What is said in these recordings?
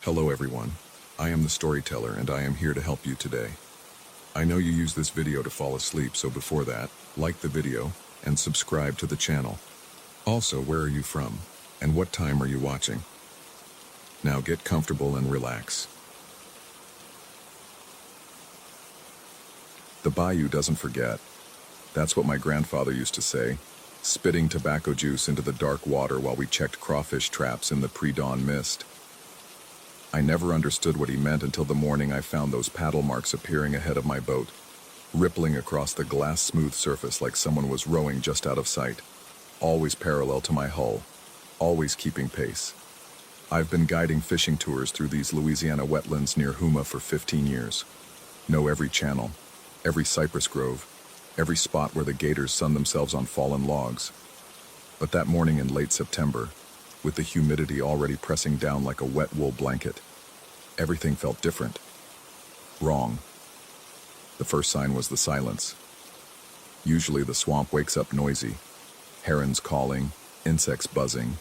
Hello everyone, I am the storyteller and I am here to help you today. I know you use this video to fall asleep, so before that, like the video and subscribe to the channel. Also, where are you from and what time are you watching? Now get comfortable and relax. The bayou doesn't forget. That's what my grandfather used to say, spitting tobacco juice into the dark water while we checked crawfish traps in the pre-dawn mist. I never understood what he meant until the morning I found those paddle marks appearing ahead of my boat, rippling across the glass-smooth surface like someone was rowing just out of sight, always parallel to my hull, always keeping pace. I've been guiding fishing tours through these Louisiana wetlands near Houma for 15 years. Know every channel, every cypress grove, every spot where the gators sun themselves on fallen logs. But that morning in late September, with the humidity already pressing down like a wet wool blanket, everything felt different. Wrong. The first sign was the silence. Usually the swamp wakes up noisy, herons calling, insects buzzing,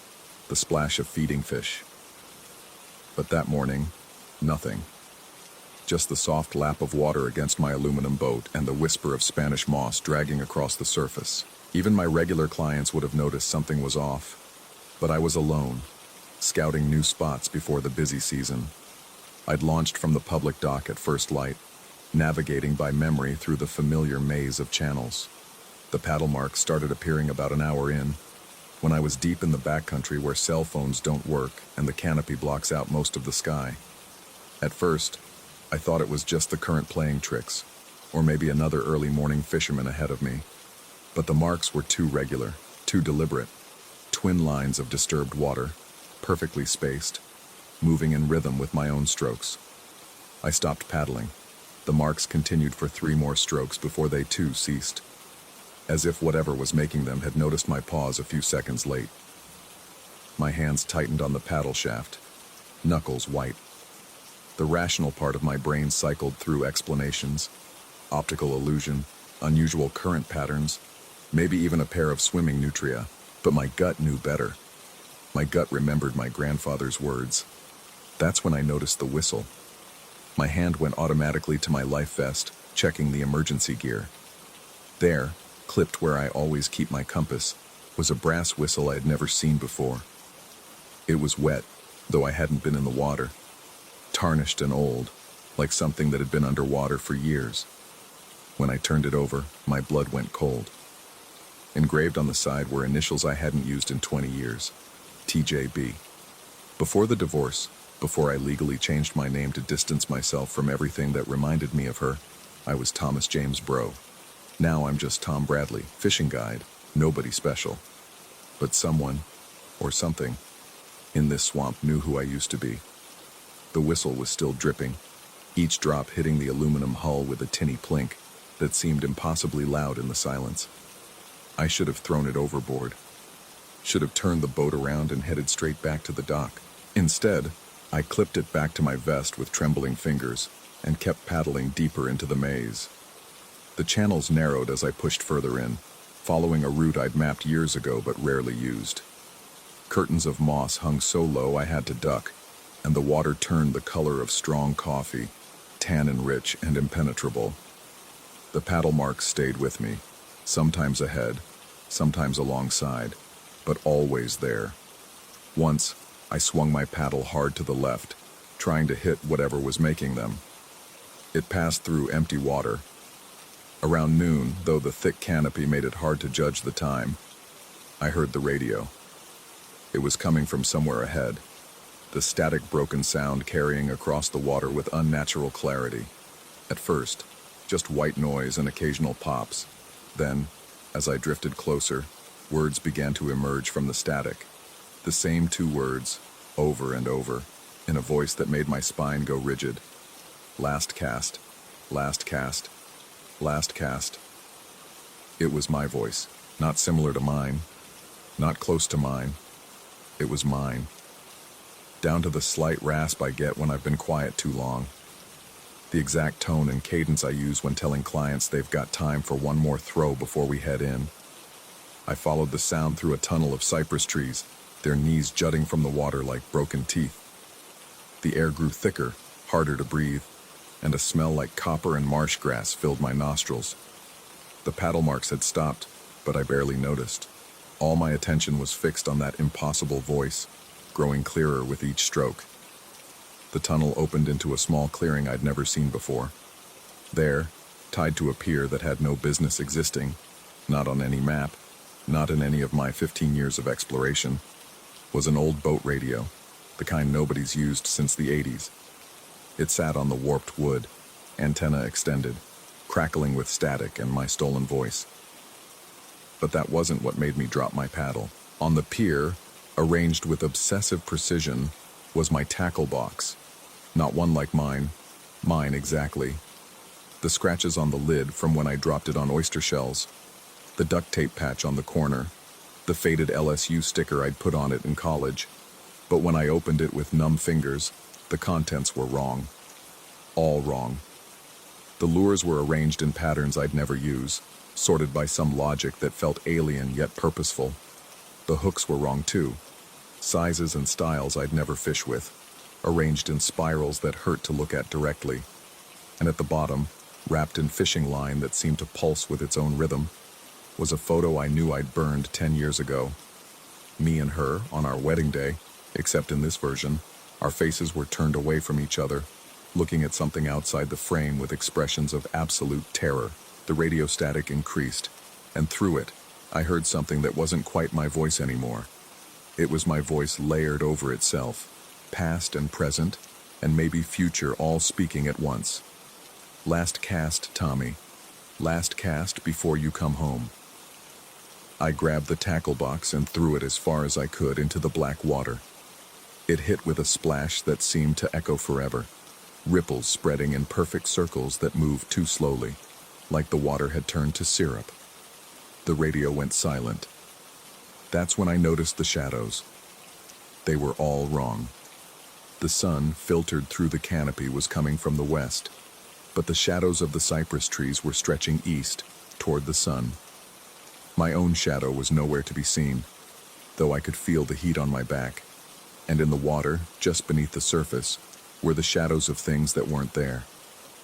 the splash of feeding fish. But that morning, nothing. Just the soft lap of water against my aluminum boat and the whisper of Spanish moss dragging across the surface. Even my regular clients would have noticed something was off. But I was alone, scouting new spots before the busy season. I'd launched from the public dock at first light, navigating by memory through the familiar maze of channels. The paddle marks started appearing about an hour in, when I was deep in the backcountry where cell phones don't work and the canopy blocks out most of the sky. At first, I thought it was just the current playing tricks, or maybe another early morning fisherman ahead of me. But the marks were too regular, too deliberate. Twin lines of disturbed water, perfectly spaced, moving in rhythm with my own strokes. I stopped paddling. The marks continued for 3 more strokes before they too ceased, as if whatever was making them had noticed my pause a few seconds late. My hands tightened on the paddle shaft, knuckles white. The rational part of my brain cycled through explanations, optical illusion, unusual current patterns, maybe even a pair of swimming nutria. But my gut knew better. My gut remembered my grandfather's words. That's when I noticed the whistle. My hand went automatically to my life vest, checking the emergency gear. There, clipped where I always keep my compass, was a brass whistle I had never seen before. It was wet, though I hadn't been in the water. Tarnished and old, like something that had been underwater for years. When I turned it over, my blood went cold. Engraved on the side were initials I hadn't used in 20 years. TJB. Before the divorce, before I legally changed my name to distance myself from everything that reminded me of her, I was Thomas James Bro. Now I'm just Tom Bradley, fishing guide, nobody special. But someone, or something, in this swamp knew who I used to be. The whistle was still dripping, each drop hitting the aluminum hull with a tinny plink that seemed impossibly loud in the silence. I should have thrown it overboard. Should have turned the boat around and headed straight back to the dock. Instead, I clipped it back to my vest with trembling fingers and kept paddling deeper into the maze. The channels narrowed as I pushed further in, following a route I'd mapped years ago but rarely used. Curtains of moss hung so low I had to duck, and the water turned the color of strong coffee, tannin-rich and impenetrable. The paddle marks stayed with me, sometimes ahead, sometimes alongside, but always there. Once, I swung my paddle hard to the left, trying to hit whatever was making them. It passed through empty water. Around noon, though the thick canopy made it hard to judge the time, I heard the radio. It was coming from somewhere ahead, the static broken sound carrying across the water with unnatural clarity. At first, just white noise and occasional pops. Then, as I drifted closer, words began to emerge from the static. The same 2 words, over and over, in a voice that made my spine go rigid. Last cast, last cast, last cast. It was my voice, not similar to mine, not close to mine. It was mine. Down to the slight rasp I get when I've been quiet too long. The exact tone and cadence I use when telling clients they've got time for one more throw before we head in. I followed the sound through a tunnel of cypress trees, their knees jutting from the water like broken teeth. The air grew thicker, harder to breathe, and a smell like copper and marsh grass filled my nostrils. The paddle marks had stopped, but I barely noticed. All my attention was fixed on that impossible voice, growing clearer with each stroke. The tunnel opened into a small clearing I'd never seen before. There, tied to a pier that had no business existing, not on any map, not in any of my 15 years of exploration, was an old boat radio, the kind nobody's used since the 80s. It sat on the warped wood, antenna extended, crackling with static and my stolen voice. But that wasn't what made me drop my paddle. On the pier, arranged with obsessive precision, was my tackle box. Not one like mine exactly. The scratches on the lid from when I dropped it on oyster shells, the duct tape patch on the corner, the faded LSU sticker I'd put on it in college. But when I opened it with numb fingers, the contents were wrong. All wrong. The lures were arranged in patterns I'd never use, sorted by some logic that felt alien yet purposeful. The hooks were wrong too. Sizes and styles I'd never fish with, arranged in spirals that hurt to look at directly. And at the bottom, wrapped in fishing line that seemed to pulse with its own rhythm, was a photo I knew I'd burned 10 years ago. Me and her on our wedding day, except in this version, our faces were turned away from each other, looking at something outside the frame with expressions of absolute terror. The radio static increased, and through it, I heard something that wasn't quite my voice anymore. It was my voice layered over itself, past and present, and maybe future all speaking at once. Last cast, Tommy. Last cast before you come home. I grabbed the tackle box and threw it as far as I could into the black water. It hit with a splash that seemed to echo forever, ripples spreading in perfect circles that moved too slowly, like the water had turned to syrup. The radio went silent. That's when I noticed the shadows. They were all wrong. The sun, filtered through the canopy, was coming from the west, but the shadows of the cypress trees were stretching east, toward the sun. My own shadow was nowhere to be seen, though I could feel the heat on my back, and in the water, just beneath the surface, were the shadows of things that weren't there.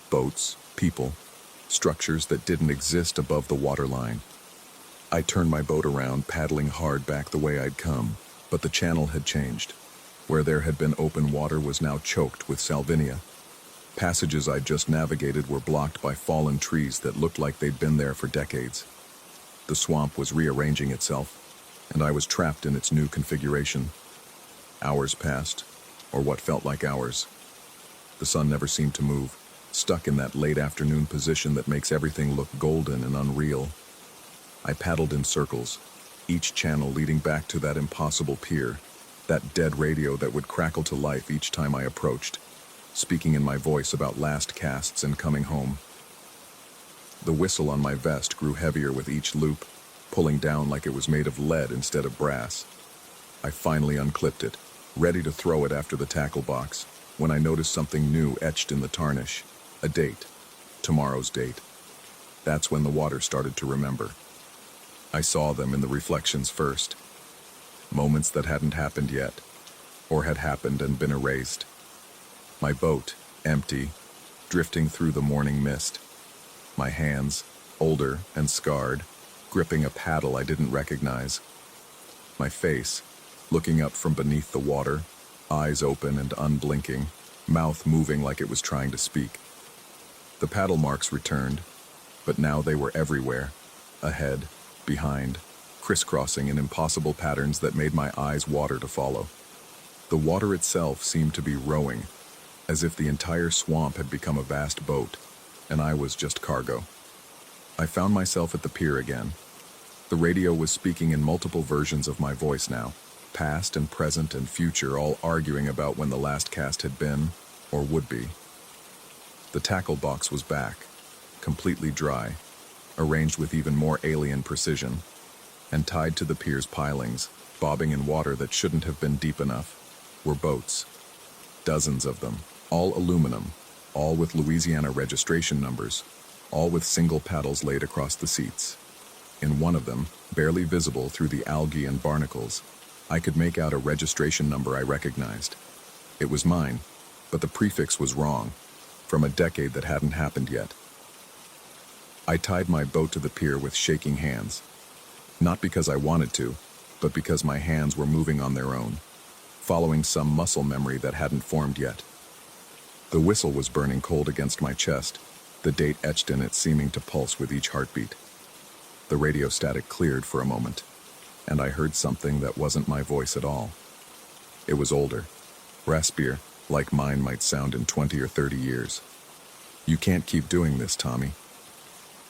Boats, people, structures that didn't exist above the waterline. I turned my boat around, paddling hard back the way I'd come, but the channel had changed. Where there had been open water was now choked with salvinia. Passages I'd just navigated were blocked by fallen trees that looked like they'd been there for decades. The swamp was rearranging itself, and I was trapped in its new configuration. Hours passed, or what felt like hours. The sun never seemed to move, stuck in that late afternoon position that makes everything look golden and unreal. I paddled in circles, each channel leading back to that impossible pier, that dead radio that would crackle to life each time I approached, speaking in my voice about last casts and coming home. The whistle on my vest grew heavier with each loop, pulling down like it was made of lead instead of brass. I finally unclipped it, ready to throw it after the tackle box, when I noticed something new etched in the tarnish. A date. Tomorrow's date. That's when the water started to remember. I saw them in the reflections first. Moments that hadn't happened yet, or had happened and been erased. My boat, empty, drifting through the morning mist. My hands, older and scarred, gripping a paddle I didn't recognize. My face, looking up from beneath the water, eyes open and unblinking, mouth moving like it was trying to speak. The paddle marks returned, but now they were everywhere, ahead, behind, crisscrossing in impossible patterns that made my eyes water to follow. The water itself seemed to be rowing, as if the entire swamp had become a vast boat, and I was just cargo. I found myself at the pier again. The radio was speaking in multiple versions of my voice now, past and present and future, all arguing about when the last cast had been, or would be. The tackle box was back, completely dry, arranged with even more alien precision, and tied to the pier's pilings, bobbing in water that shouldn't have been deep enough, were boats. Dozens of them, all aluminum, all with Louisiana registration numbers, all with single paddles laid across the seats. In one of them, barely visible through the algae and barnacles, I could make out a registration number I recognized. It was mine, but the prefix was wrong, from a decade that hadn't happened yet. I tied my boat to the pier with shaking hands, not because I wanted to, but because my hands were moving on their own, following some muscle memory that hadn't formed yet. The whistle was burning cold against my chest, the date etched in it seeming to pulse with each heartbeat. The radio static cleared for a moment, and I heard something that wasn't my voice at all. It was older, raspier, like mine might sound in 20 or 30 years. "You can't keep doing this, Tommy.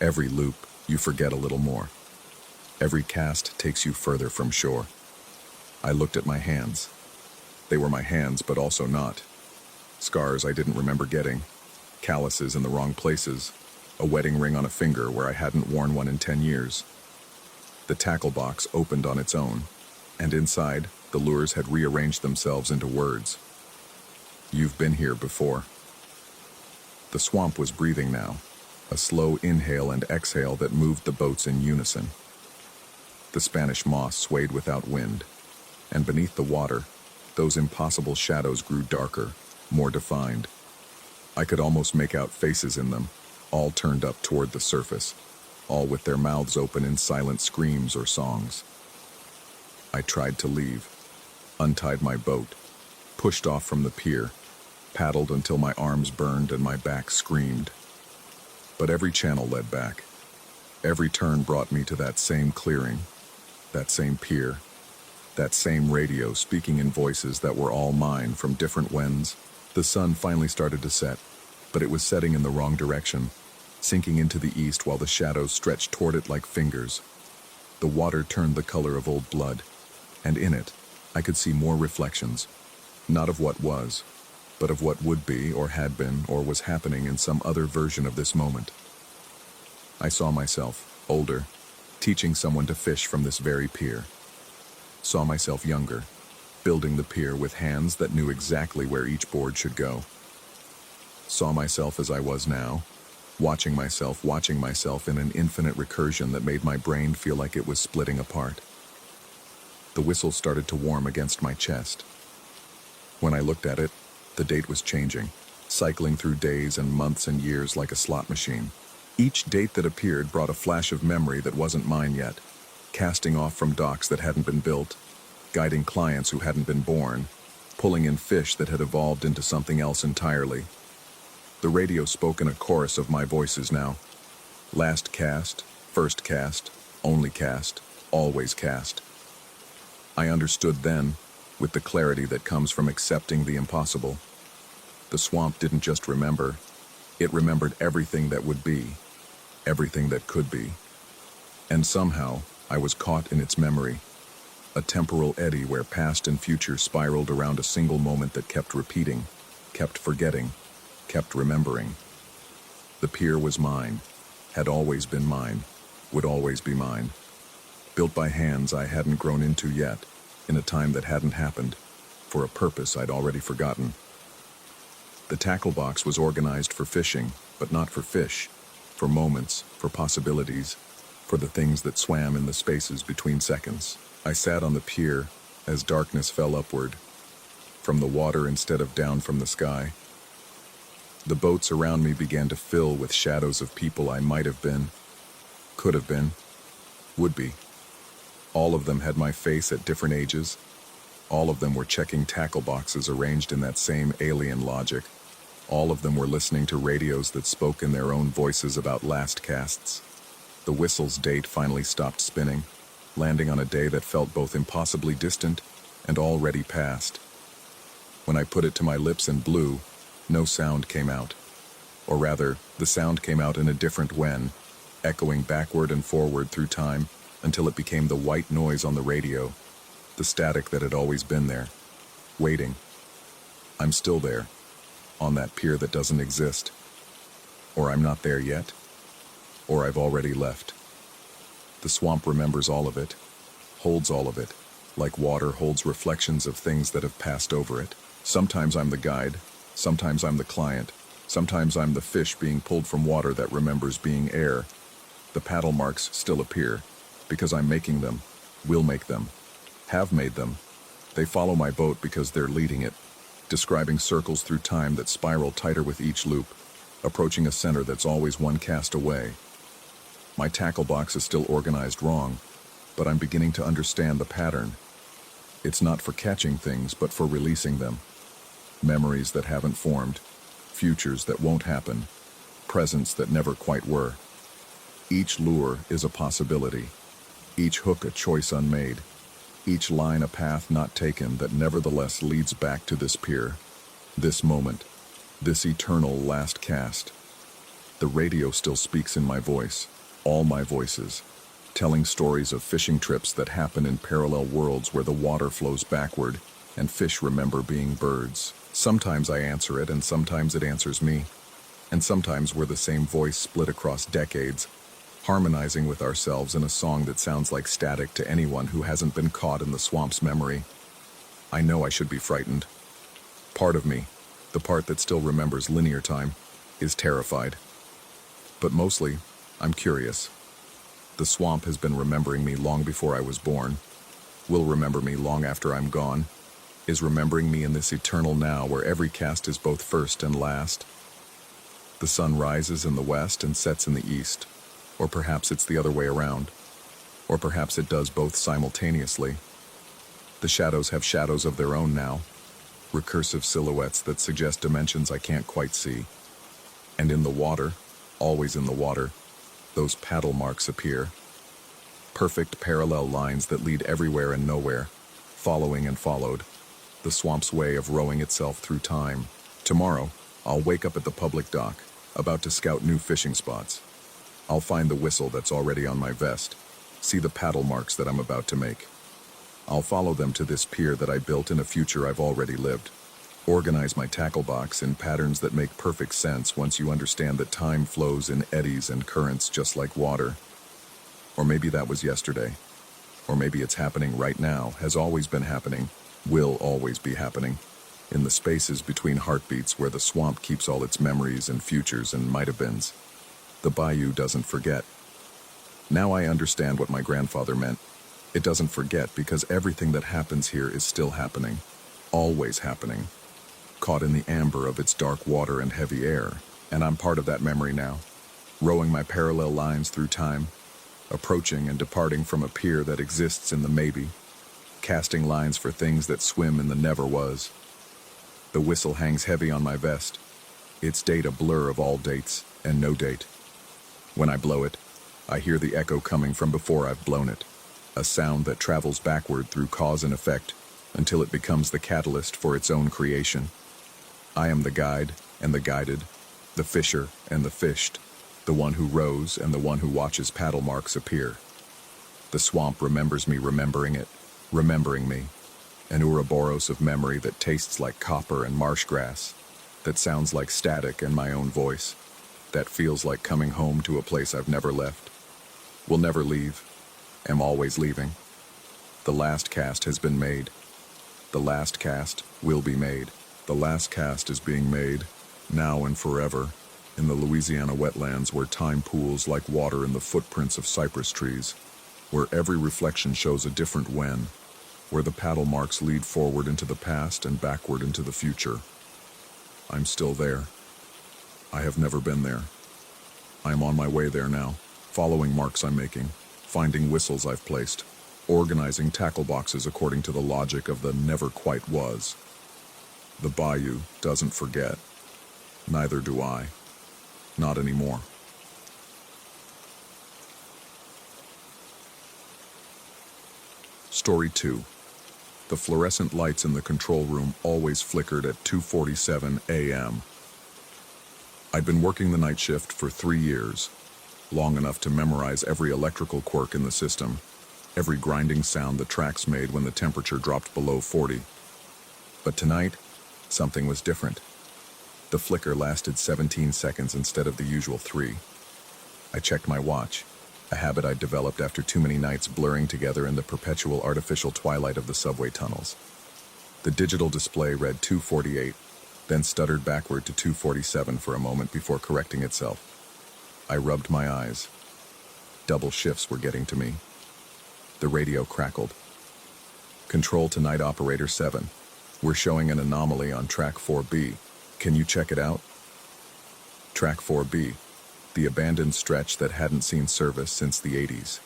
Every loop, you forget a little more. Every cast takes you further from shore." I looked at my hands. They were my hands, but also not. Scars I didn't remember getting, calluses in the wrong places, a wedding ring on a finger where I hadn't worn one in 10 years. The tackle box opened on its own, and inside, the lures had rearranged themselves into words. "You've been here before." The swamp was breathing now, a slow inhale and exhale that moved the boats in unison. The Spanish moss swayed without wind, and beneath the water, those impossible shadows grew darker, more defined. I could almost make out faces in them, all turned up toward the surface, all with their mouths open in silent screams or songs. I tried to leave, untied my boat, pushed off from the pier, paddled until my arms burned and my back screamed. But every channel led back. Every turn brought me to that same clearing, that same pier, that same radio speaking in voices that were all mine from different whens. The sun finally started to set, but it was setting in the wrong direction, sinking into the east while the shadows stretched toward it like fingers. The water turned the color of old blood, and in it, I could see more reflections, not of what was, but of what would be or had been or was happening in some other version of this moment. I saw myself, older, teaching someone to fish from this very pier. Saw myself younger, building the pier with hands that knew exactly where each board should go. Saw myself as I was now, watching myself in an infinite recursion that made my brain feel like it was splitting apart. The whistle started to warm against my chest. When I looked at it, the date was changing, cycling through days and months and years like a slot machine. Each date that appeared brought a flash of memory that wasn't mine yet, casting off from docks that hadn't been built, guiding clients who hadn't been born, pulling in fish that had evolved into something else entirely. The radio spoke in a chorus of my voices now. Last cast, first cast, only cast, always cast. I understood then, with the clarity that comes from accepting the impossible. The swamp didn't just remember, it remembered everything that would be, everything that could be. And somehow, I was caught in its memory, a temporal eddy where past and future spiraled around a single moment that kept repeating, kept forgetting, kept remembering. The pier was mine, had always been mine, would always be mine. Built by hands I hadn't grown into yet, in a time that hadn't happened, for a purpose I'd already forgotten. The tackle box was organized for fishing, but not for fish, for moments, for possibilities, for the things that swam in the spaces between seconds. I sat on the pier as darkness fell upward, from the water instead of down from the sky. The boats around me began to fill with shadows of people I might have been, could have been, would be. All of them had my face at different ages. All of them were checking tackle boxes arranged in that same alien logic. All of them were listening to radios that spoke in their own voices about last casts. The whistle's date finally stopped spinning, landing on a day that felt both impossibly distant and already past. When I put it to my lips and blew, no sound came out. Or rather, the sound came out in a different when, echoing backward and forward through time until it became the white noise on the radio, the static that had always been there, waiting. I'm still there, on that pier that doesn't exist. Or I'm not there yet, or I've already left. The swamp remembers all of it, holds all of it, like water holds reflections of things that have passed over it. Sometimes I'm the guide, sometimes I'm the client, sometimes I'm the fish being pulled from water that remembers being air. The paddle marks still appear, because I'm making them, will make them, have made them. They follow my boat because they're leading it. describing circles through time that spiral tighter with each loop, approaching a center that's always one cast away. My tackle box is still organized wrong, but I'm beginning to understand the pattern. It's not for catching things, but for releasing them. Memories that haven't formed, futures that won't happen, presents that never quite were. Each lure is a possibility, each hook a choice unmade, each line a path not taken that nevertheless leads back to this pier, this moment, this eternal last cast. The radio still speaks in my voice, all my voices, telling stories of fishing trips that happen in parallel worlds where the water flows backward and fish remember being birds. Sometimes I answer it and sometimes it answers me, and sometimes we're the same voice split across decades, harmonizing with ourselves in a song that sounds like static to anyone who hasn't been caught in the swamp's memory. I know I should be frightened. Part of me, the part that still remembers linear time, is terrified. But mostly, I'm curious. The swamp has been remembering me long before I was born, will remember me long after I'm gone, is remembering me in this eternal now where every cast is both first and last. The sun rises in the west and sets in the east, or perhaps it's the other way around, or perhaps it does both simultaneously. The shadows have shadows of their own now, recursive silhouettes that suggest dimensions I can't quite see. And in the water, always in the water, those paddle marks appear. Perfect parallel lines that lead everywhere and nowhere, following and followed, the swamp's way of rowing itself through time. Tomorrow, I'll wake up at the public dock, about to scout new fishing spots. I'll find the whistle that's already on my vest, see the paddle marks that I'm about to make. I'll follow them to this pier that I built in a future I've already lived. Organize my tackle box in patterns that make perfect sense once you understand that time flows in eddies and currents just like water. Or maybe that was yesterday. Or maybe it's happening right now, has always been happening, will always be happening, in the spaces between heartbeats where the swamp keeps all its memories and futures and might-have-beens. The bayou doesn't forget. Now I understand what my grandfather meant. It doesn't forget because everything that happens here is still happening, always happening, caught in the amber of its dark water and heavy air, and I'm part of that memory now, rowing my parallel lines through time, approaching and departing from a pier that exists in the maybe, casting lines for things that swim in the never was. The whistle hangs heavy on my vest, its date a blur of all dates and no date. When I blow it, I hear the echo coming from before I've blown it, a sound that travels backward through cause and effect until it becomes the catalyst for its own creation. I am the guide and the guided, the fisher and the fished, the one who rows and the one who watches paddle marks appear. The swamp remembers me remembering it, remembering me, an Ouroboros of memory that tastes like copper and marsh grass, that sounds like static and my own voice, that feels like coming home to a place I've never left, will never leave, am always leaving. The last cast has been made. The last cast will be made. The last cast is being made, now and forever, in the Louisiana wetlands where time pools like water in the footprints of cypress trees, where every reflection shows a different when, where the paddle marks lead forward into the past and backward into the future. I'm still there. I have never been there. I am on my way there now, following marks I'm making, finding whistles I've placed, organizing tackle boxes according to the logic of the never quite was. The bayou doesn't forget. Neither do I. Not anymore. Story 2. The fluorescent lights in the control room always flickered at 2:47 a.m. I'd been working the night shift for 3 years, long enough to memorize every electrical quirk in the system, every grinding sound the tracks made when the temperature dropped below 40. But tonight, something was different. The flicker lasted 17 seconds instead of the usual 3. I checked my watch, a habit I'd developed after too many nights blurring together in the perpetual artificial twilight of the subway tunnels. The digital display read 2:48, then stuttered backward to 2:47 for a moment before correcting itself. I rubbed my eyes. Double shifts were getting to me. The radio crackled. Control to Night Operator 7. We're showing an anomaly on track 4B. Can you check it out? Track 4B, the abandoned stretch that hadn't seen service since the 80s.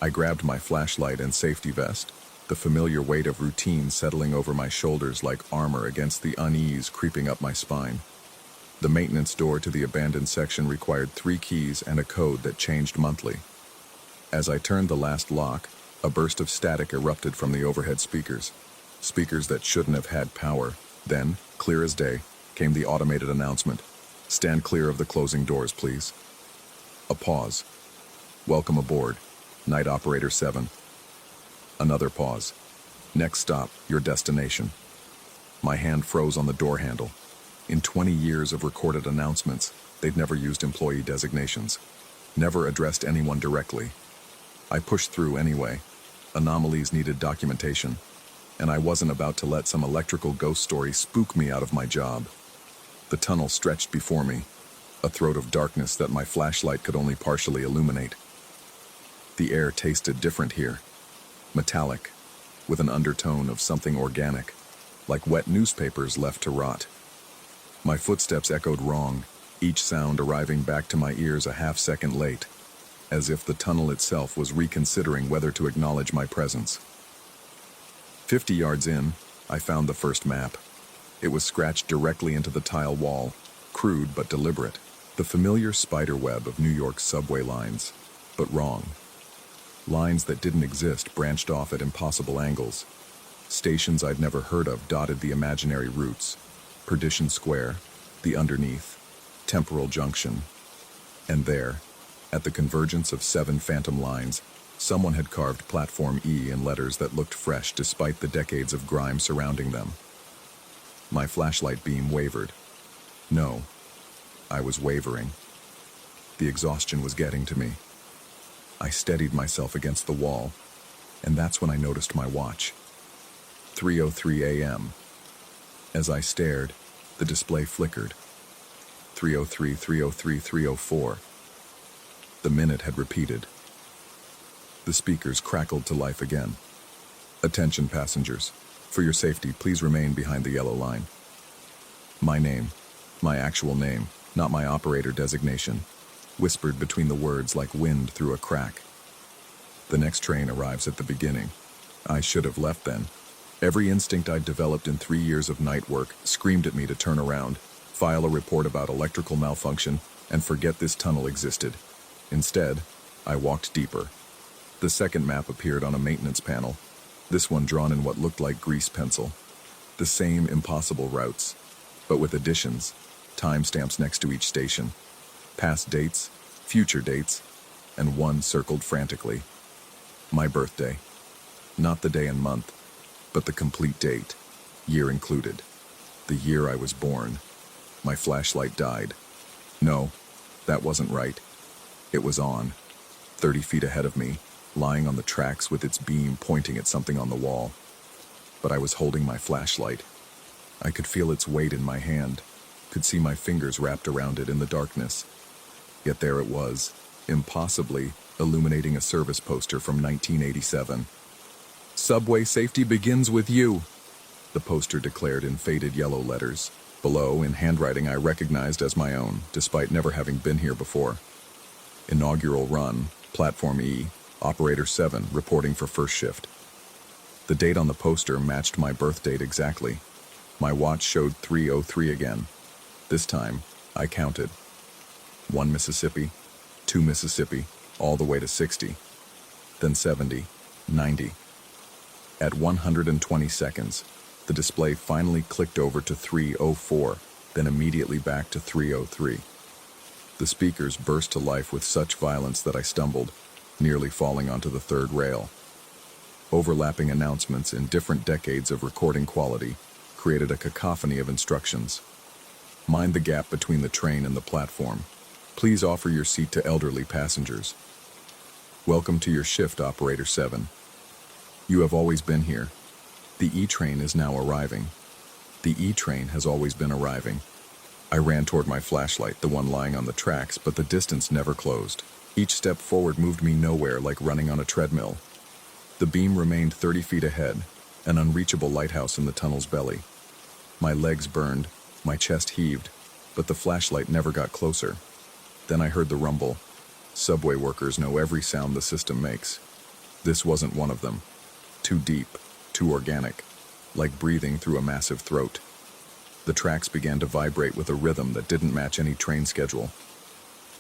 I grabbed my flashlight and safety vest, the familiar weight of routine settling over my shoulders like armor against the unease creeping up my spine. The maintenance door to the abandoned section required 3 keys and a code that changed monthly. As I turned the last lock, a burst of static erupted from the overhead speakers. Speakers that shouldn't have had power. Then, clear as day, came the automated announcement. Stand clear of the closing doors, please. A pause. Welcome aboard, Night Operator 7. Another pause. Next stop, your destination. My hand froze on the door handle. In 20 years of recorded announcements, they'd never used employee designations. Never addressed anyone directly. I pushed through anyway. Anomalies needed documentation, and I wasn't about to let some electrical ghost story spook me out of my job. The tunnel stretched before me, a throat of darkness that my flashlight could only partially illuminate. The air tasted different here, metallic, with an undertone of something organic, like wet newspapers left to rot. My footsteps echoed wrong, each sound arriving back to my ears a half-second late, as if the tunnel itself was reconsidering whether to acknowledge my presence. 50 yards in, I found the first map. It was scratched directly into the tile wall, crude but deliberate. The familiar spider web of New York's subway lines, but wrong. Lines that didn't exist branched off at impossible angles. Stations I'd never heard of dotted the imaginary routes. Perdition Square, the Underneath, Temporal Junction. And there, at the convergence of 7 phantom lines, someone had carved Platform E in letters that looked fresh despite the decades of grime surrounding them. My flashlight beam wavered. No, I was wavering. The exhaustion was getting to me. I steadied myself against the wall, and that's when I noticed my watch. 3:03 a.m. As I stared, the display flickered. 3:03, 3:03, 3:04. The minute had repeated. The speakers crackled to life again. Attention passengers. For your safety, please remain behind the yellow line. My name, my actual name, not my operator designation, whispered between the words like wind through a crack. The next train arrives at the beginning. I should have left then. Every instinct I'd developed in 3 years of night work screamed at me to turn around, file a report about electrical malfunction, and forget this tunnel existed. Instead, I walked deeper. The second map appeared on a maintenance panel, this one drawn in what looked like grease pencil. The same impossible routes, but with additions, timestamps next to each station. Past dates, future dates, and one circled frantically. My birthday. Not the day and month, but the complete date, year included. The year I was born. My flashlight died. No, that wasn't right. It was on, 30 feet ahead of me, lying on the tracks with its beam pointing at something on the wall. But I was holding my flashlight. I could feel its weight in my hand, could see my fingers wrapped around it in the darkness. Yet there it was, impossibly, illuminating a service poster from 1987. "Subway safety begins with you," the poster declared in faded yellow letters. Below, in handwriting I recognized as my own, despite never having been here before. Inaugural run, Platform E, Operator 7, reporting for first shift. The date on the poster matched my birth date exactly. My watch showed 3:03 again. This time, I counted. 1 Mississippi, 2 Mississippi, all the way to 60. Then 70, 90. At 120 seconds, the display finally clicked over to 3:04, then immediately back to 3:03. The speakers burst to life with such violence that I stumbled, nearly falling onto the third rail. Overlapping announcements in different decades of recording quality created a cacophony of instructions. Mind the gap between the train and the platform. Please offer your seat to elderly passengers. Welcome to your shift, Operator 7. You have always been here. The E-train is now arriving. The E-train has always been arriving. I ran toward my flashlight, the one lying on the tracks, but the distance never closed. Each step forward moved me nowhere, like running on a treadmill. The beam remained 30 feet ahead, an unreachable lighthouse in the tunnel's belly. My legs burned, my chest heaved, but the flashlight never got closer. Then I heard the rumble. Subway workers know every sound the system makes. This wasn't one of them. Too deep, too organic, like breathing through a massive throat. The tracks began to vibrate with a rhythm that didn't match any train schedule.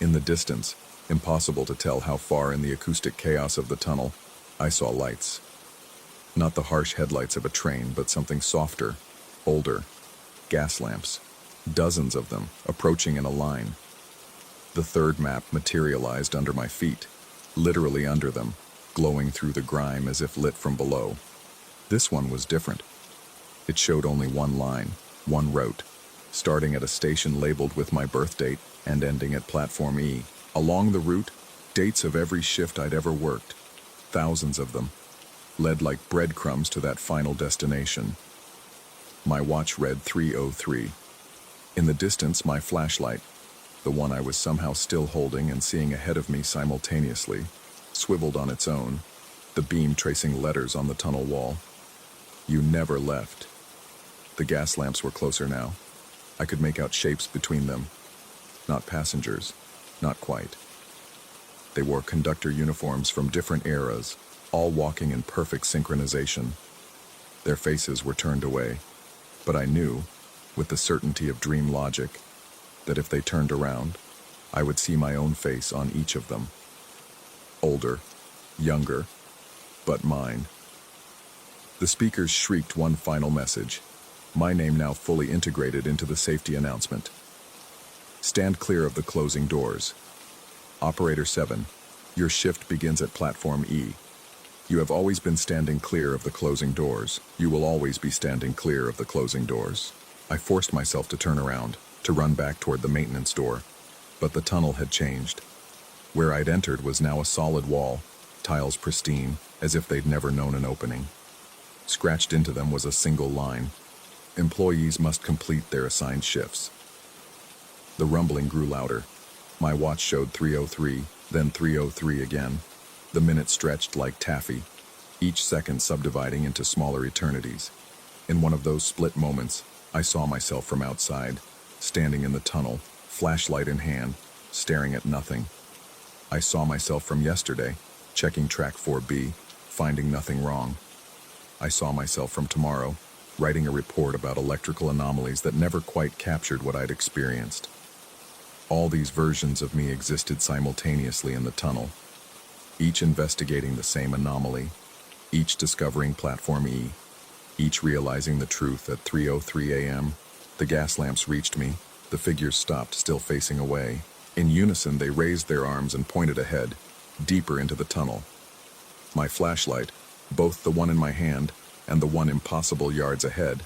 In the distance, impossible to tell how far in the acoustic chaos of the tunnel, I saw lights. Not the harsh headlights of a train, but something softer, older. Gas lamps. Dozens of them, approaching in a line. The third map materialized under my feet, literally under them, glowing through the grime as if lit from below. This one was different. It showed only one line, one route, starting at a station labeled with my birth date and ending at Platform E. Along the route, dates of every shift I'd ever worked, thousands of them, led like breadcrumbs to that final destination. My watch read 3:03. In the distance, my flashlight, the one I was somehow still holding and seeing ahead of me simultaneously, swiveled on its own, the beam tracing letters on the tunnel wall. You never left. The gas lamps were closer now. I could make out shapes between them. Not passengers, not quite. They wore conductor uniforms from different eras, all walking in perfect synchronization. Their faces were turned away, but I knew, with the certainty of dream logic, that if they turned around, I would see my own face on each of them. Older, younger, but mine. The speakers shrieked one final message, my name now fully integrated into the safety announcement. Stand clear of the closing doors. Operator 7, your shift begins at Platform E. You have always been standing clear of the closing doors. You will always be standing clear of the closing doors. I forced myself to turn around, to run back toward the maintenance door, but the tunnel had changed. Where I'd entered was now a solid wall, tiles pristine, as if they'd never known an opening. Scratched into them was a single line. Employees must complete their assigned shifts. The rumbling grew louder. My watch showed 3:03, then 3:03 again. The minutes stretched like taffy, each second subdividing into smaller eternities. In one of those split moments, I saw myself from outside, standing in the tunnel, flashlight in hand, staring at nothing. I saw myself from yesterday, checking track 4B, finding nothing wrong. I saw myself from tomorrow, writing a report about electrical anomalies that never quite captured what I'd experienced. All these versions of me existed simultaneously in the tunnel, each investigating the same anomaly, each discovering Platform E, each realizing the truth at 3:03 a.m. The gas lamps reached me, the figures stopped, still facing away. In unison, they raised their arms and pointed ahead, deeper into the tunnel. My flashlight, both the one in my hand and the one impossible yards ahead,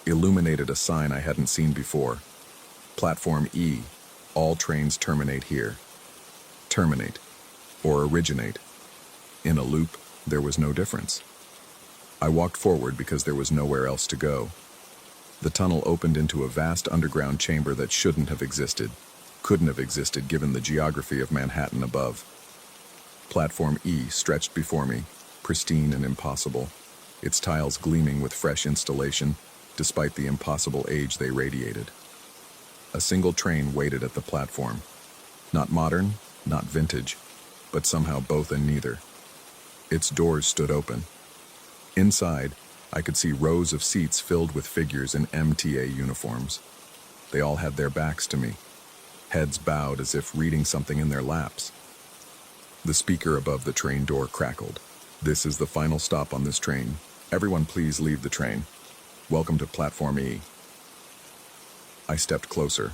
illuminated a sign I hadn't seen before. Platform E, all trains terminate here. Terminate, or originate. In a loop, there was no difference. I walked forward because there was nowhere else to go. The tunnel opened into a vast underground chamber that shouldn't have existed, couldn't have existed given the geography of Manhattan above. Platform E stretched before me, pristine and impossible, its tiles gleaming with fresh installation, despite the impossible age they radiated. A single train waited at the platform. Not modern, not vintage, but somehow both and neither. Its doors stood open. Inside, I could see rows of seats filled with figures in MTA uniforms. They all had their backs to me, heads bowed as if reading something in their laps. The speaker above the train door crackled. This is the final stop on this train. Everyone please leave the train. Welcome to Platform E. I stepped closer.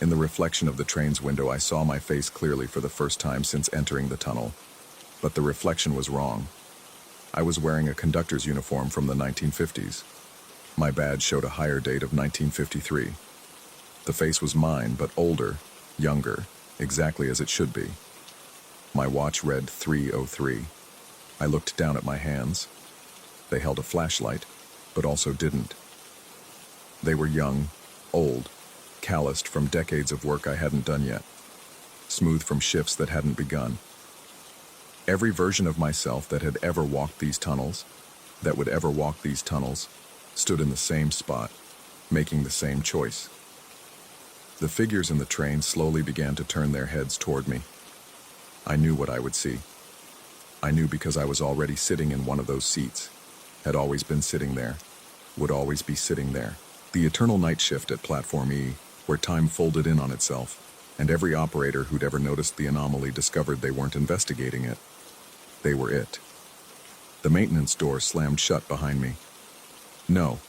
In the reflection of the train's window, I saw my face clearly for the first time since entering the tunnel. But the reflection was wrong. I was wearing a conductor's uniform from the 1950s. My badge showed a higher date of 1953. The face was mine, but older, younger, exactly as it should be. My watch read 3:03. I looked down at my hands. They held a flashlight, but also didn't. They were young, old, calloused from decades of work I hadn't done yet, smooth from shifts that hadn't begun. Every version of myself that had ever walked these tunnels, that would ever walk these tunnels stood in the same spot, making the same choice. The figures in the train slowly began to turn their heads toward me. I knew what I would see. I knew because I was already sitting in one of those seats, had always been sitting there, would always be sitting there. The eternal night shift at Platform E, where time folded in on itself, and every operator who'd ever noticed the anomaly discovered they weren't investigating it. They were it. The maintenance door slammed shut behind me. No,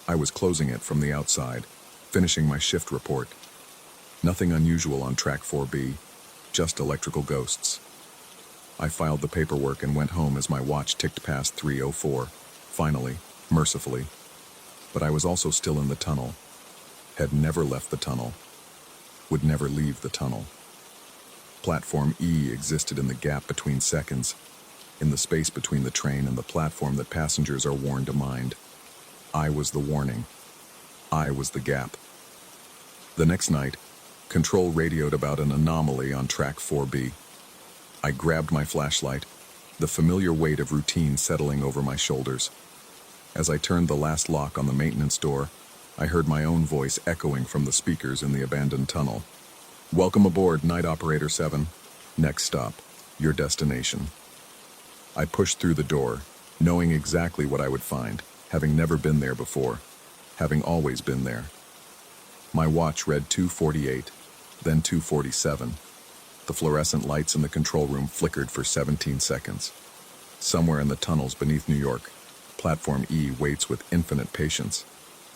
I was closing it from the outside, finishing my shift report. Nothing unusual on track 4B, just electrical ghosts. I filed the paperwork and went home as my watch ticked past 3:04, finally, mercifully. But I was also still in the tunnel, had never left the tunnel, would never leave the tunnel. Platform E existed in the gap between seconds, in the space between the train and the platform that passengers are warned to mind. I was the warning. I was the gap. The next night, Control radioed about an anomaly on track 4B. I grabbed my flashlight, the familiar weight of routine settling over my shoulders. As I turned the last lock on the maintenance door, I heard my own voice echoing from the speakers in the abandoned tunnel. "Welcome aboard, Night Operator 7. Next stop, your destination." I pushed through the door, knowing exactly what I would find, having never been there before, having always been there. My watch read 2:48, then 2:47. The fluorescent lights in the control room flickered for 17 seconds. Somewhere in the tunnels beneath New York, Platform E waits with infinite patience.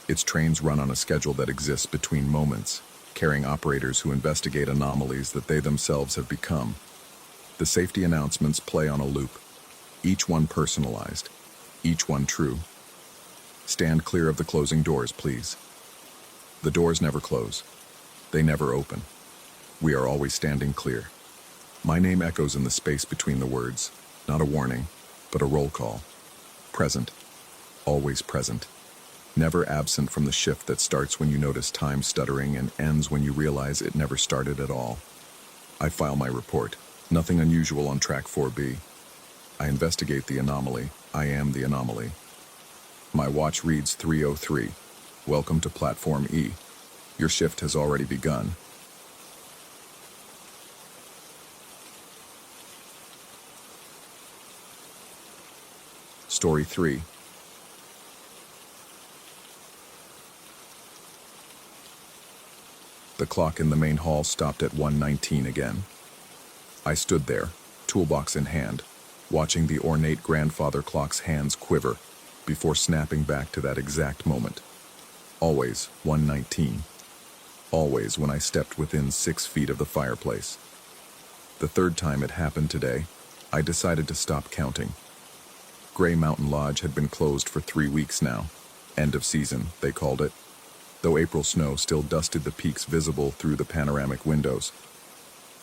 Its trains run on a schedule that exists between moments, carrying operators who investigate anomalies that they themselves have become. The safety announcements play on a loop, each one personalized, each one true. "Stand clear of the closing doors, please." The doors never close. They never open. We are always standing clear. My name echoes in the space between the words, not a warning, but a roll call. Present. Always present. Never absent from the shift that starts when you notice time stuttering and ends when you realize it never started at all. I file my report. Nothing unusual on track 4B. I investigate the anomaly. I am the anomaly. My watch reads 3:03. Welcome to Platform E. Your shift has already begun. Story 3. The clock in the main hall stopped at 1:19 again. I stood there, toolbox in hand, watching the ornate grandfather clock's hands quiver before snapping back to that exact moment. Always 1:19. Always when I stepped within 6 feet of the fireplace. The third time it happened today, I decided to stop counting. Gray Mountain Lodge had been closed for 3 weeks now. End of season, they called it, though April snow still dusted the peaks visible through the panoramic windows.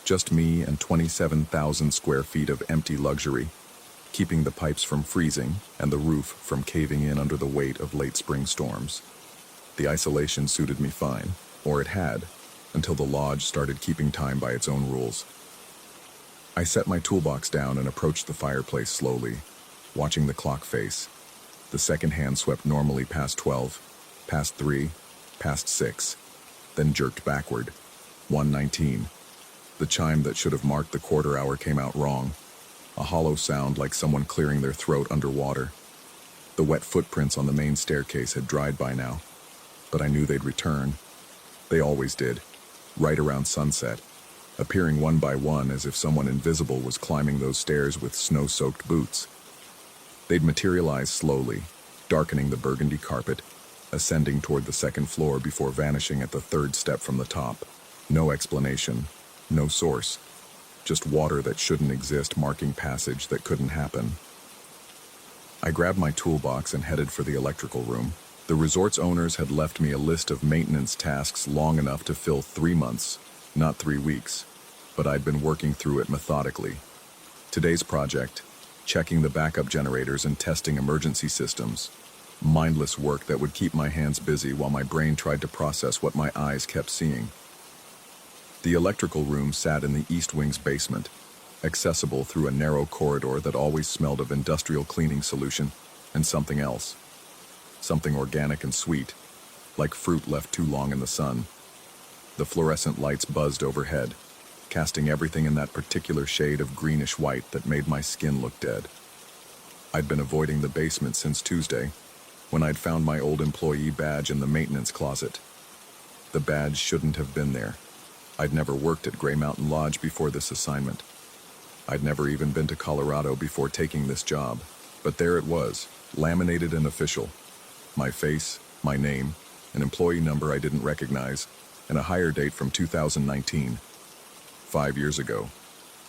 Just me and 27,000 square feet of empty luxury, keeping the pipes from freezing and the roof from caving in under the weight of late spring storms. The isolation suited me fine, or it had, until the lodge started keeping time by its own rules. I set my toolbox down and approached the fireplace slowly, watching the clock face. The second hand swept normally past 12, past 3, past 6, then jerked backward. 1:19. The chime that should have marked the quarter hour came out wrong, a hollow sound like someone clearing their throat underwater. The wet footprints on the main staircase had dried by now, but I knew they'd return. They always did, right around sunset, appearing one by one as if someone invisible was climbing those stairs with snow-soaked boots. They'd materialize slowly, darkening the burgundy carpet, ascending toward the second floor before vanishing at the third step from the top. No explanation, no source, just water that shouldn't exist marking passage that couldn't happen. I grabbed my toolbox and headed for the electrical room. The resort's owners had left me a list of maintenance tasks long enough to fill 3 months, not 3 weeks, but I'd been working through it methodically. Today's project, checking the backup generators and testing emergency systems. Mindless work that would keep my hands busy while my brain tried to process what my eyes kept seeing. The electrical room sat in the East Wing's basement, accessible through a narrow corridor that always smelled of industrial cleaning solution. and something else. Something organic and sweet, like fruit left too long in the sun. The fluorescent lights buzzed overhead, casting everything in that particular shade of greenish white that made my skin look dead. I'd been avoiding the basement since Tuesday, when I'd found my old employee badge in the maintenance closet. The badge shouldn't have been there. I'd never worked at Gray Mountain Lodge before this assignment. I'd never even been to Colorado before taking this job. But there it was, laminated and official. My face, my name, an employee number I didn't recognize, and a hire date from 2019. 5 years ago.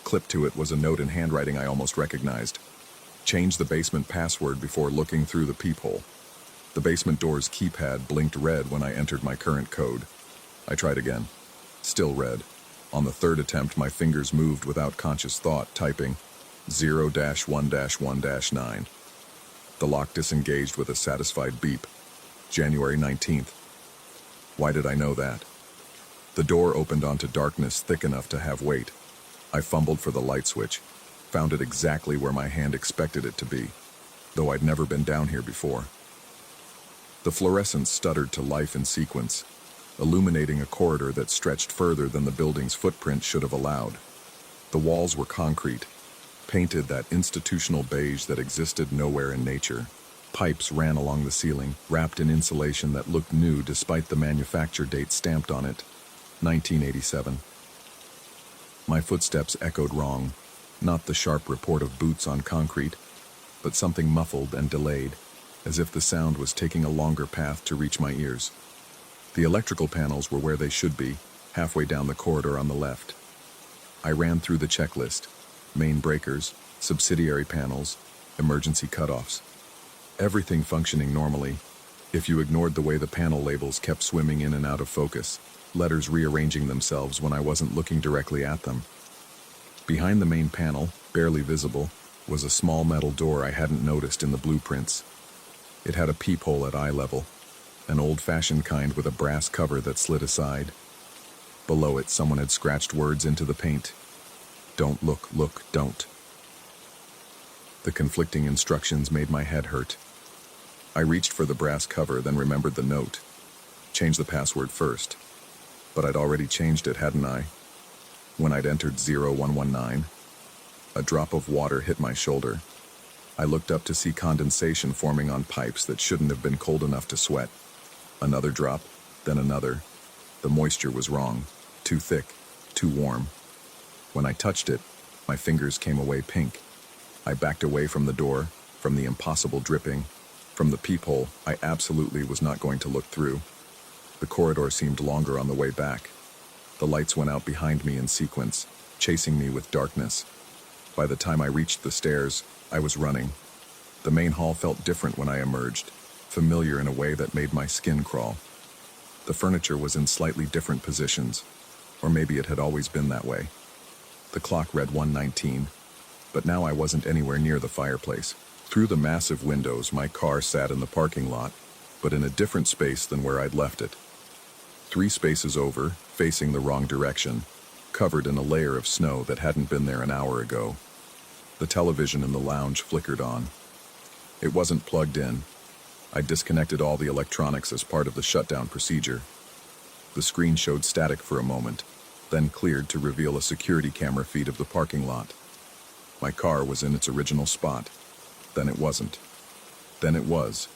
Clipped to it was a note in handwriting I almost recognized. Change the basement password before looking through the peephole. The basement door's keypad blinked red when I entered my current code. I tried again. Still red. On the third attempt, my fingers moved without conscious thought, typing 0-1-1-9. The lock disengaged with a satisfied beep. January 19th. Why did I know that? The door opened onto darkness thick enough to have weight. I fumbled for the light switch, found it exactly where my hand expected it to be, though I'd never been down here before. The fluorescence stuttered to life in sequence, illuminating a corridor that stretched further than the building's footprint should have allowed. The walls were concrete, painted that institutional beige that existed nowhere in nature. Pipes ran along the ceiling, wrapped in insulation that looked new despite the manufacture date stamped on it, 1987. My footsteps echoed wrong, not the sharp report of boots on concrete, but something muffled and delayed, as if the sound was taking a longer path to reach my ears. The electrical panels were where they should be, halfway down the corridor on the left. I ran through the checklist: main breakers, subsidiary panels, emergency cutoffs. Everything functioning normally, if you ignored the way the panel labels kept swimming in and out of focus, letters rearranging themselves when I wasn't looking directly at them. Behind the main panel, barely visible, was a small metal door I hadn't noticed in the blueprints. It had a peephole at eye level, an old-fashioned kind with a brass cover that slid aside. Below it, someone had scratched words into the paint. Don't look, look, don't. The conflicting instructions made my head hurt. I reached for the brass cover, then remembered the note. Change the password first. But I'd already changed it, hadn't I? When I'd entered 0119, a drop of water hit my shoulder. I looked up to see condensation forming on pipes that shouldn't have been cold enough to sweat. Another drop, then another. The moisture was wrong. Too thick, too warm. When I touched it, my fingers came away pink. I backed away from the door, from the impossible dripping, from the peephole I absolutely was not going to look through. The corridor seemed longer on the way back. The lights went out behind me in sequence, chasing me with darkness. By the time I reached the stairs, I was running. The main hall felt different when I emerged, familiar in a way that made my skin crawl. The furniture was in slightly different positions, or maybe it had always been that way. The clock read 1:19, but now I wasn't anywhere near the fireplace. Through the massive windows, my car sat in the parking lot, but in a different space than where I'd left it. 3 spaces over, facing the wrong direction, covered in a layer of snow that hadn't been there an hour ago. The television in the lounge flickered on. It wasn't plugged in. I disconnected all the electronics as part of the shutdown procedure. The screen showed static for a moment, then cleared to reveal a security camera feed of the parking lot. My car was in its original spot. Then it wasn't. Then it was,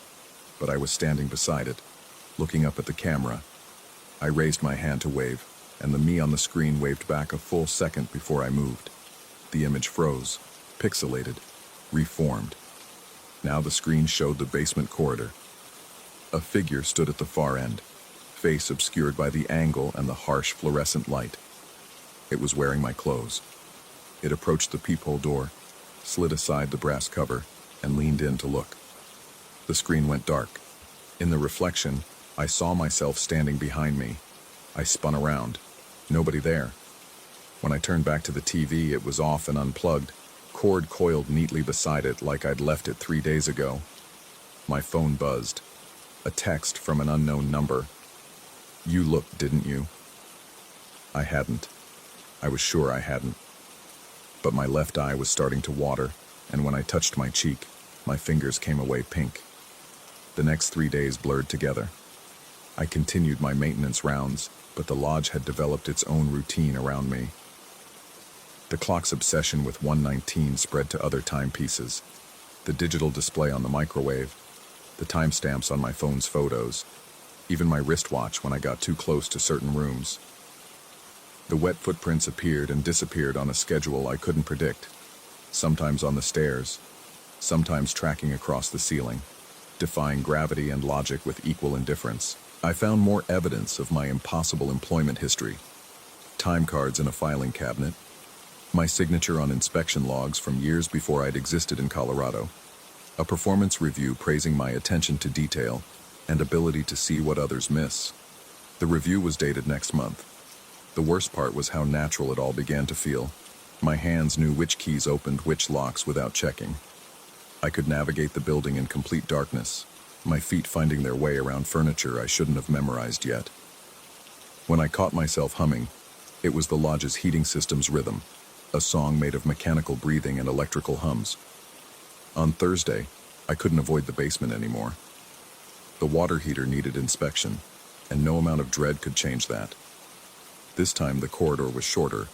but I was standing beside it, looking up at the camera. I raised my hand to wave, and the me on the screen waved back a full second before I moved. The image froze, pixelated, reformed. Now the screen showed the basement corridor. A figure stood at the far end, face obscured by the angle and the harsh fluorescent light. It was wearing my clothes. It approached the peephole door, slid aside the brass cover, and leaned in to look. The screen went dark. In the reflection, I saw myself standing behind me. I spun around. Nobody there. When I turned back to the TV, it was off and unplugged, cord coiled neatly beside it like I'd left it 3 days ago. My phone buzzed. A text from an unknown number. You looked, didn't you? I hadn't. I was sure I hadn't. But my left eye was starting to water, and when I touched my cheek, My fingers came away pink. The next 3 days blurred together. I continued my maintenance rounds, but the lodge had developed its own routine around me. The clock's obsession with 119 spread to other timepieces. The digital display on the microwave, the timestamps on my phone's photos, even my wristwatch when I got too close to certain rooms. The wet footprints appeared and disappeared on a schedule I couldn't predict, sometimes on the stairs, sometimes tracking across the ceiling, defying gravity and logic with equal indifference. I found more evidence of my impossible employment history. Time cards in a filing cabinet, my signature on inspection logs from years before I'd existed in Colorado, a performance review praising my attention to detail and ability to see what others miss. The review was dated next month. The worst part was how natural it all began to feel. My hands knew which keys opened which locks without checking. I could navigate the building in complete darkness, my feet finding their way around furniture I shouldn't have memorized yet. When I caught myself humming, it was the lodge's heating system's rhythm, a song made of mechanical breathing and electrical hums. On Thursday, I couldn't avoid the basement anymore. The water heater needed inspection, and no amount of dread could change that. This time the corridor was shorter,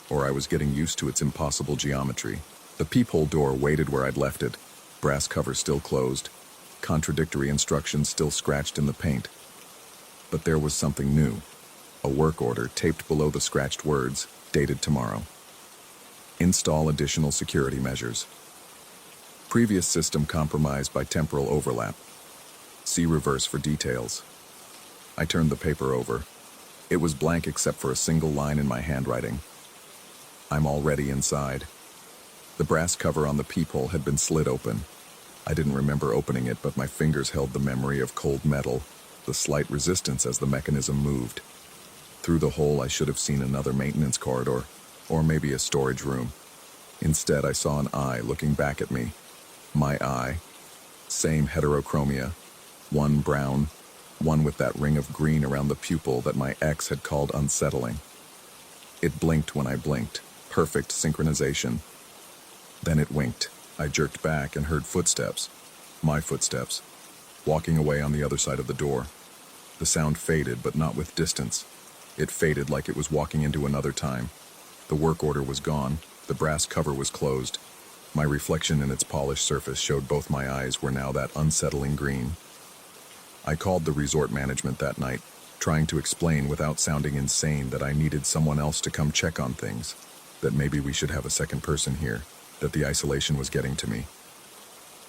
or I was getting used to its impossible geometry. The peephole door waited where I'd left it, brass cover still closed, contradictory instructions still scratched in the paint. But there was something new, a work order taped below the scratched words, dated tomorrow. Install additional security measures. Previous system compromised by temporal overlap. See reverse for details. I turned the paper over. It was blank except for a single line in my handwriting. I'm already inside. The brass cover on the peephole had been slid open. I didn't remember opening it, but my fingers held the memory of cold metal, the slight resistance as the mechanism moved. Through the hole I should have seen another maintenance corridor, or maybe a storage room. Instead, I saw an eye looking back at me. My eye. Same heterochromia. One brown, one with that ring of green around the pupil that my ex had called unsettling. It blinked when I blinked. Perfect synchronization. Then it winked. I jerked back and heard footsteps. My footsteps. Walking away on the other side of the door. The sound faded, but not with distance. It faded like it was walking into another time. The work order was gone. The brass cover was closed. My reflection in its polished surface showed both my eyes were now that unsettling green. I called the resort management that night, trying to explain without sounding insane that I needed someone else to come check on things, that maybe we should have a second person here, that the isolation was getting to me.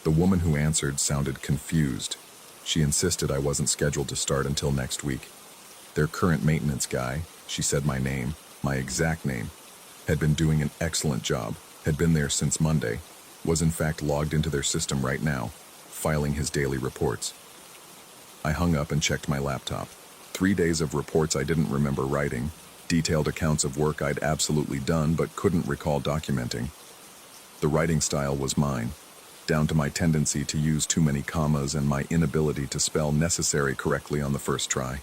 The woman who answered sounded confused. She insisted I wasn't scheduled to start until next week. Their current maintenance guy, she said my name, my exact name, had been doing an excellent job, had been there since Monday, was in fact logged into their system right now, filing his daily reports. I hung up and checked my laptop. 3 days of reports I didn't remember writing, detailed accounts of work I'd absolutely done but couldn't recall documenting. The writing style was mine, down to my tendency to use too many commas and my inability to spell necessary correctly on the first try.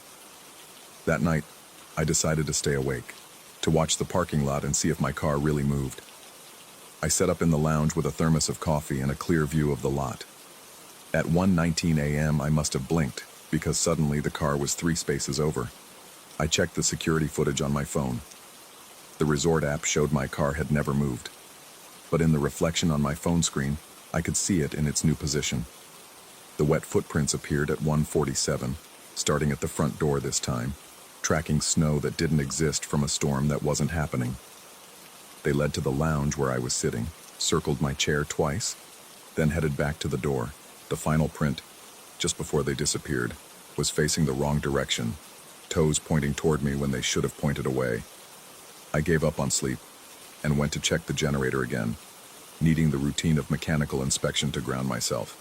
That night, I decided to stay awake, to watch the parking lot and see if my car really moved. I sat up in the lounge with a thermos of coffee and a clear view of the lot. At 1:19 a.m. I must have blinked, because suddenly the car was 3 spaces over. I checked the security footage on my phone. The resort app showed my car had never moved. But in the reflection on my phone screen, I could see it in its new position. The wet footprints appeared at 1:47, starting at the front door this time, tracking snow that didn't exist from a storm that wasn't happening. They led to the lounge where I was sitting, circled my chair twice, then headed back to the door. The final print, just before they disappeared, was facing the wrong direction, toes pointing toward me when they should have pointed away. I gave up on sleep and went to check the generator again, needing the routine of mechanical inspection to ground myself.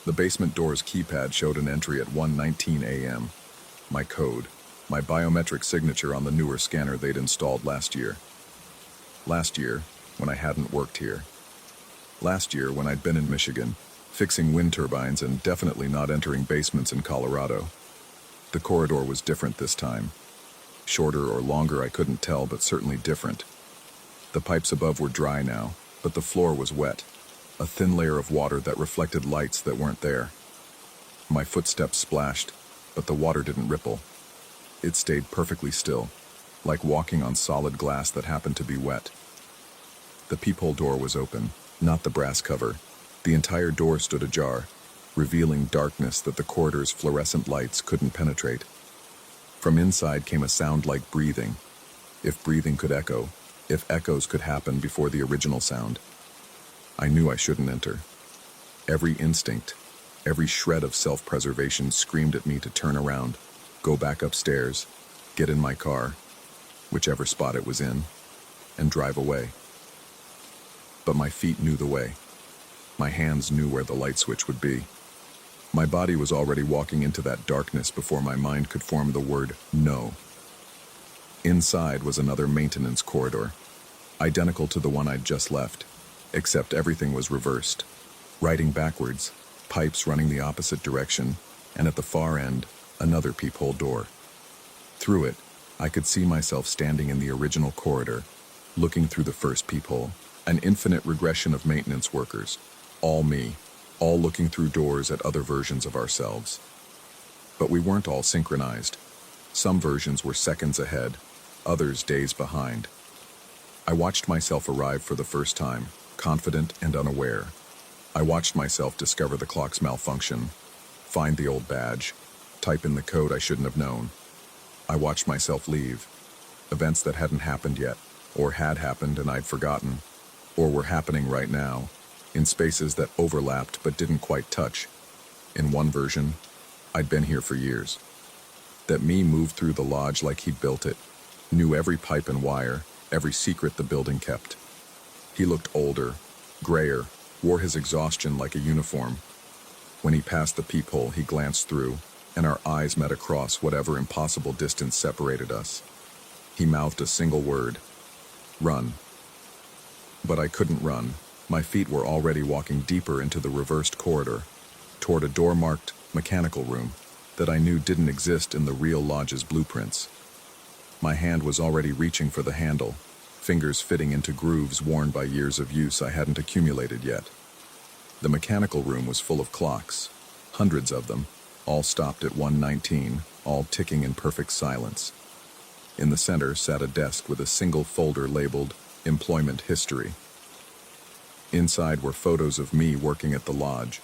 The basement door's keypad showed an entry at 1:19 a.m. My code, my biometric signature on the newer scanner they'd installed last year. Last year, when I hadn't worked here. Last year, when I'd been in Michigan, fixing wind turbines and definitely not entering basements in Colorado. The corridor was different this time. Shorter or longer I couldn't tell, but certainly different. The pipes above were dry now, but the floor was wet, a thin layer of water that reflected lights that weren't there. My footsteps splashed, but the water didn't ripple. It stayed perfectly still, like walking on solid glass that happened to be wet. The peephole door was open, not the brass cover. The entire door stood ajar, revealing darkness that the corridor's fluorescent lights couldn't penetrate. From inside came a sound like breathing. If breathing could echo, if echoes could happen before the original sound. I knew I shouldn't enter. Every instinct, every shred of self-preservation screamed at me to turn around, go back upstairs, get in my car, whichever spot it was in, and drive away. But my feet knew the way. My hands knew where the light switch would be. My body was already walking into that darkness before my mind could form the word no. Inside was another maintenance corridor, identical to the one I'd just left, except everything was reversed. Writing backwards, pipes running the opposite direction, and at the far end, another peephole door. Through it, I could see myself standing in the original corridor, looking through the first peephole, an infinite regression of maintenance workers, all me, all looking through doors at other versions of ourselves. But we weren't all synchronized. Some versions were seconds ahead, others days behind. I watched myself arrive for the first time, confident and unaware. I watched myself discover the clock's malfunction, find the old badge, type in the code I shouldn't have known. I watched myself leave. Events that hadn't happened yet, or had happened and I'd forgotten, or were happening right now, in spaces that overlapped but didn't quite touch. In one version, I'd been here for years. That me moved through the lodge like he'd built it, knew every pipe and wire, every secret the building kept. He looked older, grayer, wore his exhaustion like a uniform. When he passed the peephole, he glanced through, and our eyes met across whatever impossible distance separated us. He mouthed a single word: run. But I couldn't run. My feet were already walking deeper into the reversed corridor, toward a door marked mechanical room that I knew didn't exist in the real lodge's blueprints. My hand was already reaching for the handle, fingers fitting into grooves worn by years of use I hadn't accumulated yet. The mechanical room was full of clocks, hundreds of them, all stopped at 1:19, all ticking in perfect silence. In the center sat a desk with a single folder labeled Employment History. Inside were photos of me working at the lodge,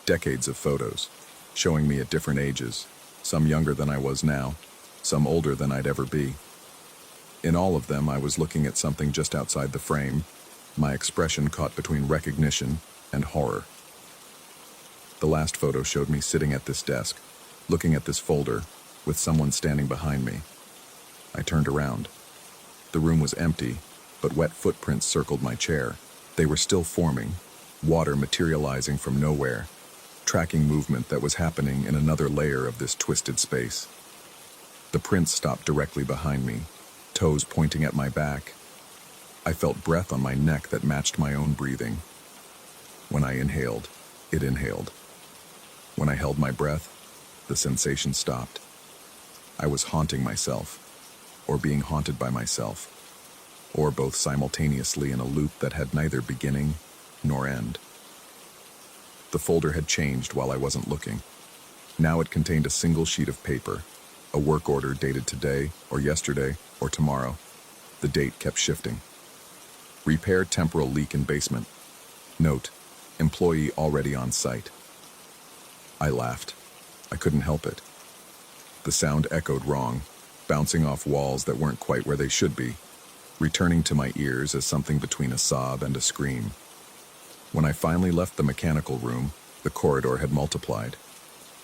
decades of photos, showing me at different ages, some younger than I was now, some older than I'd ever be. In all of them, I was looking at something just outside the frame, my expression caught between recognition and horror. The last photo showed me sitting at this desk, looking at this folder, with someone standing behind me. I turned around. The room was empty, but wet footprints circled my chair. They were still forming, water materializing from nowhere, tracking movement that was happening in another layer of this twisted space. The prints stopped directly behind me, toes pointing at my back. I felt breath on my neck that matched my own breathing. When I inhaled, it inhaled. When I held my breath, the sensation stopped. I was haunting myself, or being haunted by myself, or both simultaneously in a loop that had neither beginning nor end. The folder had changed while I wasn't looking. Now it contained a single sheet of paper, a work order dated today or yesterday or tomorrow. The date kept shifting. Repair temporal leak in basement. Note, employee already on site. I laughed. I couldn't help it. The sound echoed wrong, bouncing off walls that weren't quite where they should be, returning to my ears as something between a sob and a scream. When I finally left the mechanical room, the corridor had multiplied.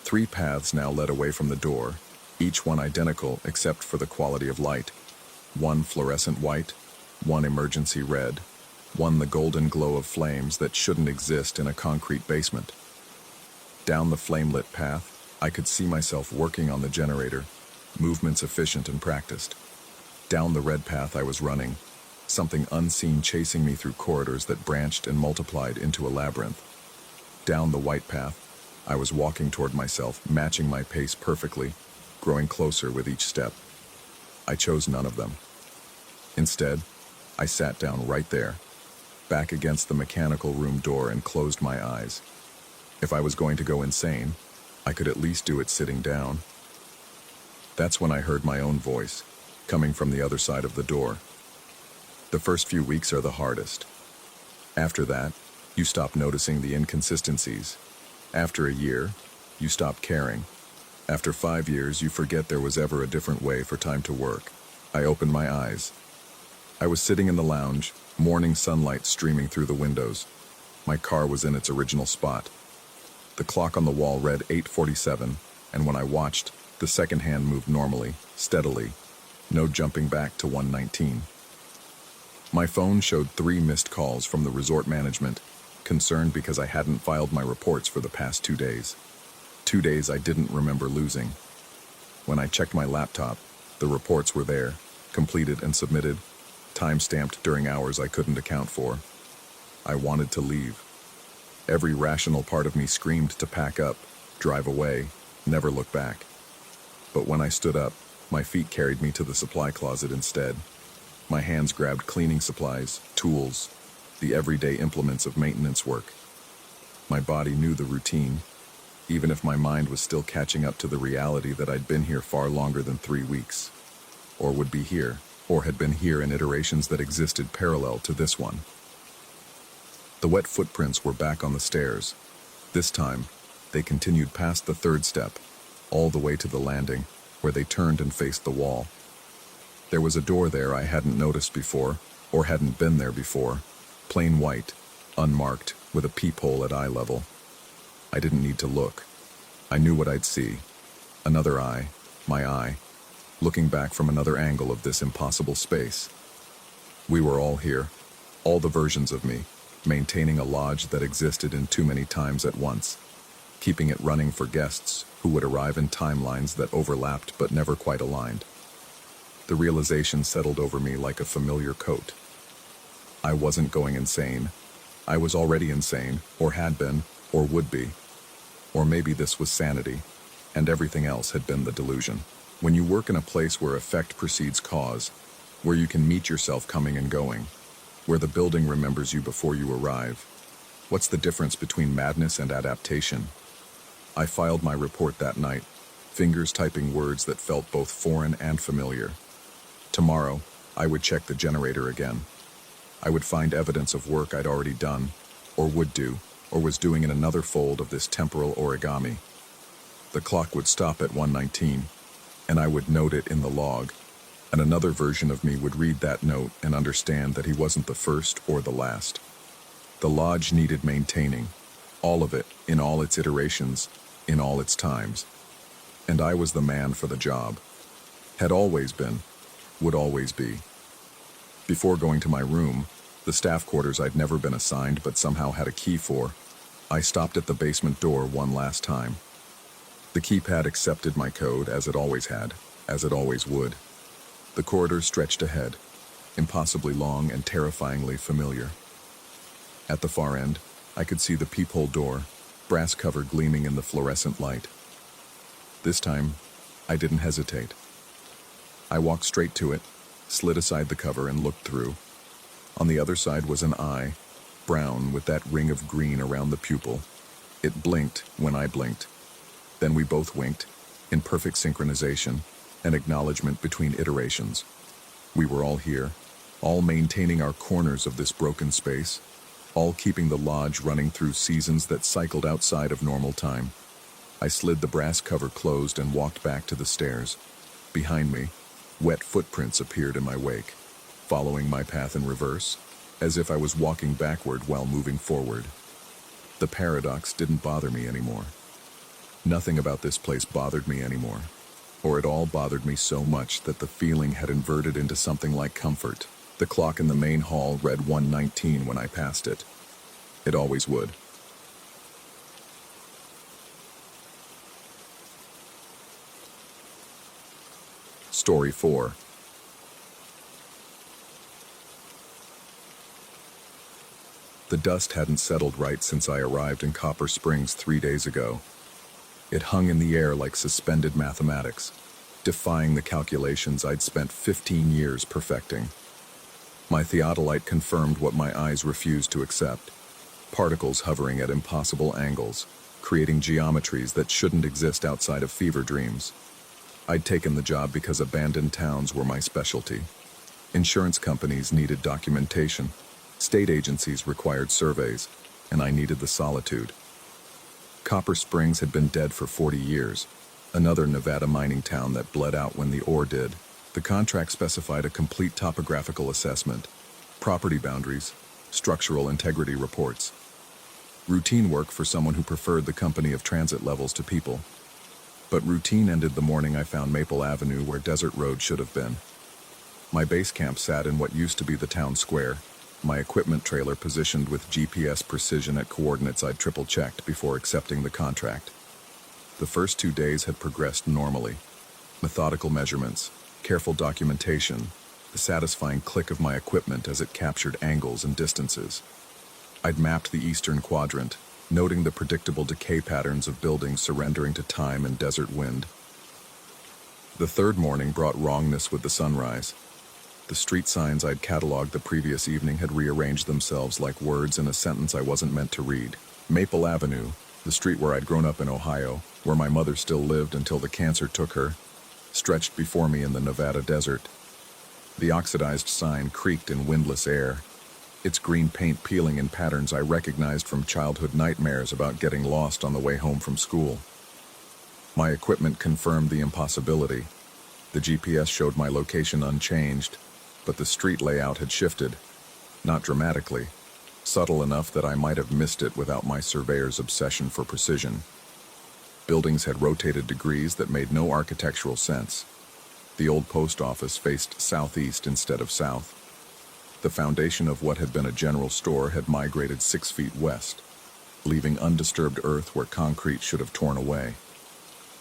3 paths now led away from the door, each one identical except for the quality of light. One fluorescent white, one emergency red, one the golden glow of flames that shouldn't exist in a concrete basement. Down the flame-lit path, I could see myself working on the generator, movements efficient and practiced. Down the red path I was running, something unseen chasing me through corridors that branched and multiplied into a labyrinth. Down the white path, I was walking toward myself, matching my pace perfectly, growing closer with each step. I chose none of them. Instead, I sat down right there, back against the mechanical room door and closed my eyes. If I was going to go insane, I could at least do it sitting down. That's when I heard my own voice, coming from the other side of the door. The first few weeks are the hardest. After that, you stop noticing the inconsistencies. After a year, you stop caring. After 5 years, you forget there was ever a different way for time to work. I opened my eyes. I was sitting in the lounge, morning sunlight streaming through the windows. My car was in its original spot. The clock on the wall read 8:47, and when I watched, the second hand moved normally, steadily. No jumping back to 1:19. My phone showed 3 missed calls from the resort management, concerned because I hadn't filed my reports for the past 2 days. 2 days I didn't remember losing. When I checked my laptop, the reports were there, completed and submitted, time-stamped during hours I couldn't account for. I wanted to leave. Every rational part of me screamed to pack up, drive away, never look back. But when I stood up, my feet carried me to the supply closet instead. My hands grabbed cleaning supplies, tools, the everyday implements of maintenance work. My body knew the routine, even if my mind was still catching up to the reality that I'd been here far longer than 3 weeks, or would be here, or had been here in iterations that existed parallel to this one. The wet footprints were back on the stairs. This time, they continued past the 3rd step, all the way to the landing, where they turned and faced the wall. There was a door there I hadn't noticed before, or hadn't been there before, plain white, unmarked, with a peephole at eye level. I didn't need to look. I knew what I'd see. Another eye, my eye, looking back from another angle of this impossible space. We were all here, all the versions of me, maintaining a lodge that existed in too many times at once, keeping it running for guests who would arrive in timelines that overlapped but never quite aligned. The realization settled over me like a familiar coat. I wasn't going insane. I was already insane, or had been, or would be. Or maybe this was sanity, and everything else had been the delusion. When you work in a place where effect precedes cause, where you can meet yourself coming and going, where the building remembers you before you arrive, what's the difference between madness and adaptation? I filed my report that night, fingers typing words that felt both foreign and familiar. Tomorrow, I would check the generator again. I would find evidence of work I'd already done, or would do, or was doing in another fold of this temporal origami. The clock would stop at 1:19, and I would note it in the log, and another version of me would read that note and understand that he wasn't the first or the last. The lodge needed maintaining, all of it, in all its iterations, in all its times. And I was the man for the job. Had always been, would always be. Before going to my room, the staff quarters I'd never been assigned but somehow had a key for, I stopped at the basement door one last time. The keypad accepted my code as it always had, as it always would. The corridor stretched ahead, impossibly long and terrifyingly familiar. At the far end, I could see the peephole door, brass cover gleaming in the fluorescent light. This time, I didn't hesitate. I walked straight to it, slid aside the cover and looked through. On the other side was an eye, brown with that ring of green around the pupil. It blinked when I blinked. Then we both winked, in perfect synchronization, an acknowledgement between iterations. We were all here, all maintaining our corners of this broken space, all keeping the lodge running through seasons that cycled outside of normal time. I slid the brass cover closed and walked back to the stairs. Behind me, wet footprints appeared in my wake, following my path in reverse, as if I was walking backward while moving forward. The paradox didn't bother me anymore. Nothing about this place bothered me anymore, or it all bothered me so much that the feeling had inverted into something like comfort. The clock in the main hall read 1:19 when I passed it. It always would. Story 4. The dust hadn't settled right since I arrived in Copper Springs 3 days ago. It hung in the air like suspended mathematics, defying the calculations I'd spent 15 years perfecting. My theodolite confirmed what my eyes refused to accept. Particles hovering at impossible angles, creating geometries that shouldn't exist outside of fever dreams. I'd taken the job because abandoned towns were my specialty. Insurance companies needed documentation, state agencies required surveys, and I needed the solitude. Copper Springs had been dead for 40 years, another Nevada mining town that bled out when the ore did. The contract specified a complete topographical assessment, property boundaries, structural integrity reports. Routine work for someone who preferred the company of transit levels to people. But routine ended the morning I found Maple Avenue where Desert Road should have been. My base camp sat in what used to be the town square, my equipment trailer positioned with GPS precision at coordinates I'd triple-checked before accepting the contract. The first 2 days had progressed normally. Methodical measurements, careful documentation, the satisfying click of my equipment as it captured angles and distances. I'd mapped the eastern quadrant, noting the predictable decay patterns of buildings surrendering to time and desert wind. The third morning brought wrongness with the sunrise. The street signs I'd cataloged the previous evening had rearranged themselves like words in a sentence I wasn't meant to read. Maple Avenue, the street where I'd grown up in Ohio, where my mother still lived until the cancer took her, stretched before me in the Nevada desert. The oxidized sign creaked in windless air, its green paint peeling in patterns I recognized from childhood nightmares about getting lost on the way home from school. My equipment confirmed the impossibility. The GPS showed my location unchanged, but the street layout had shifted, not dramatically, subtle enough that I might have missed it without my surveyor's obsession for precision. Buildings had rotated degrees that made no architectural sense. The old post office faced southeast instead of south. The foundation of what had been a general store had migrated 6 feet west, leaving undisturbed earth where concrete should have torn away.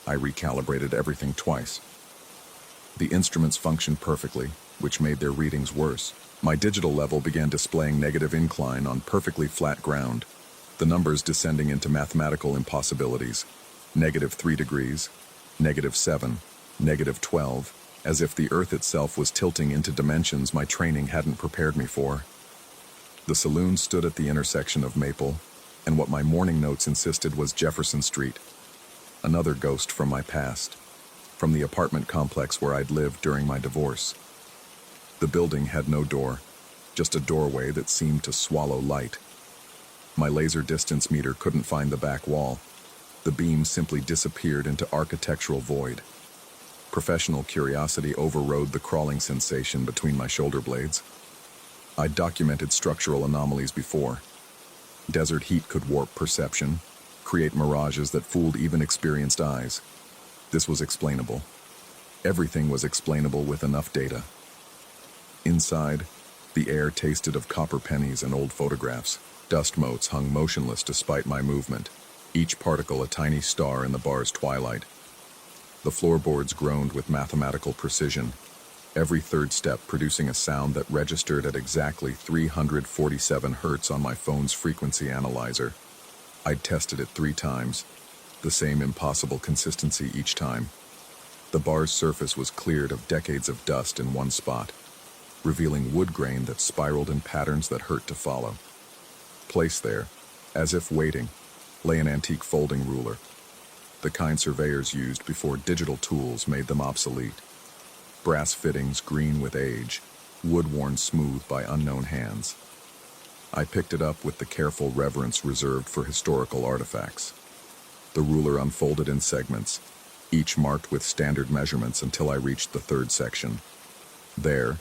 I recalibrated everything twice. The instruments functioned perfectly, which made their readings worse. My digital level began displaying negative incline on perfectly flat ground, the numbers descending into mathematical impossibilities. -3 degrees, -7, -12, as if the earth itself was tilting into dimensions my training hadn't prepared me for. The saloon stood at the intersection of Maple, and what my morning notes insisted was Jefferson Street, another ghost from my past, from the apartment complex where I'd lived during my divorce. The building had no door, just a doorway that seemed to swallow light. My laser distance meter couldn't find the back wall. The beam simply disappeared into architectural void. Professional curiosity overrode the crawling sensation between my shoulder blades. I'd documented structural anomalies before. Desert heat could warp perception, create mirages that fooled even experienced eyes. This was explainable. Everything was explainable with enough data. Inside, the air tasted of copper pennies and old photographs. Dust motes hung motionless despite my movement, each particle a tiny star in the bar's twilight. The floorboards groaned with mathematical precision, every third step producing a sound that registered at exactly 347 hertz on my phone's frequency analyzer. I'd tested it 3 times, the same impossible consistency each time. The bar's surface was cleared of decades of dust in one spot, revealing wood grain that spiraled in patterns that hurt to follow. Placed there, as if waiting, lay an antique folding ruler, the kind surveyors used before digital tools made them obsolete. Brass fittings green with age, wood worn smooth by unknown hands. I picked it up with the careful reverence reserved for historical artifacts. The ruler unfolded in segments, each marked with standard measurements until I reached the 3rd section. There,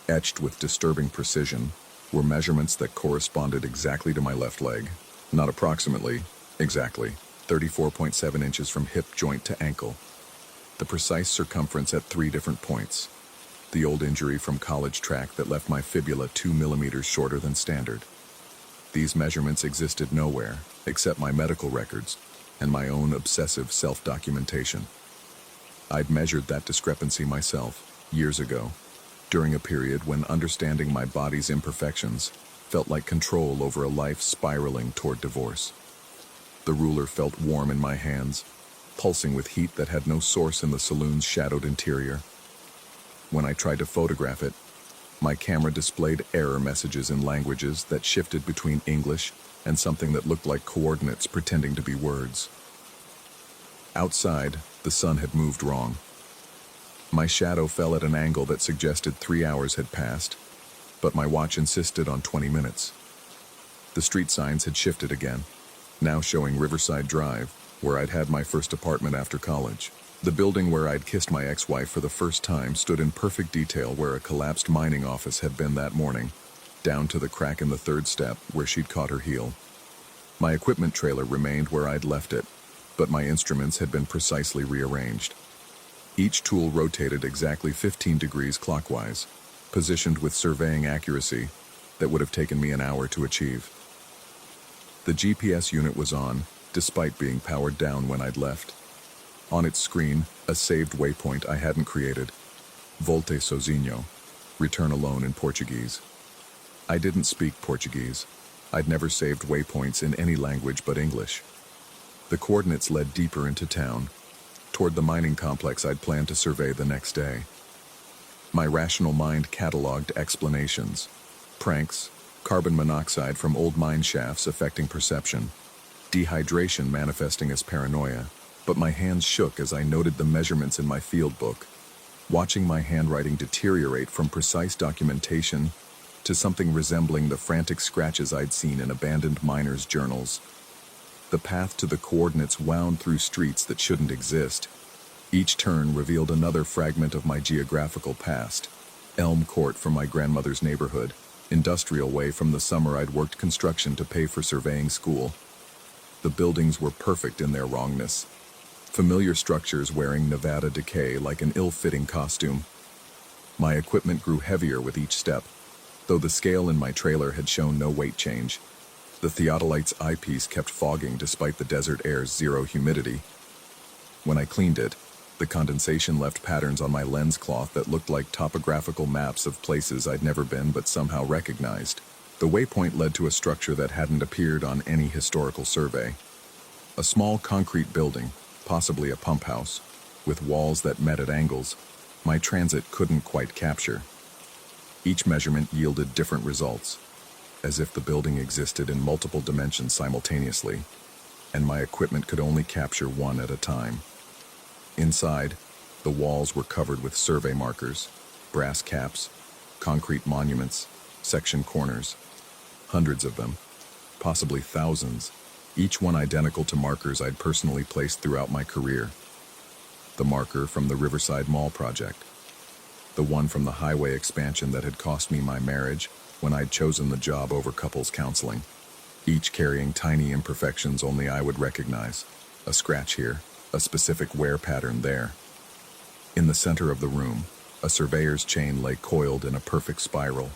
etched with disturbing precision, were measurements that corresponded exactly to my left leg. Not approximately, exactly, 34.7 inches from hip joint to ankle. The precise circumference at 3 different points. The old injury from college track that left my fibula 2 millimeters shorter than standard. These measurements existed nowhere, except my medical records and my own obsessive self-documentation. I'd measured that discrepancy myself, years ago, during a period when understanding my body's imperfections felt like control over a life spiraling toward divorce. The ruler felt warm in my hands, pulsing with heat that had no source in the saloon's shadowed interior. When I tried to photograph it, My camera displayed error messages in languages that shifted between English and something that looked like coordinates pretending to be words. Outside, the sun had moved wrong. My shadow fell at an angle that suggested 3 hours had passed, but my watch insisted on 20 minutes. The street signs had shifted again, now showing Riverside Drive, where I'd had my first apartment after college. The building where I'd kissed my ex-wife for the first time stood in perfect detail where a collapsed mining office had been that morning, down to the crack in the third step where she'd caught her heel. My equipment trailer remained where I'd left it, but my instruments had been precisely rearranged. Each tool rotated exactly 15 degrees clockwise, positioned with surveying accuracy that would have taken me an hour to achieve. The GPS unit was on, despite being powered down when I'd left. On its screen, a saved waypoint I hadn't created. Vol.132, return alone in Portuguese. I didn't speak Portuguese. I'd never saved waypoints in any language but English. The coordinates led deeper into town, toward the mining complex I'd planned to survey the next day. My rational mind cataloged explanations. Pranks, carbon monoxide from old mine shafts affecting perception, dehydration manifesting as paranoia, but my hands shook as I noted the measurements in my field book, watching my handwriting deteriorate from precise documentation to something resembling the frantic scratches I'd seen in abandoned miners' journals. The path to the coordinates wound through streets that shouldn't exist. Each turn revealed another fragment of my geographical past. Elm Court from my grandmother's neighborhood, Industrial Way from the summer I'd worked construction to pay for surveying school. The buildings were perfect in their wrongness. Familiar structures wearing Nevada decay like an ill-fitting costume. My equipment grew heavier with each step, though the scale in my trailer had shown no weight change. The theodolite's eyepiece kept fogging despite the desert air's zero humidity. When I cleaned it, the condensation left patterns on my lens cloth that looked like topographical maps of places I'd never been but somehow recognized. The waypoint led to a structure that hadn't appeared on any historical survey. A small concrete building, possibly a pump house, with walls that met at angles, my transit couldn't quite capture. Each measurement yielded different results, as if the building existed in multiple dimensions simultaneously, and my equipment could only capture one at a time. Inside, the walls were covered with survey markers, brass caps, concrete monuments, section corners. Hundreds of them, possibly thousands, each one identical to markers I'd personally placed throughout my career. The marker from the Riverside Mall project. The one from the highway expansion that had cost me my marriage when I'd chosen the job over couples counseling. Each carrying tiny imperfections only I would recognize. A scratch here, a specific wear pattern there. In the center of the room, a surveyor's chain lay coiled in a perfect spiral.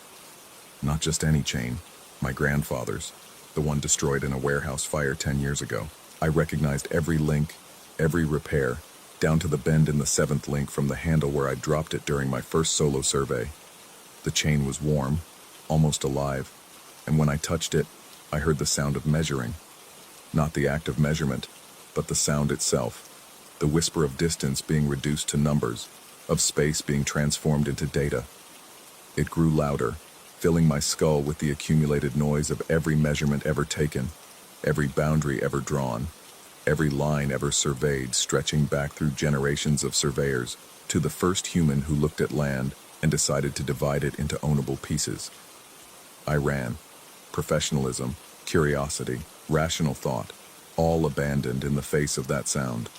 Not just any chain, my grandfather's, the one destroyed in a warehouse fire 10 years ago. I recognized every link, every repair, down to the bend in the 7th link from the handle where I dropped it during my first solo survey. The chain was warm, almost alive, and when I touched it, I heard the sound of measuring. Not the act of measurement, but the sound itself. The whisper of distance being reduced to numbers, of space being transformed into data. It grew louder, filling my skull with the accumulated noise of every measurement ever taken, every boundary ever drawn, every line ever surveyed, stretching back through generations of surveyors to the first human who looked at land and decided to divide it into ownable pieces. I ran. Professionalism, curiosity, rational thought, all abandoned in the face of that sound.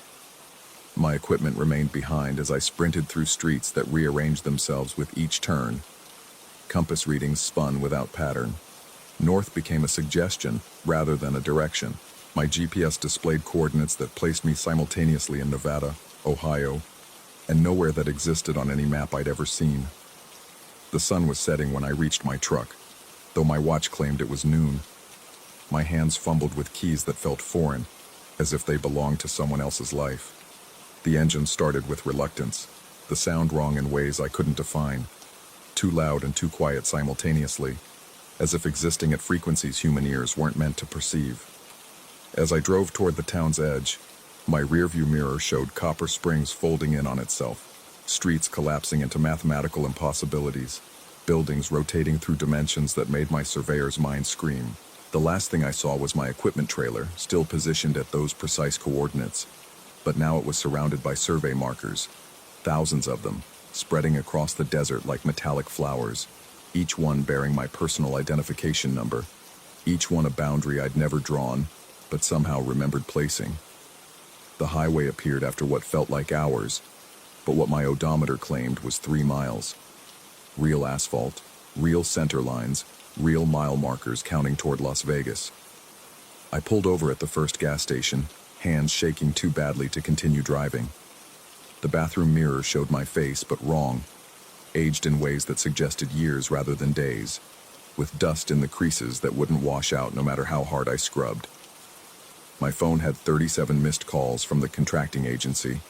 My equipment remained behind as I sprinted through streets that rearranged themselves with each turn. Compass readings spun without pattern. North became a suggestion rather than a direction. My GPS displayed coordinates that placed me simultaneously in Nevada, Ohio, and nowhere that existed on any map I'd ever seen. The sun was setting when I reached my truck, though my watch claimed it was noon. My hands fumbled with keys that felt foreign, as if they belonged to someone else's life. The engine started with reluctance, the sound wrong in ways I couldn't define, too loud and too quiet simultaneously, as if existing at frequencies human ears weren't meant to perceive. As I drove toward the town's edge, my rearview mirror showed Copper Springs folding in on itself, streets collapsing into mathematical impossibilities. buildings rotating through dimensions that made my surveyor's mind scream. The last thing I saw was my equipment trailer, still positioned at those precise coordinates, but now it was surrounded by survey markers, thousands of them, spreading across the desert like metallic flowers, each one bearing my personal identification number, each one a boundary I'd never drawn, but somehow remembered placing. The highway appeared after what felt like hours, but what my odometer claimed was 3 miles. Real asphalt, real center lines, real mile markers counting toward Las Vegas. I pulled over at the first gas station, hands shaking too badly to continue driving. The bathroom mirror showed my face, but wrong, aged in ways that suggested years rather than days, with dust in the creases that wouldn't wash out no matter how hard I scrubbed. My phone had 37 missed calls from the contracting agency.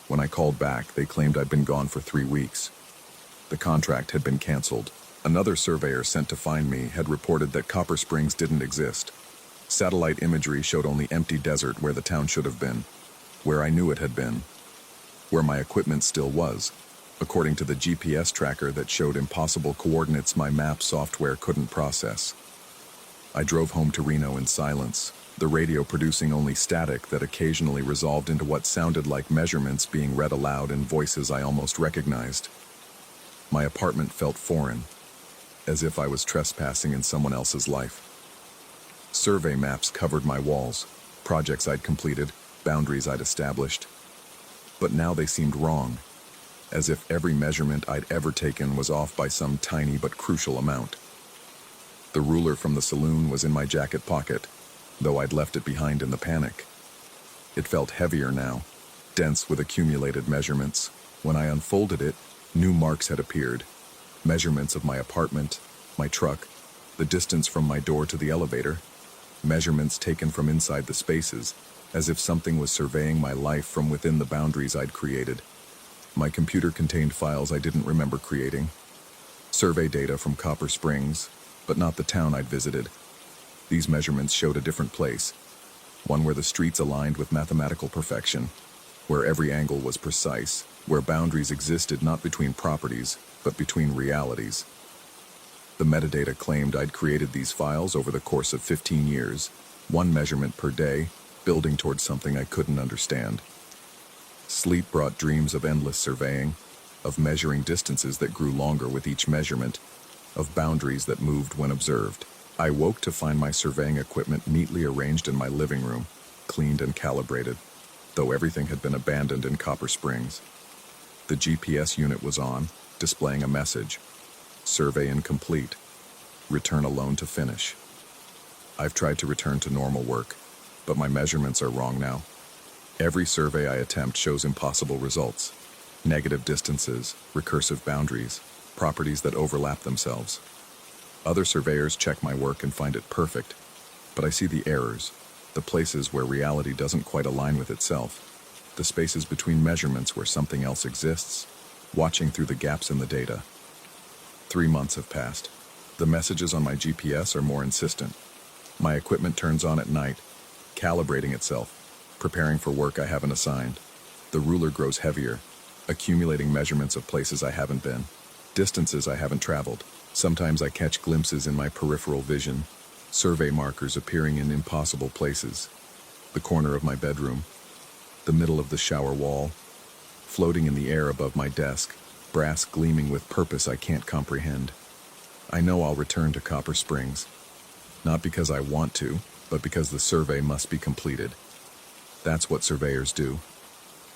When I called back, they claimed I'd been gone for 3 weeks. The contract had been canceled. Another surveyor sent to find me had reported that Copper Springs didn't exist. Satellite imagery showed only empty desert where the town should have been, where I knew it had been, where my equipment still was, according to the GPS tracker that showed impossible coordinates my map software couldn't process. I drove home to Reno in silence, the radio producing only static that occasionally resolved into what sounded like measurements being read aloud in voices I almost recognized. My apartment felt foreign, as if I was trespassing in someone else's life. Survey maps covered my walls, projects I'd completed, boundaries I'd established. But now they seemed wrong, as if every measurement I'd ever taken was off by some tiny but crucial amount. The ruler from the saloon was in my jacket pocket, though I'd left it behind in the panic. It felt heavier now, dense with accumulated measurements. When I unfolded it, new marks had appeared. Measurements of my apartment, my truck, the distance from my door to the elevator. Measurements taken from inside the spaces, as if something was surveying my life from within the boundaries I'd created. My computer contained files I didn't remember creating. Survey data from Copper Springs, but not the town I'd visited. These measurements showed a different place, one where the streets aligned with mathematical perfection, where every angle was precise, where boundaries existed not between properties, but between realities. The metadata claimed I'd created these files over the course of 15 years, one measurement per day, building towards something I couldn't understand. Sleep brought dreams of endless surveying, of measuring distances that grew longer with each measurement, of boundaries that moved when observed. I woke to find my surveying equipment neatly arranged in my living room, cleaned and calibrated, though everything had been abandoned in Copper Springs. The GPS unit was on, displaying a message: survey incomplete. Return alone to finish. I've tried to return to normal work, but my measurements are wrong now. Every survey I attempt shows impossible results. Negative distances, recursive boundaries, properties that overlap themselves. Other surveyors check my work and find it perfect, but I see the errors, the places where reality doesn't quite align with itself, the spaces between measurements where something else exists, watching through the gaps in the data. 3 months have passed. The messages on my GPS are more insistent. My equipment turns on at night, calibrating itself, preparing for work I haven't assigned. The ruler grows heavier, accumulating measurements of places I haven't been, distances I haven't traveled. Sometimes I catch glimpses in my peripheral vision, survey markers appearing in impossible places. The corner of my bedroom, the middle of the shower wall, floating in the air above my desk, brass gleaming with purpose I can't comprehend. I know I'll return to Copper Springs, not because I want to, but because the survey must be completed. That's what surveyors do.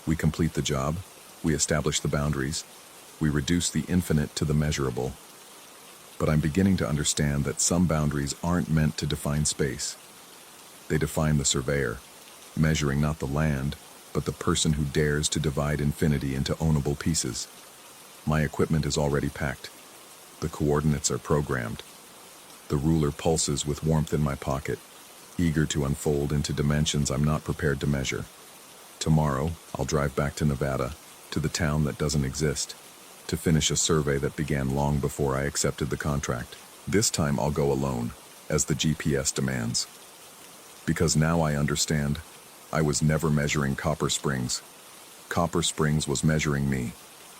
We complete the job, we establish the boundaries, we reduce the infinite to the measurable. But I'm beginning to understand that some boundaries aren't meant to define space. They define the surveyor, measuring not the land, but the person who dares to divide infinity into ownable pieces. My equipment is already packed. The coordinates are programmed. The ruler pulses with warmth in my pocket, eager to unfold into dimensions I'm not prepared to measure. Tomorrow, I'll drive back to Nevada, to the town that doesn't exist, to finish a survey that began long before I accepted the contract. This time I'll go alone, as the GPS demands. Because now I understand, I was never measuring Copper Springs. Copper Springs was measuring me.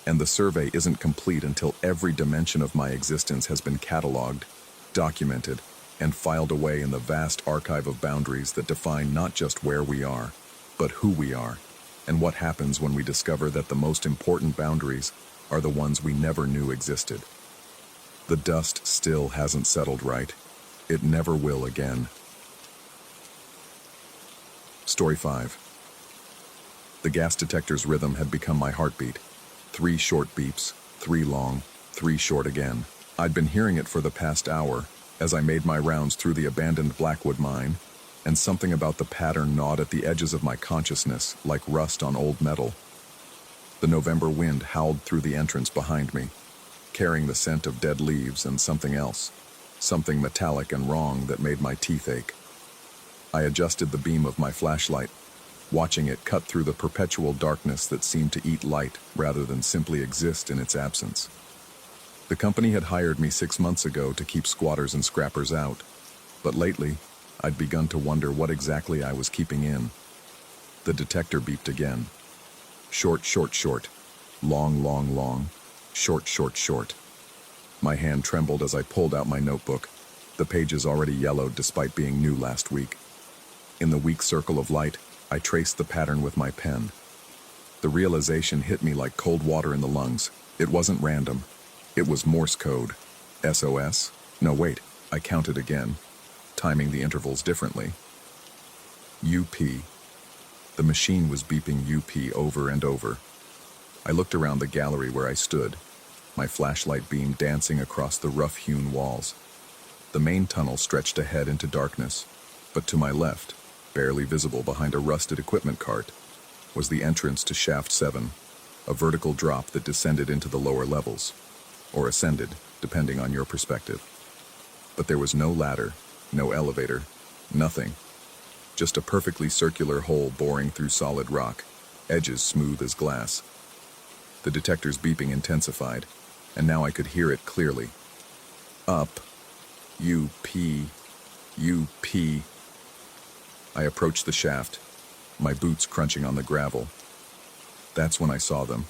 And the survey isn't complete until every dimension of my existence has been cataloged, documented, and filed away in the vast archive of boundaries that define not just where we are, but who we are, and what happens when we discover that the most important boundaries are the ones we never knew existed. The dust still hasn't settled right. It never will again. Story 5. The gas detector's rhythm had become my heartbeat. 3 short beeps, 3 long, 3 short again. I'd been hearing it for the past hour as I made my rounds through the abandoned Blackwood mine, and something about the pattern gnawed at the edges of my consciousness like rust on old metal. The November wind howled through the entrance behind me, carrying the scent of dead leaves and something else, something metallic and wrong that made my teeth ache. I adjusted the beam of my flashlight, watching it cut through the perpetual darkness that seemed to eat light rather than simply exist in its absence. The company had hired me 6 months ago to keep squatters and scrappers out, but lately, I'd begun to wonder what exactly I was keeping in. The detector beeped again. Short, short, short. Long, long, long. Short, short, short. My hand trembled as I pulled out my notebook, the pages already yellowed despite being new last week. In the weak circle of light, I traced the pattern with my pen. The realization hit me like cold water in the lungs. It wasn't random. It was Morse code. SOS? No, wait, I counted again, timing the intervals differently. UP. The machine was beeping UP over and over. I looked around the gallery where I stood, my flashlight beam dancing across the rough-hewn walls. The main tunnel stretched ahead into darkness, but to my left, barely visible behind a rusted equipment cart, was the entrance to Shaft 7, a vertical drop that descended into the lower levels, or ascended, depending on your perspective. But there was no ladder, no elevator, nothing. Just a perfectly circular hole boring through solid rock, edges smooth as glass. The detector's beeping intensified, and now I could hear it clearly. Up. UP. UP. I approached the shaft, my boots crunching on the gravel. That's when I saw them,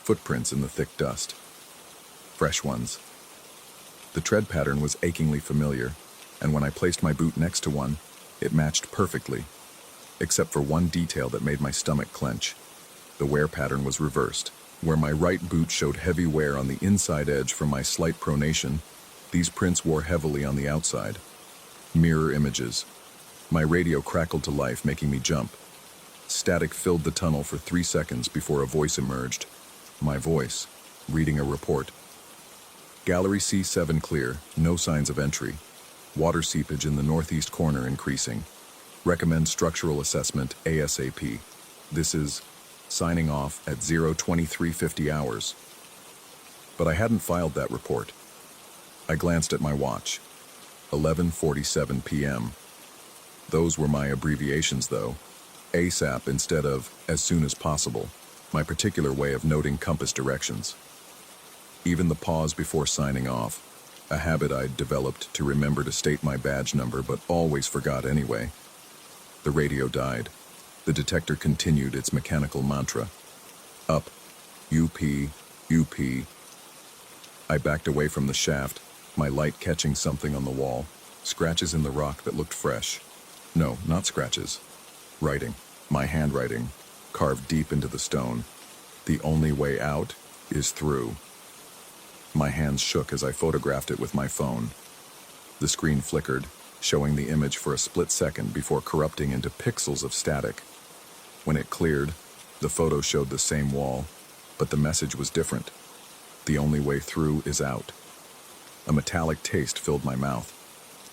footprints in the thick dust. Fresh ones. The tread pattern was achingly familiar, and when I placed my boot next to one, it matched perfectly, except for one detail that made my stomach clench. The wear pattern was reversed. Where my right boot showed heavy wear on the inside edge from my slight pronation, these prints wore heavily on the outside. Mirror images. My radio crackled to life, making me jump. Static filled the tunnel for 3 seconds before a voice emerged. My voice, reading a report. Gallery C7 clear, no signs of entry. Water seepage in the northeast corner increasing. Recommend structural assessment ASAP. This is signing off at 0:23:50 hours. But I hadn't filed that report. I glanced at my watch. 11:47 p.m. Those were my abbreviations, though. ASAP instead of as soon as possible, my particular way of noting compass directions. Even the pause before signing off, a habit I'd developed to remember to state my badge number but always forgot anyway. The radio died. The detector continued its mechanical mantra. Up. UP. UP. I backed away from the shaft, my light catching something on the wall. Scratches in the rock that looked fresh. No, not scratches. Writing. My handwriting, carved deep into the stone. The only way out is through. My hands shook as I photographed it with my phone. The screen flickered, showing the image for a split second before corrupting into pixels of static. When it cleared, the photo showed the same wall, but the message was different. The only way through is out. A metallic taste filled my mouth.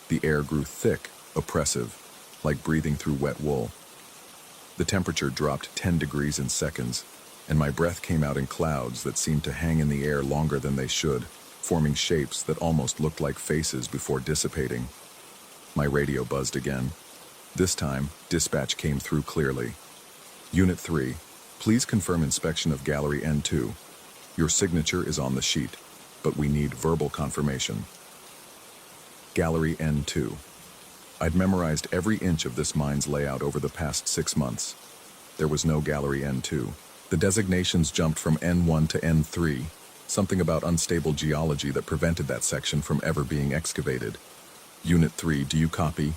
The air grew thick, oppressive, like breathing through wet wool. The temperature dropped 10 degrees in seconds, and my breath came out in clouds that seemed to hang in the air longer than they should, forming shapes that almost looked like faces before dissipating. My radio buzzed again. This time, dispatch came through clearly. Unit 3, please confirm inspection of Gallery N2. Your signature is on the sheet, but we need verbal confirmation. Gallery N2. I'd memorized every inch of this mine's layout over the past 6 months. There was no Gallery N2. The designations jumped from N1 to N3, something about unstable geology that prevented that section from ever being excavated. Unit 3, do you copy?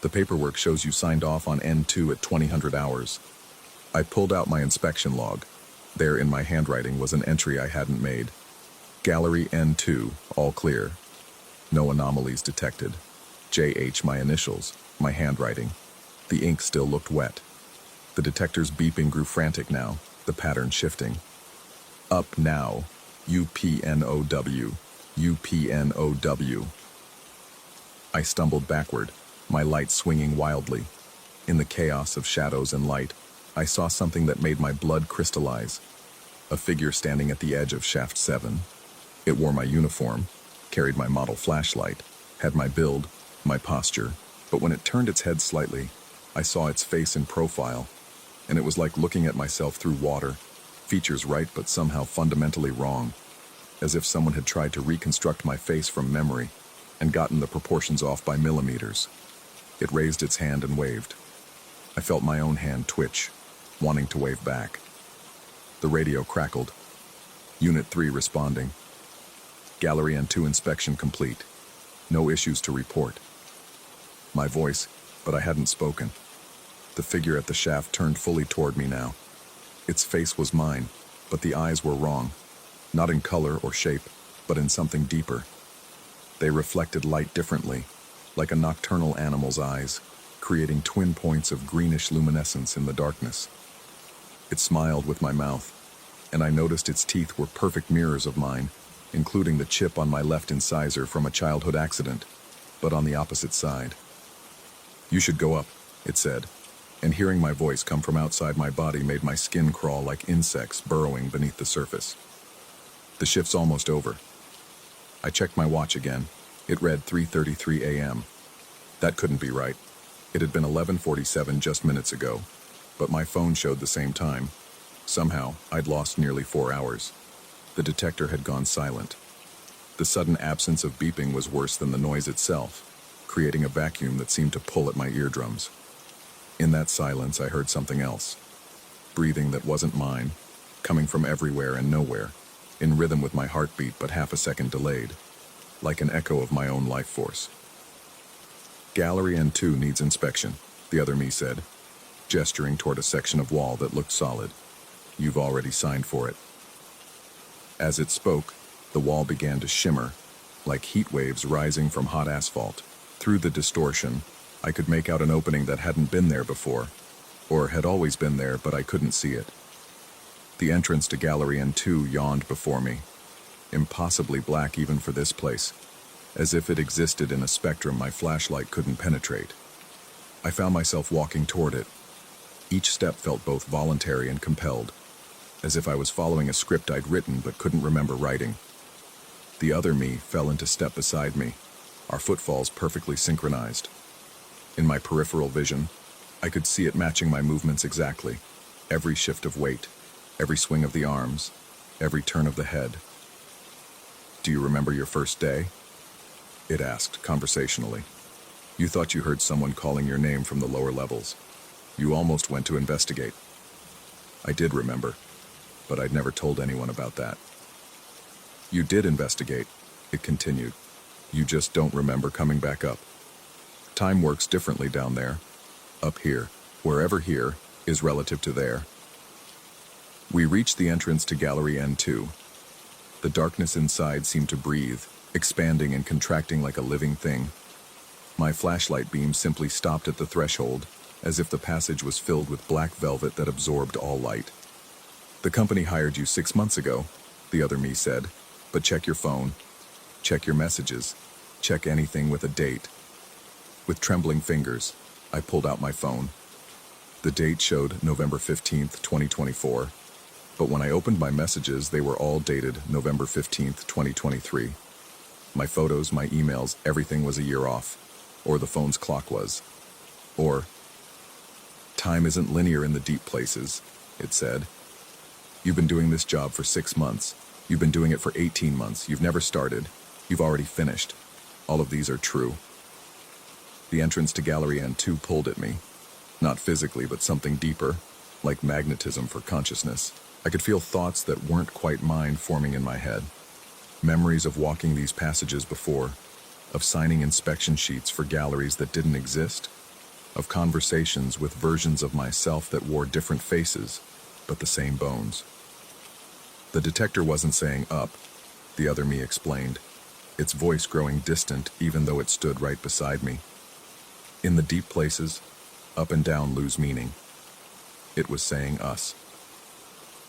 The paperwork shows you signed off on N2 at 2000 hours. I pulled out my inspection log. There in my handwriting was an entry I hadn't made. Gallery N2, all clear. No anomalies detected. JH, my initials, my handwriting. The ink still looked wet. The detector's beeping grew frantic now, the pattern shifting. Up now. UPNOW. UPNOW. I stumbled backward, my light swinging wildly. In the chaos of shadows and light, I saw something that made my blood crystallize. A figure standing at the edge of Shaft 7. It wore my uniform, carried my model flashlight, had my build, my posture, but when it turned its head slightly, I saw its face in profile, and it was like looking at myself through water, features right but somehow fundamentally wrong, as if someone had tried to reconstruct my face from memory and gotten the proportions off by millimeters. It raised its hand and waved. I felt my own hand twitch, wanting to wave back. The radio crackled. Unit 3 responding. Gallery N2 inspection complete. No issues to report. My voice, but I hadn't spoken. The figure at the shaft turned fully toward me now. Its face was mine, but the eyes were wrong. Not in color or shape, but in something deeper. They reflected light differently, like a nocturnal animal's eyes, creating twin points of greenish luminescence in the darkness. It smiled with my mouth, and I noticed its teeth were perfect mirrors of mine, including the chip on my left incisor from a childhood accident, but on the opposite side. You should go up, it said, and hearing my voice come from outside my body made my skin crawl like insects burrowing beneath the surface. The shift's almost over. I checked my watch again. It read 3:33 a.m. That couldn't be right. It had been 11:47 just minutes ago, but my phone showed the same time. Somehow, I'd lost nearly 4 hours. The detector had gone silent. The sudden absence of beeping was worse than the noise itself, creating a vacuum that seemed to pull at my eardrums. In that silence, I heard something else. Breathing that wasn't mine, coming from everywhere and nowhere, in rhythm with my heartbeat but half a second delayed, like an echo of my own life force. Gallery N2 needs inspection, the other me said, gesturing toward a section of wall that looked solid. You've already signed for it. As it spoke, the wall began to shimmer, like heat waves rising from hot asphalt. Through the distortion, I could make out an opening that hadn't been there before, or had always been there but I couldn't see it. The entrance to Gallery N2 yawned before me, impossibly black even for this place, as if it existed in a spectrum my flashlight couldn't penetrate. I found myself walking toward it. Each step felt both voluntary and compelled, as if I was following a script I'd written but couldn't remember writing. The other me fell into step beside me, our footfalls perfectly synchronized. In my peripheral vision, I could see it matching my movements exactly, every shift of weight, every swing of the arms, every turn of the head. Do you remember your first day? It asked, conversationally. You thought you heard someone calling your name from the lower levels. You almost went to investigate. I did remember, but I'd never told anyone about that. You did investigate, it continued. You just don't remember coming back up. Time works differently down there. Up here, wherever here, is relative to there. We reached the entrance to Gallery N2. The darkness inside seemed to breathe, expanding and contracting like a living thing. My flashlight beam simply stopped at the threshold, as if the passage was filled with black velvet that absorbed all light. The company hired you 6 months ago, the other me said, but check your phone, check your messages, check anything with a date. With trembling fingers, I pulled out my phone. The date showed November 15th, 2024, but when I opened my messages, they were all dated November 15th, 2023. My photos, my emails, everything was a year off, or the phone's clock was. Or, time isn't linear in the deep places, it said. You've been doing this job for 6 months. You've been doing it for 18 months. You've never started. You've already finished. All of these are true. The entrance to Gallery N2 pulled at me. Not physically, but something deeper, like magnetism for consciousness. I could feel thoughts that weren't quite mine forming in my head. Memories of walking these passages before, of signing inspection sheets for galleries that didn't exist, of conversations with versions of myself that wore different faces, but the same bones. The detector wasn't saying up, the other me explained, its voice growing distant even though it stood right beside me. In the deep places, up and down lose meaning. It was saying us.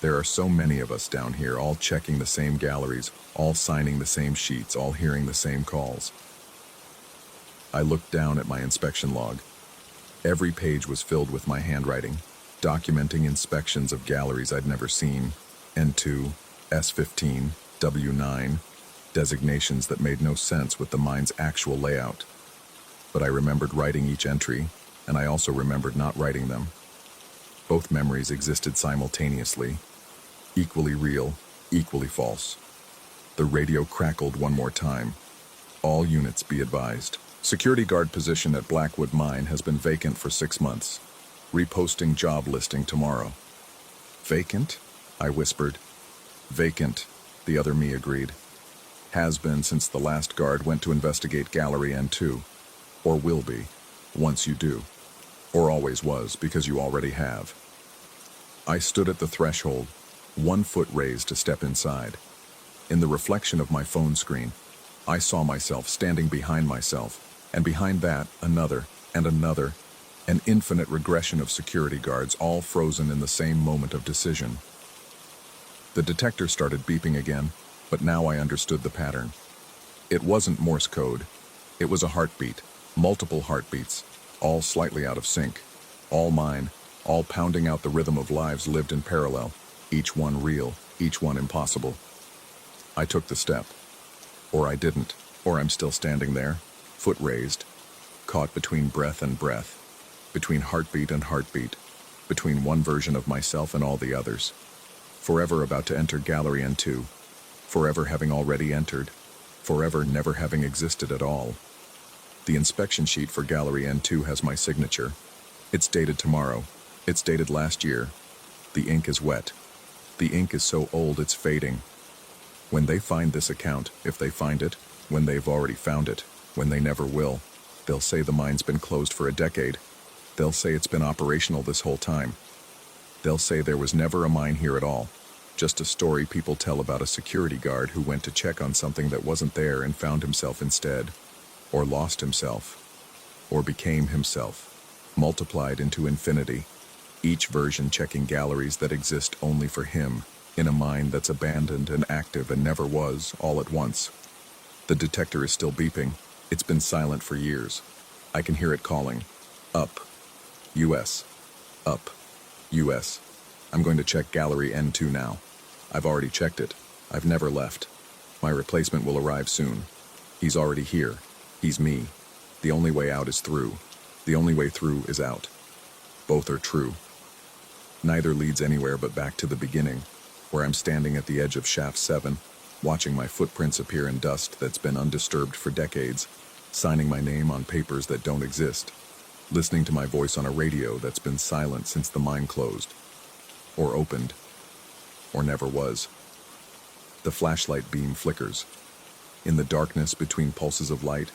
There are so many of us down here, all checking the same galleries, all signing the same sheets, all hearing the same calls. I looked down at my inspection log. Every page was filled with my handwriting, documenting inspections of galleries I'd never seen, N2, S15, W9, designations that made no sense with the mine's actual layout. But I remembered writing each entry, and I also remembered not writing them. Both memories existed simultaneously, equally real, equally false. The radio crackled one more time. All units be advised. Security guard position at Blackwood Mine has been vacant for 6 months. Reposting job listing tomorrow. Vacant? I whispered. Vacant, the other me agreed. Has been since the last guard went to investigate Gallery N2. Or will be, once you do. Or always was, because you already have. I stood at the threshold, 1 foot raised to step inside. In the reflection of my phone screen, I saw myself standing behind myself, and behind that, another, and another, an infinite regression of security guards, all frozen in the same moment of decision. The detector started beeping again, but now I understood the pattern. It wasn't Morse code. It was a heartbeat, multiple heartbeats, all slightly out of sync, all mine, all pounding out the rhythm of lives lived in parallel, each one real, each one impossible. I took the step. Or I didn't, or I'm still standing there, foot raised, caught between breath and breath, between heartbeat and heartbeat, between one version of myself and all the others. Forever about to enter Gallery N2, forever having already entered, forever never having existed at all. The inspection sheet for Gallery N2 has my signature. It's dated tomorrow. It's dated last year. The ink is wet. The ink is so old it's fading. When they find this account, if they find it, when they've already found it, when they never will, they'll say the mine's been closed for a decade. They'll say it's been operational this whole time. They'll say there was never a mine here at all. Just a story people tell about a security guard who went to check on something that wasn't there and found himself instead. Or lost himself. Or became himself. Multiplied into infinity. Each version checking galleries that exist only for him, in a mine that's abandoned and active and never was, all at once. The detector is still beeping. It's been silent for years. I can hear it calling. Up. US. Up. US. I'm going to check Gallery N2 now. I've already checked it. I've never left. My replacement will arrive soon. He's already here. He's me. The only way out is through. The only way through is out. Both are true. Neither leads anywhere but back to the beginning, where I'm standing at the edge of Shaft 7, watching my footprints appear in dust that's been undisturbed for decades, signing my name on papers that don't exist, listening to my voice on a radio that's been silent since the mine closed, or opened, or never was. The flashlight beam flickers. In the darkness between pulses of light,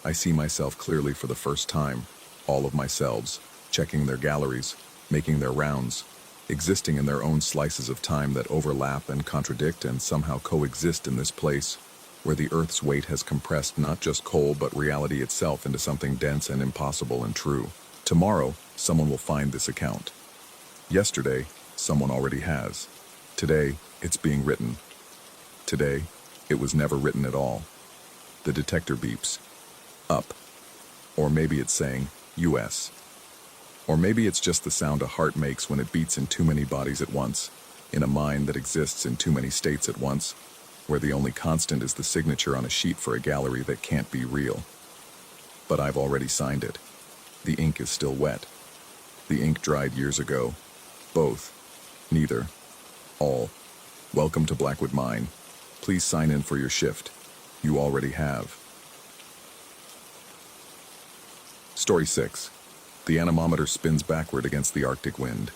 I see myself clearly for the first time, all of myselves, checking their galleries, making their rounds, existing in their own slices of time that overlap and contradict and somehow coexist in this place, where the Earth's weight has compressed not just coal but reality itself into something dense and impossible and true. Tomorrow, someone will find this account. Yesterday, someone already has. Today, it's being written. Today, it was never written at all. The detector beeps. Up. Or maybe it's saying, US. Or maybe it's just the sound a heart makes when it beats in too many bodies at once, in a mind that exists in too many states at once, where the only constant is the signature on a sheet for a gallery that can't be real. But I've already signed it. The ink is still wet. The ink dried years ago. Both. Neither. All. Welcome to Blackwood Mine. Please sign in for your shift. You already have. Story 6. The anemometer spins backward against the Arctic wind.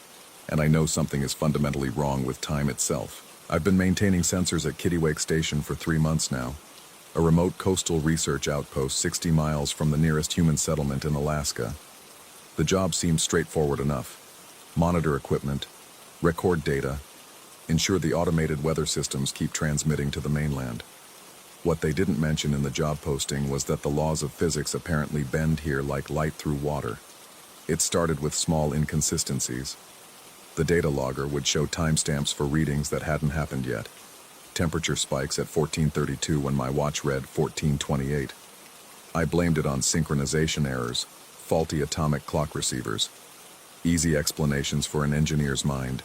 and I know something is fundamentally wrong with time itself. I've been maintaining sensors at Kittiwake Station for 3 months now, a remote coastal research outpost 60 miles from the nearest human settlement in Alaska. The job seems straightforward enough. Monitor equipment, record data, ensure the automated weather systems keep transmitting to the mainland. What they didn't mention in the job posting was that the laws of physics apparently bend here like light through water. It started with small inconsistencies. The data logger would show timestamps for readings that hadn't happened yet. Temperature spikes at 14:32 when my watch read 14:28. I blamed it on synchronization errors, faulty atomic clock receivers. Easy explanations for an engineer's mind.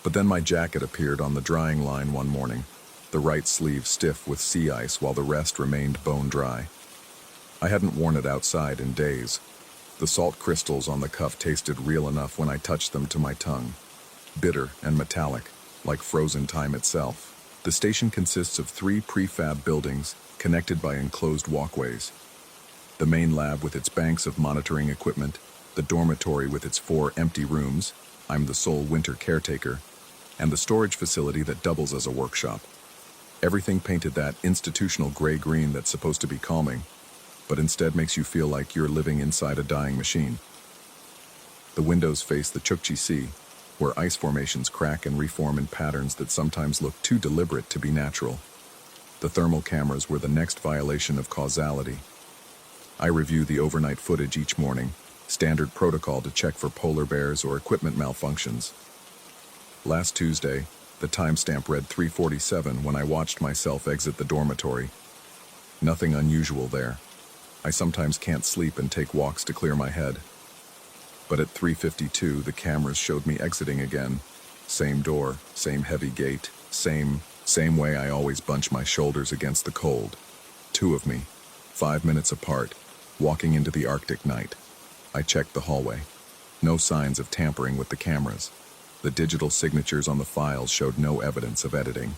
But then my jacket appeared on the drying line one morning, the right sleeve stiff with sea ice while the rest remained bone dry. I hadn't worn it outside in days. The salt crystals on the cuff tasted real enough when I touched them to my tongue. Bitter and metallic, like frozen time itself. The station consists of 3 prefab buildings connected by enclosed walkways. The main lab with its banks of monitoring equipment, the dormitory with its 4 empty rooms, I'm the sole winter caretaker, and the storage facility that doubles as a workshop. Everything painted that institutional gray-green that's supposed to be calming, but instead makes you feel like you're living inside a dying machine. The windows face the Chukchi Sea, where ice formations crack and reform in patterns that sometimes look too deliberate to be natural. The thermal cameras were the next violation of causality. I review the overnight footage each morning, standard protocol to check for polar bears or equipment malfunctions. Last Tuesday, the timestamp read 3:47 when I watched myself exit the dormitory. Nothing unusual there. I sometimes can't sleep and take walks to clear my head. But at 3:52, the cameras showed me exiting again. Same door, same heavy gate, same way I always bunch my shoulders against the cold. 2 of me, 5 minutes apart, walking into the Arctic night. I checked the hallway. No signs of tampering with the cameras. The digital signatures on the files showed no evidence of editing.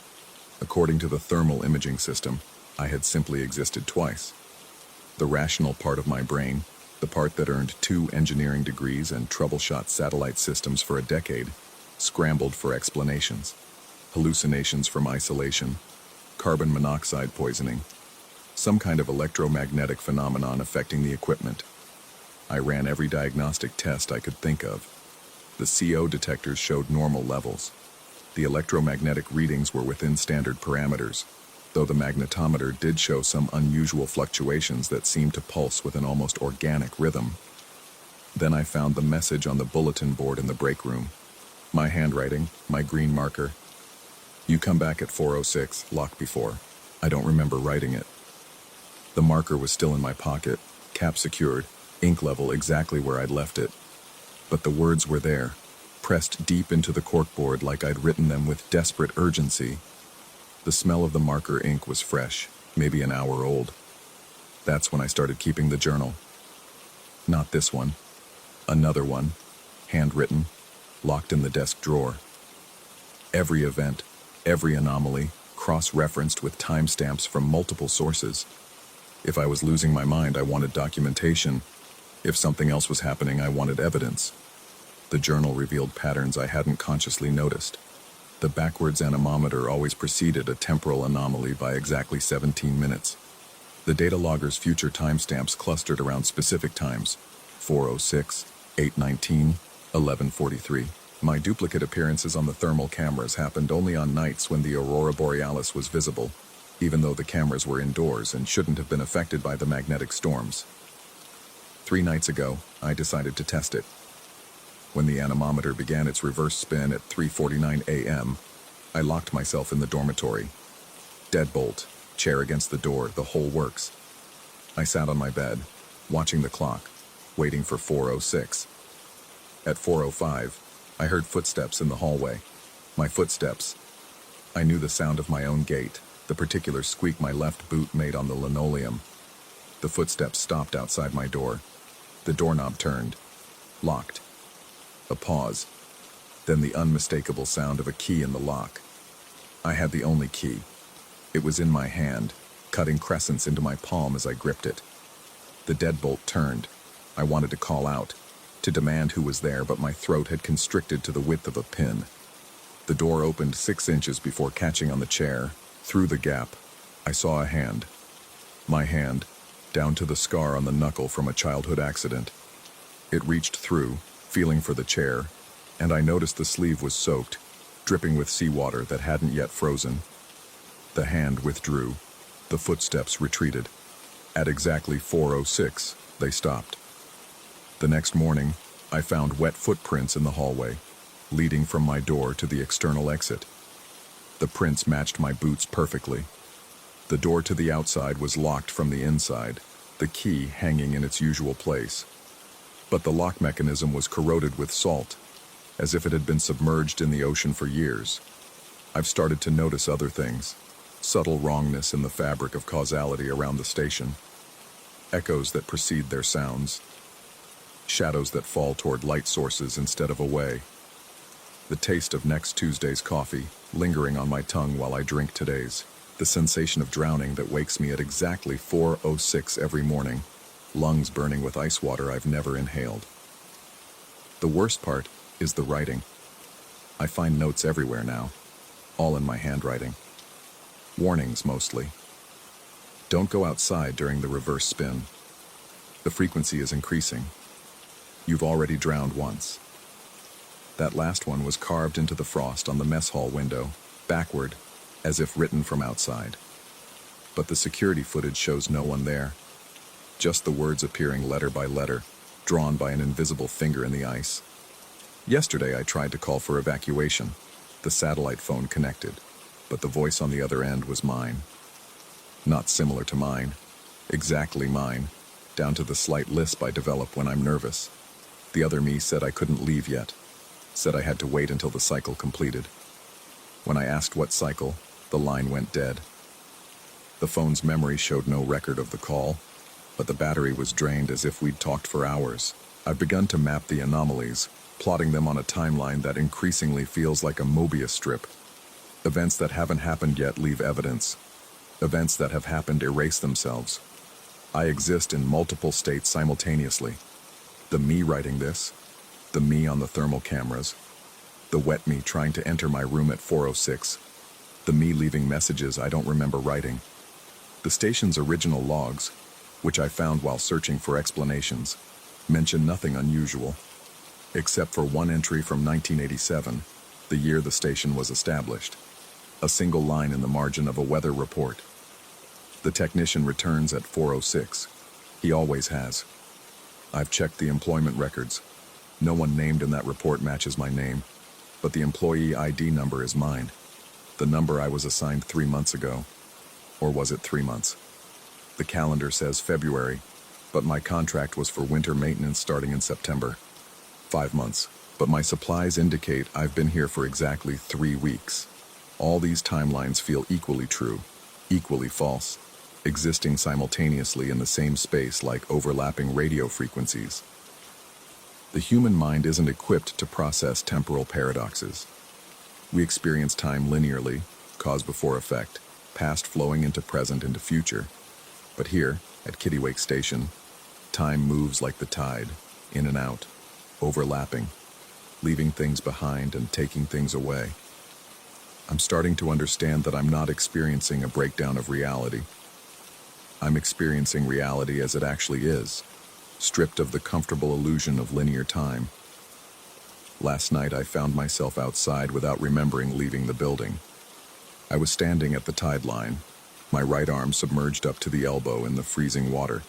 According to the thermal imaging system, I had simply existed twice. The rational part of my brain, the part that earned 2 engineering degrees and troubleshot satellite systems for a decade, scrambled for explanations. Hallucinations from isolation, carbon monoxide poisoning, some kind of electromagnetic phenomenon affecting the equipment. I ran every diagnostic test I could think of. The CO detectors showed normal levels. The electromagnetic readings were within standard parameters, though the magnetometer did show some unusual fluctuations that seemed to pulse with an almost organic rhythm. Then I found the message on the bulletin board in the break room. My handwriting, my green marker. You come back at 4:06, locked before. I don't remember writing it. The marker was still in my pocket, cap secured, ink level exactly where I'd left it. But the words were there, pressed deep into the corkboard like I'd written them with desperate urgency. The smell of the marker ink was fresh, maybe an hour old. That's when I started keeping the journal. Not this one. Another one, handwritten, locked in the desk drawer. Every event, every anomaly, cross-referenced with timestamps from multiple sources. If I was losing my mind, I wanted documentation. If something else was happening, I wanted evidence. The journal revealed patterns I hadn't consciously noticed. The backwards anemometer always preceded a temporal anomaly by exactly 17 minutes. The data logger's future timestamps clustered around specific times: 4:06, 8:19, 11:43. My duplicate appearances on the thermal cameras happened only on nights when the aurora borealis was visible, even though the cameras were indoors and shouldn't have been affected by the magnetic storms. 3 nights ago, I decided to test it. When the anemometer began its reverse spin at 3:49 a.m., I locked myself in the dormitory. Deadbolt, chair against the door, the whole works. I sat on my bed, watching the clock, waiting for 4:06. At 4:05, I heard footsteps in the hallway. My footsteps. I knew the sound of my own gait, the particular squeak my left boot made on the linoleum. The footsteps stopped outside my door. The doorknob turned. Locked. A pause. Then the unmistakable sound of a key in the lock. I had the only key. It was in my hand, cutting crescents into my palm as I gripped it. The deadbolt turned. I wanted to call out, to demand who was there, but my throat had constricted to the width of a pin. The door opened 6 inches before catching on the chair. Through the gap, I saw a hand. My hand, down to the scar on the knuckle from a childhood accident. It reached through, feeling for the chair, and I noticed the sleeve was soaked, dripping with seawater that hadn't yet frozen. The hand withdrew. The footsteps retreated. At exactly 4:06, they stopped. The next morning, I found wet footprints in the hallway, leading from my door to the external exit. The prints matched my boots perfectly. The door to the outside was locked from the inside, the key hanging in its usual place. But the lock mechanism was corroded with salt, as if it had been submerged in the ocean for years. I've started to notice other things, subtle wrongness in the fabric of causality around the station, echoes that precede their sounds, shadows that fall toward light sources instead of away. The taste of next Tuesday's coffee lingering on my tongue while I drink today's. The sensation of drowning that wakes me at exactly 4:06 every morning, lungs burning with ice water I've never inhaled. The worst part is the writing. I find notes everywhere now, all in my handwriting. Warnings mostly. Don't go outside during the reverse spin. The frequency is increasing. You've already drowned once. That last one was carved into the frost on the mess hall window, backward, as if written from outside. But the security footage shows no one there. Just the words appearing letter by letter, drawn by an invisible finger in the ice. Yesterday I tried to call for evacuation. The satellite phone connected, but the voice on the other end was mine. Not similar to mine, exactly mine, down to the slight lisp I develop when I'm nervous. The other me said I couldn't leave yet, said I had to wait until the cycle completed. When I asked what cycle, the line went dead. The phone's memory showed no record of the call, but the battery was drained as if we'd talked for hours. I've begun to map the anomalies, plotting them on a timeline that increasingly feels like a Mobius strip. Events that haven't happened yet leave evidence. Events that have happened erase themselves. I exist in multiple states simultaneously. The me writing this, the me on the thermal cameras, the wet me trying to enter my room at 4:06, the me leaving messages I don't remember writing. The station's original logs, which I found while searching for explanations, mention nothing unusual, except for one entry from 1987, the year the station was established. A single line in the margin of a weather report. The technician returns at 4:06. He always has. I've checked the employment records. No one named in that report matches my name, but the employee ID number is mine. The number I was assigned 3 months ago. Or was it 3 months? The calendar says February, but my contract was for winter maintenance starting in September. 5 months, but my supplies indicate I've been here for exactly 3 weeks. All these timelines feel equally true, equally false, existing simultaneously in the same space like overlapping radio frequencies. The human mind isn't equipped to process temporal paradoxes. We experience time linearly, cause before effect, past flowing into present into future. But here, at Kittiwake Station, time moves like the tide, in and out, overlapping, leaving things behind and taking things away. I'm starting to understand that I'm not experiencing a breakdown of reality. I'm experiencing reality as it actually is, stripped of the comfortable illusion of linear time. Last night I found myself outside without remembering leaving the building. I was standing at the tide line, my right arm submerged up to the elbow in the freezing water.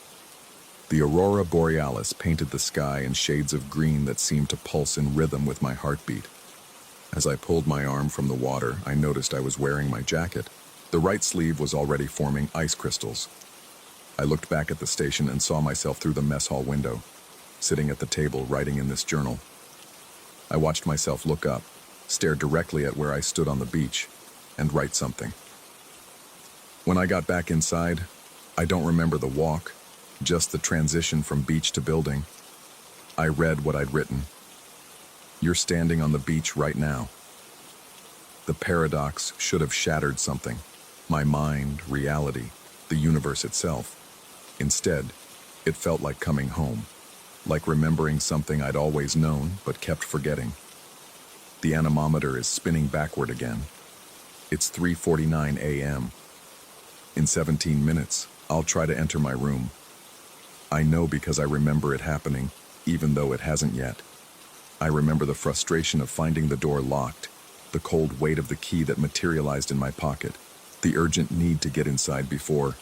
The aurora borealis painted the sky in shades of green that seemed to pulse in rhythm with my heartbeat. As I pulled my arm from the water, I noticed I was wearing my jacket. The right sleeve was already forming ice crystals. I looked back at the station and saw myself through the mess hall window, sitting at the table writing in this journal. I watched myself look up, stare directly at where I stood on the beach, and write something. When I got back inside, I don't remember the walk, just the transition from beach to building. I read what I'd written. You're standing on the beach right now. The paradox should have shattered something. My mind, reality, the universe itself. Instead, it felt like coming home. like remembering something I'd always known but kept forgetting. The anemometer is spinning backward again. It's 3:49 a.m. In 17 minutes, I'll try to enter my room. I know because I remember it happening, even though it hasn't yet. I remember the frustration of finding the door locked, the cold weight of the key that materialized in my pocket, the urgent need to get inside before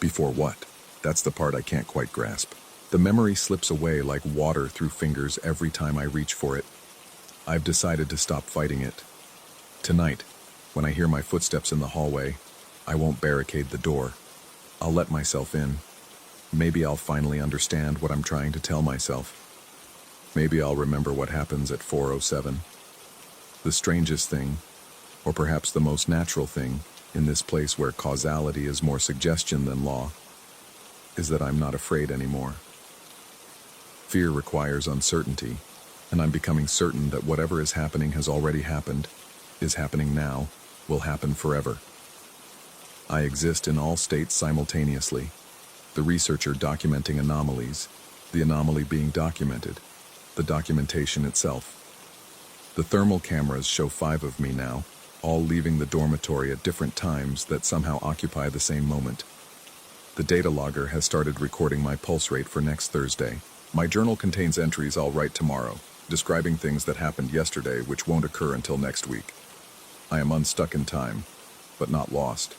what? That's the part I can't quite grasp. The memory slips away like water through fingers every time I reach for it. I've decided to stop fighting it. Tonight, when I hear my footsteps in the hallway, I won't barricade the door. I'll let myself in. Maybe I'll finally understand what I'm trying to tell myself. Maybe I'll remember what happens at 4:07. The strangest thing, or perhaps the most natural thing, in this place where causality is more suggestion than law, is that I'm not afraid anymore. Fear requires uncertainty, and I'm becoming certain that whatever is happening has already happened, is happening now, will happen forever. I exist in all states simultaneously, the researcher documenting anomalies, the anomaly being documented, the documentation itself. The thermal cameras show 5 of me now, all leaving the dormitory at different times that somehow occupy the same moment. The data logger has started recording my pulse rate for next Thursday. My journal contains entries I'll write tomorrow, describing things that happened yesterday which won't occur until next week. I am unstuck in time, but not lost.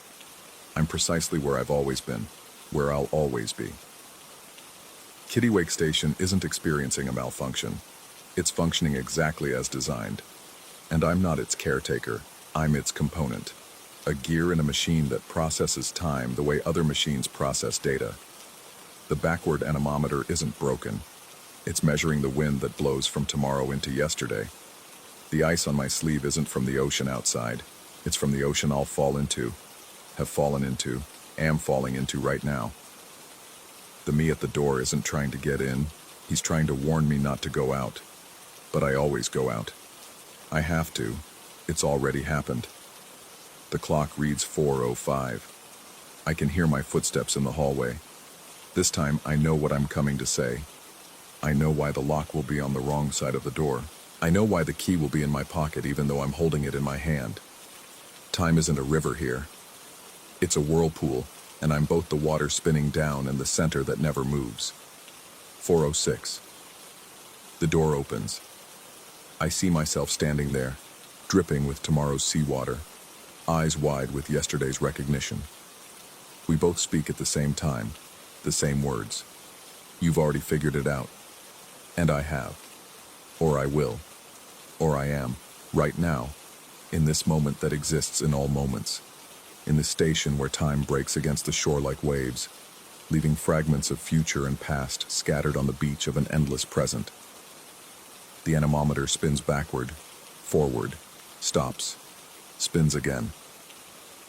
I'm precisely where I've always been, where I'll always be. Kittiwake Station isn't experiencing a malfunction. It's functioning exactly as designed. And I'm not its caretaker, I'm its component. A gear in a machine that processes time the way other machines process data. The backward anemometer isn't broken. It's measuring the wind that blows from tomorrow into yesterday. The ice on my sleeve isn't from the ocean outside. It's from the ocean I'll fall into, have fallen into, am falling into right now. The me at the door isn't trying to get in. He's trying to warn me not to go out. But I always go out. I have to. It's already happened. The clock reads 4:05. I can hear my footsteps in the hallway. This time I know what I'm coming to say. I know why the lock will be on the wrong side of the door. I know why the key will be in my pocket even though I'm holding it in my hand. Time isn't a river here. It's a whirlpool, and I'm both the water spinning down and the center that never moves. 4:06. The door opens. I see myself standing there, dripping with tomorrow's seawater, eyes wide with yesterday's recognition. We both speak at the same time, the same words. You've already figured it out. And I have. Or I will. Or I am, right now, in this moment that exists in all moments. In the station where time breaks against the shore like waves, leaving fragments of future and past scattered on the beach of an endless present. The anemometer spins backward, forward, stops, spins again.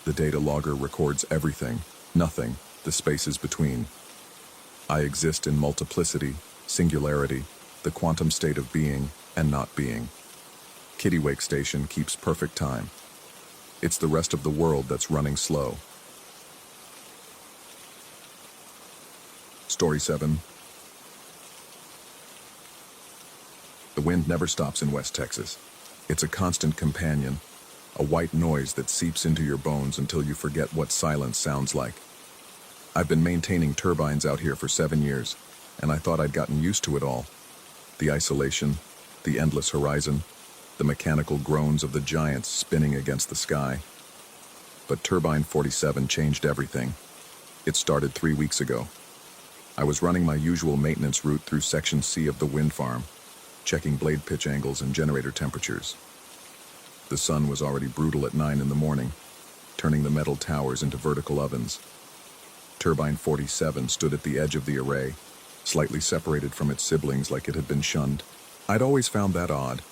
The data logger records everything, nothing, the spaces between. I exist in multiplicity, singularity, the quantum state of being and not being. Kittiwake Station keeps perfect time. It's the rest of the world that's running slow. Story 7. The wind never stops in West Texas. It's a constant companion, a white noise that seeps into your bones until you forget what silence sounds like. I've been maintaining turbines out here for 7 years, and I thought I'd gotten used to it all. The isolation, the endless horizon, the mechanical groans of the giants spinning against the sky. But Turbine 47 changed everything. It started 3 weeks ago. I was running my usual maintenance route through Section C of the wind farm, checking blade pitch angles and generator temperatures. The sun was already brutal at 9 in the morning, turning the metal towers into vertical ovens. Turbine 47 stood at the edge of the array, slightly separated from its siblings like it had been shunned. I'd always found that odd.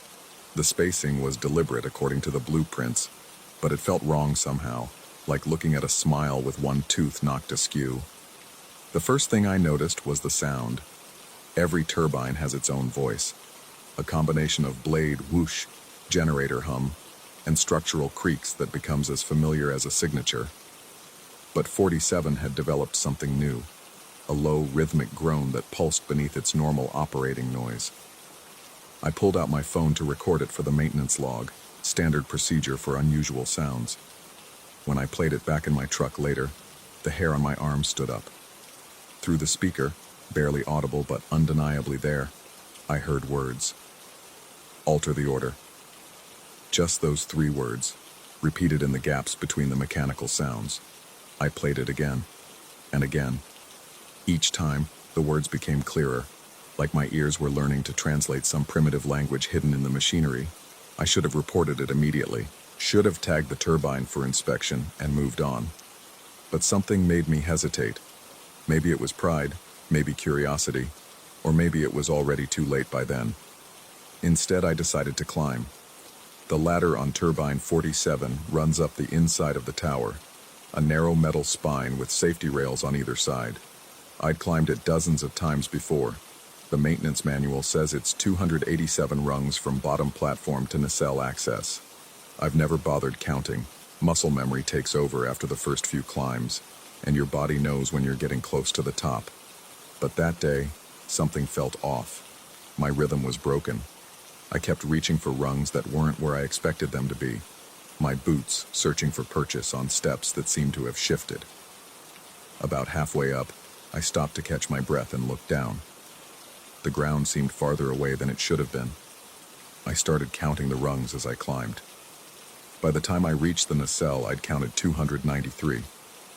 The spacing was deliberate according to the blueprints, but it felt wrong somehow, like looking at a smile with one tooth knocked askew. The first thing I noticed was the sound. Every turbine has its own voice, a combination of blade whoosh, generator hum, and structural creaks that becomes as familiar as a signature. But 47 had developed something new, a low, rhythmic groan that pulsed beneath its normal operating noise. I pulled out my phone to record it for the maintenance log, standard procedure for unusual sounds. When I played it back in my truck later, the hair on my arm stood up. Through the speaker, barely audible but undeniably there, I heard words. Alter the order. Just those 3 words, repeated in the gaps between the mechanical sounds. I played it again, and again. Each time, the words became clearer, like my ears were learning to translate some primitive language hidden in the machinery. I should have reported it immediately, should have tagged the turbine for inspection and moved on. But something made me hesitate. Maybe it was pride, maybe curiosity, or maybe it was already too late by then. Instead, I decided to climb. The ladder on turbine 47 runs up the inside of the tower, a narrow metal spine with safety rails on either side. I'd climbed it dozens of times before. The maintenance manual says it's 287 rungs from bottom platform to nacelle access. I've never bothered counting. Muscle memory takes over after the first few climbs, and your body knows when you're getting close to the top. But that day, something felt off. My rhythm was broken. I kept reaching for rungs that weren't where I expected them to be. My boots searching for purchase on steps that seemed to have shifted. About halfway up, I stopped to catch my breath and looked down. The ground seemed farther away than it should have been. I started counting the rungs as I climbed. By the time I reached the nacelle, I'd counted 293.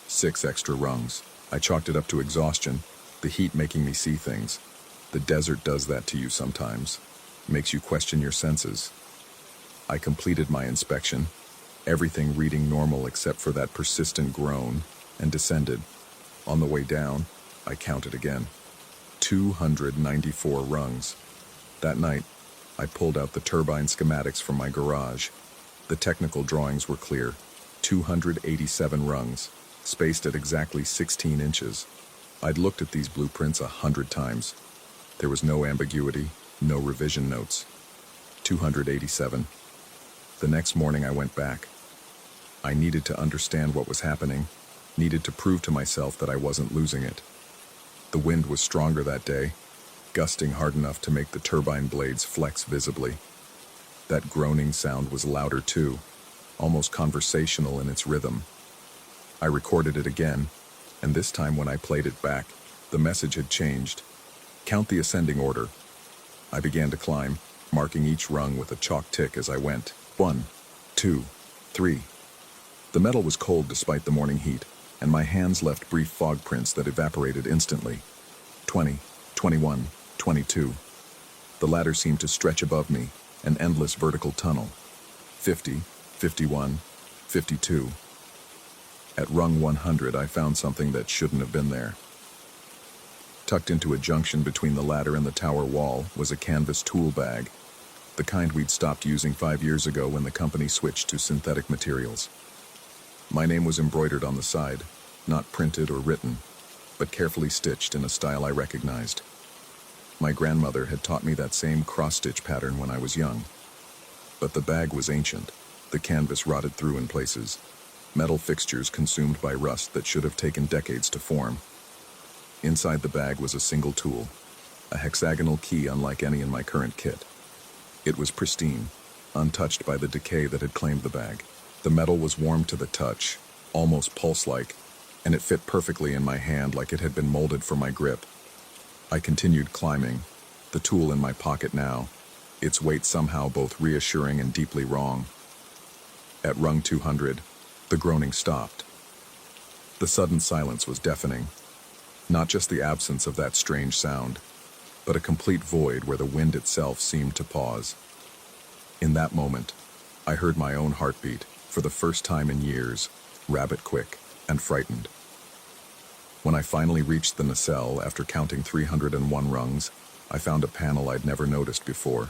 6 extra rungs. I chalked it up to exhaustion, the heat making me see things. The desert does that to you sometimes. Makes you question your senses. I completed my inspection, everything reading normal except for that persistent groan, and descended. On the way down, I counted again. 294 rungs. That night, I pulled out the turbine schematics from my garage. The technical drawings were clear. 287 rungs, spaced at exactly 16 inches. I'd looked at these blueprints 100 times. There was no ambiguity, no revision notes. 287. The next morning I went back. I needed to understand what was happening, needed to prove to myself that I wasn't losing it. The wind was stronger that day, gusting hard enough to make the turbine blades flex visibly. That groaning sound was louder too, almost conversational in its rhythm. I recorded it again, and this time when I played it back, the message had changed. Count the ascending order. I began to climb, marking each rung with a chalk tick as I went. 1, 2, 3. The metal was cold despite the morning heat, and my hands left brief fog prints that evaporated instantly. 20, 21, 22. The ladder seemed to stretch above me, an endless vertical tunnel. 50, 51, 52. At rung 100, I found something that shouldn't have been there. Tucked into a junction between the ladder and the tower wall was a canvas tool bag, the kind we'd stopped using 5 years ago when the company switched to synthetic materials. My name was embroidered on the side, not printed or written, but carefully stitched in a style I recognized. My grandmother had taught me that same cross-stitch pattern when I was young. But the bag was ancient, the canvas rotted through in places, metal fixtures consumed by rust that should have taken decades to form. Inside the bag was a single tool, a hexagonal key unlike any in my current kit. It was pristine, untouched by the decay that had claimed the bag. The metal was warm to the touch, almost pulse-like, and it fit perfectly in my hand like it had been molded for my grip. I continued climbing, the tool in my pocket now, its weight somehow both reassuring and deeply wrong. At rung 200, the groaning stopped. The sudden silence was deafening. Not just the absence of that strange sound, but a complete void where the wind itself seemed to pause. In that moment, I heard my own heartbeat, for the first time in years, rabbit quick and frightened. When I finally reached the nacelle after counting 301 rungs, I found a panel I'd never noticed before.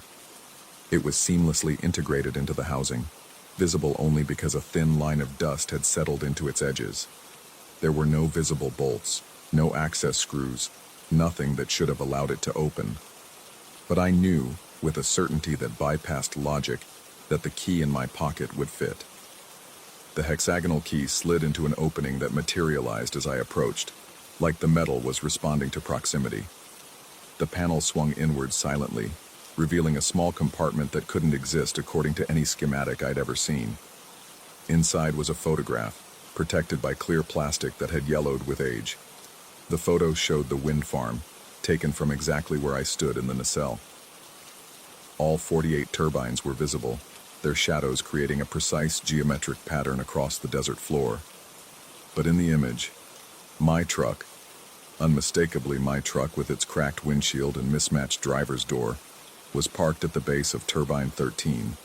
It was seamlessly integrated into the housing, visible only because a thin line of dust had settled into its edges. There were no visible bolts, no access screws, nothing that should have allowed it to open. But I knew, with a certainty that bypassed logic, that the key in my pocket would fit. The hexagonal key slid into an opening that materialized as I approached. like the metal was responding to proximity. The panel swung inward silently, revealing a small compartment that couldn't exist according to any schematic I'd ever seen. Inside was a photograph, protected by clear plastic that had yellowed with age. The photo showed the wind farm, taken from exactly where I stood in the nacelle. All 48 turbines were visible, their shadows creating a precise geometric pattern across the desert floor. But in the image, my truck, unmistakably my truck with its cracked windshield and mismatched driver's door, was parked at the base of Turbine 13.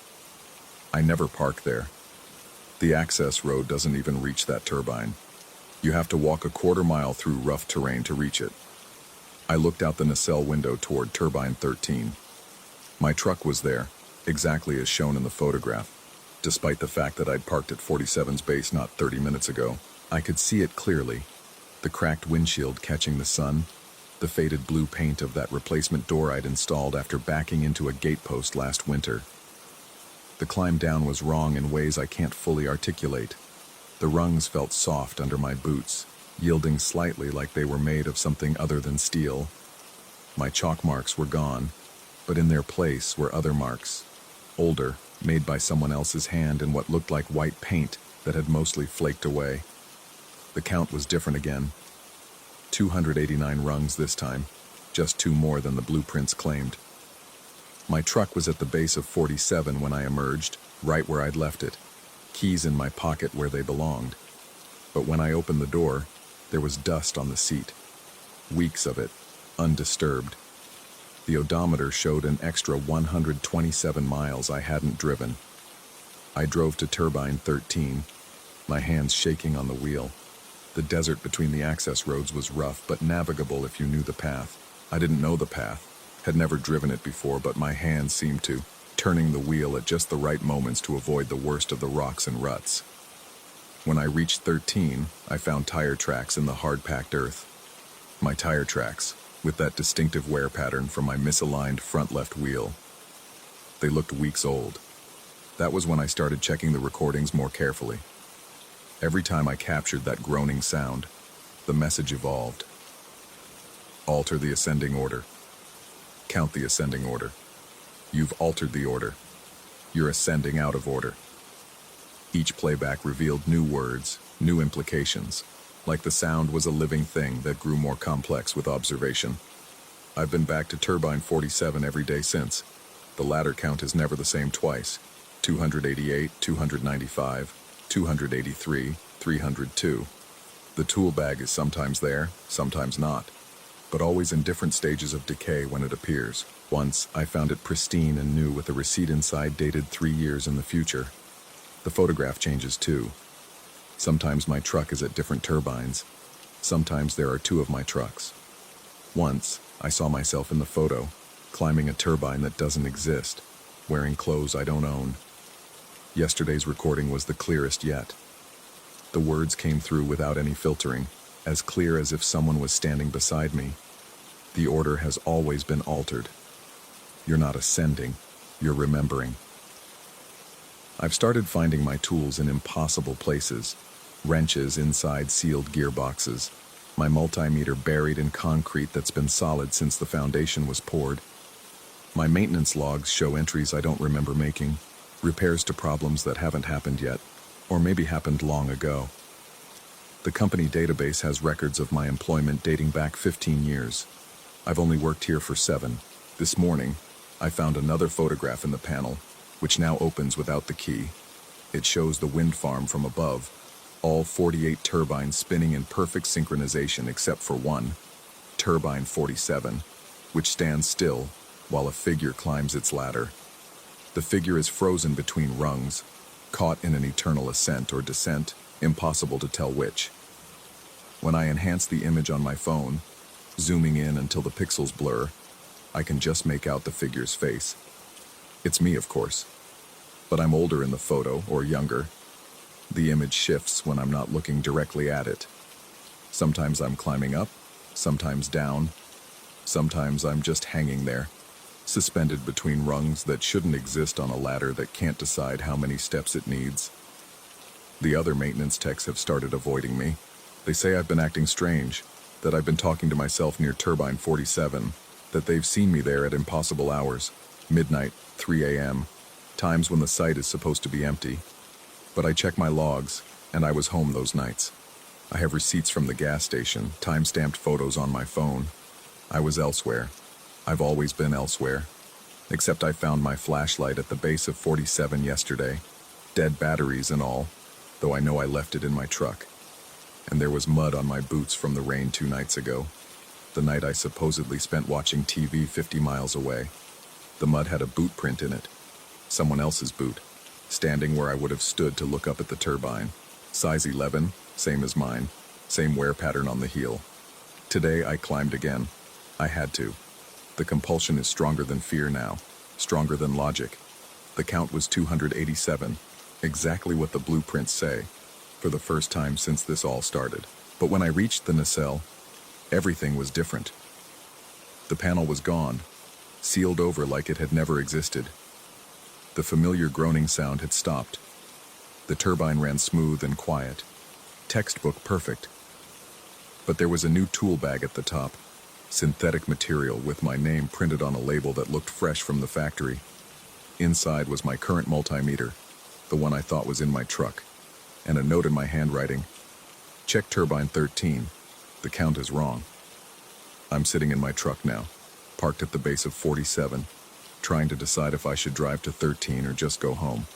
I never park there. The access road doesn't even reach that turbine. You have to walk a quarter-mile through rough terrain to reach it. I looked out the nacelle window toward Turbine 13. My truck was there, exactly as shown in the photograph. Despite the fact that I'd parked at 47's base not 30 minutes ago, I could see it clearly. The cracked windshield catching the sun, the faded blue paint of that replacement door I'd installed after backing into a gatepost last winter. The climb down was wrong in ways I can't fully articulate. The rungs felt soft under my boots, yielding slightly like they were made of something other than steel. My chalk marks were gone, but in their place were other marks, older, made by someone else's hand in what looked like white paint that had mostly flaked away. The count was different again. 289 rungs this time, just 2 more than the blueprints claimed. My truck was at the base of 47 when I emerged, right where I'd left it, keys in my pocket where they belonged. But when I opened the door, there was dust on the seat. Weeks of it, undisturbed. The odometer showed an extra 127 miles I hadn't driven. I drove to Turbine 13, my hands shaking on the wheel. The desert between the access roads was rough but navigable if you knew the path. I didn't know the path. Had never driven it before, but my hands seemed to, turning the wheel at just the right moments to avoid the worst of the rocks and ruts. When I reached 13, I found tire tracks in the hard-packed earth. My tire tracks, with that distinctive wear pattern from my misaligned front left wheel. They looked weeks old. That was when I started checking the recordings more carefully. Every time I captured that groaning sound, the message evolved. Alter the ascending order. Count the ascending order. You've altered the order. You're ascending out of order. Each playback revealed new words, new implications, like the sound was a living thing that grew more complex with observation. I've been back to Turbine 47 every day since. The ladder count is never the same twice. 288, 295, 283, 302. The tool bag is sometimes there, sometimes not, but always in different stages of decay when it appears. Once, I found it pristine and new with a receipt inside dated 3 years in the future. The photograph changes too. Sometimes my truck is at different turbines. Sometimes there are 2 of my trucks. Once, I saw myself in the photo, climbing a turbine that doesn't exist, wearing clothes I don't own. Yesterday's recording was the clearest yet. The words came through without any filtering, as clear as if someone was standing beside me. The order has always been altered. You're not ascending, you're remembering. I've started finding my tools in impossible places. Wrenches inside sealed gearboxes. My multimeter buried in concrete that's been solid since the foundation was poured. My maintenance logs show entries I don't remember making. Repairs to problems that haven't happened yet, or maybe happened long ago. The company database has records of my employment dating back 15 years. I've only worked here for 7. This morning, I found another photograph in the panel, which now opens without the key. It shows the wind farm from above, all 48 turbines spinning in perfect synchronization except for one, Turbine 47, which stands still while a figure climbs its ladder. The figure is frozen between rungs, caught in an eternal ascent or descent, impossible to tell which. When I enhance the image on my phone, zooming in until the pixels blur, I can just make out the figure's face. It's me, of course, but I'm older in the photo, or younger. The image shifts when I'm not looking directly at it. Sometimes I'm climbing up, sometimes down. Sometimes I'm just hanging there, suspended between rungs that shouldn't exist on a ladder that can't decide how many steps it needs. The other maintenance techs have started avoiding me. They say I've been acting strange, that I've been talking to myself near Turbine 47, that they've seen me there at impossible hours, midnight, 3 a.m., times when the site is supposed to be empty. But I check my logs, and I was home those nights. I have receipts from the gas station, time-stamped photos on my phone. I was elsewhere. I've always been elsewhere. Except I found my flashlight at the base of 47 yesterday. Dead batteries and all, though I know I left it in my truck. And there was mud on my boots from the rain 2 nights ago. The night I supposedly spent watching TV 50 miles away. The mud had a boot print in it. Someone else's boot, standing where I would have stood to look up at the turbine. Size 11, same as mine, same wear pattern on the heel. Today I climbed again. I had to. The compulsion is stronger than fear now, stronger than logic. The count was 287, exactly what the blueprints say, for the first time since this all started. But when I reached the nacelle, everything was different. The panel was gone, sealed over like it had never existed. The familiar groaning sound had stopped. The turbine ran smooth and quiet, textbook perfect. But there was a new tool bag at the top, synthetic material with my name printed on a label that looked fresh from the factory. Inside was my current multimeter, the one I thought was in my truck, and a note in my handwriting. Check turbine 13. The count is wrong. I'm sitting in my truck now, parked at the base of 47, trying to decide if I should drive to 13 or just go home.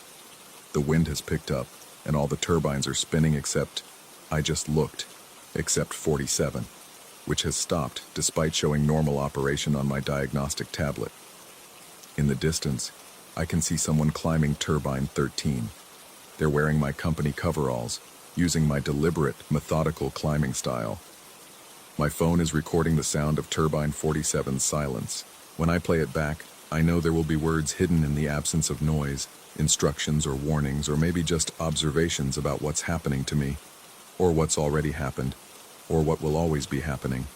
The wind has picked up, and all the turbines are spinning except 47, which has stopped despite showing normal operation on my diagnostic tablet. In the distance, I can see someone climbing turbine 13. They're wearing my company coveralls, using my deliberate, methodical climbing style. My phone is recording the sound of turbine 47's silence. When I play it back, I know there will be words hidden in the absence of noise, instructions or warnings, or maybe just observations about what's happening to me, or what's already happened, or what will always be happening.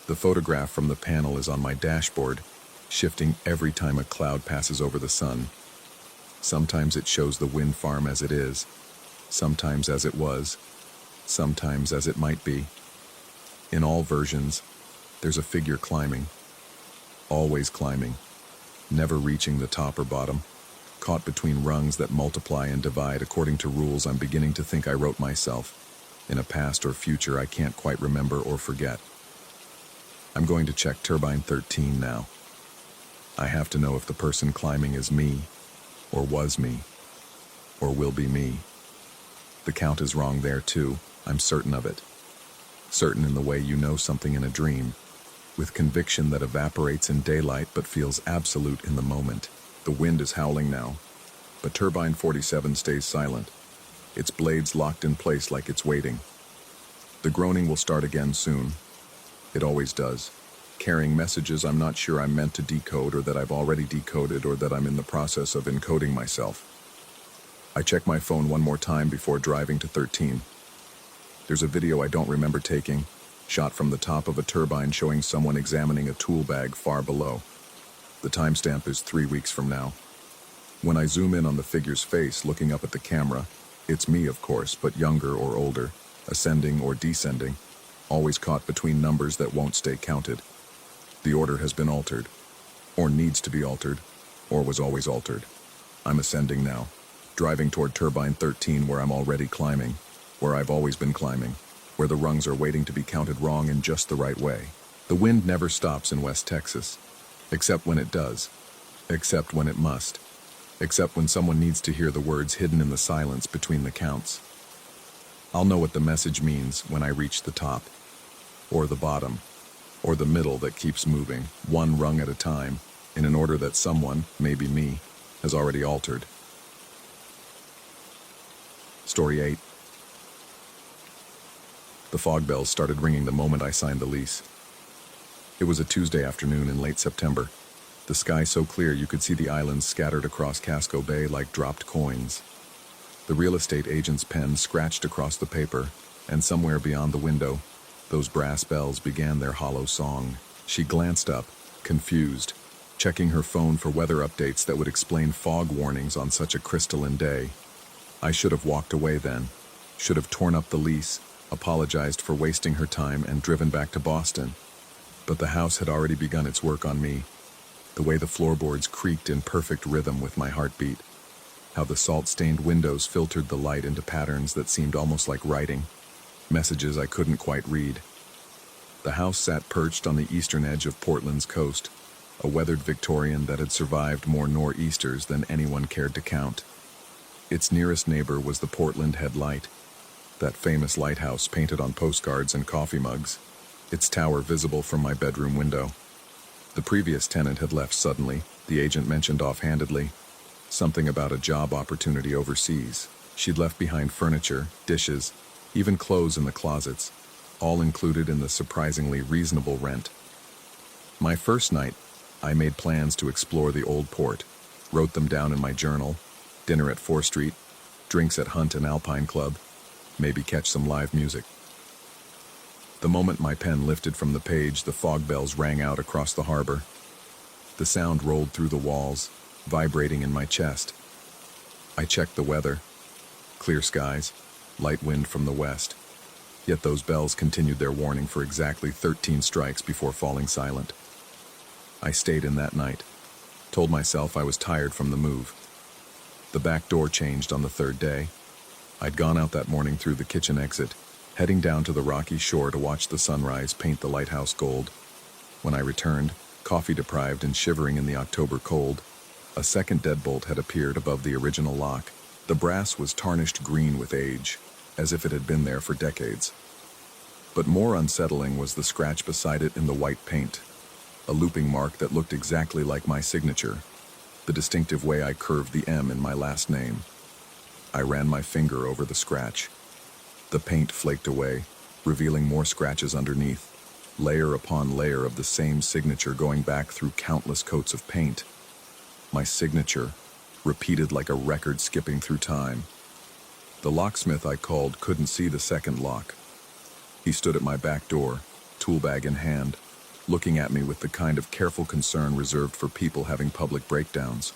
The photograph from the panel is on my dashboard, shifting every time a cloud passes over the sun. Sometimes it shows the wind farm as it is, sometimes as it was, sometimes as it might be. In all versions, there's a figure climbing, always climbing, never reaching the top or bottom, caught between rungs that multiply and divide according to rules I'm beginning to think I wrote myself, in a past or future I can't quite remember or forget. I'm going to check turbine 13 now. I have to know if the person climbing is me, or was me, or will be me. The count is wrong there too, I'm certain of it. Certain in the way you know something in a dream, with conviction that evaporates in daylight but feels absolute in the moment. The wind is howling now, but turbine 47 stays silent, its blades locked in place like it's waiting. The groaning will start again soon. It always does, carrying messages I'm not sure I'm meant to decode, or that I've already decoded, or that I'm in the process of encoding myself. I check my phone one more time before driving to 13. There's a video I don't remember taking, shot from the top of a turbine showing someone examining a tool bag far below. The timestamp is 3 weeks from now. When I zoom in on the figure's face looking up at the camera, it's me, of course, but younger or older, ascending or descending, always caught between numbers that won't stay counted. The order has been altered, or needs to be altered, or was always altered. I'm ascending now, driving toward turbine 13 where I'm already climbing, where I've always been climbing, where the rungs are waiting to be counted wrong in just the right way. The wind never stops in West Texas, except when it does, except when it must, except when someone needs to hear the words hidden in the silence between the counts. I'll know what the message means when I reach the top, or the bottom, or the middle that keeps moving, one rung at a time, in an order that someone, maybe me, has already altered. Story 8. The fog bells started ringing the moment I signed the lease. It was a Tuesday afternoon in late September. The sky so clear you could see the islands scattered across Casco Bay like dropped coins. The real estate agent's pen scratched across the paper, and somewhere beyond the window, those brass bells began their hollow song. She glanced up, confused, checking her phone for weather updates that would explain fog warnings on such a crystalline day. I should have walked away then, should have torn up the lease, apologized for wasting her time, and driven back to Boston. But the house had already begun its work on me. The way the floorboards creaked in perfect rhythm with my heartbeat. How the salt-stained windows filtered the light into patterns that seemed almost like writing, messages I couldn't quite read. The house sat perched on the eastern edge of Portland's coast, a weathered Victorian that had survived more nor'easters than anyone cared to count. Its nearest neighbor was the Portland Head Light, that famous lighthouse painted on postcards and coffee mugs, its tower visible from my bedroom window. The previous tenant had left suddenly, the agent mentioned offhandedly. Something about a job opportunity overseas. She'd left behind furniture, dishes, even clothes in the closets, all included in the surprisingly reasonable rent. My first night, I made plans to explore the old port, wrote them down in my journal, dinner at 4th Street, drinks at Hunt and Alpine Club, maybe catch some live music. The moment my pen lifted from the page, the fog bells rang out across the harbor. The sound rolled through the walls, vibrating in my chest. I checked the weather. Clear skies, light wind from the west. Yet those bells continued their warning for exactly 13 strikes before falling silent. I stayed in that night, told myself I was tired from the move. The back door changed on the 3rd day. I'd gone out that morning through the kitchen exit, heading down to the rocky shore to watch the sunrise paint the lighthouse gold. When I returned, coffee-deprived and shivering in the October cold, a second deadbolt had appeared above the original lock. The brass was tarnished green with age, as if it had been there for decades. But more unsettling was the scratch beside it in the white paint, a looping mark that looked exactly like my signature, the distinctive way I curved the M in my last name. I ran my finger over the scratch. The paint flaked away, revealing more scratches underneath, layer upon layer of the same signature going back through countless coats of paint. My signature, repeated like a record skipping through time. The locksmith I called couldn't see the second lock. He stood at my back door, tool bag in hand, looking at me with the kind of careful concern reserved for people having public breakdowns.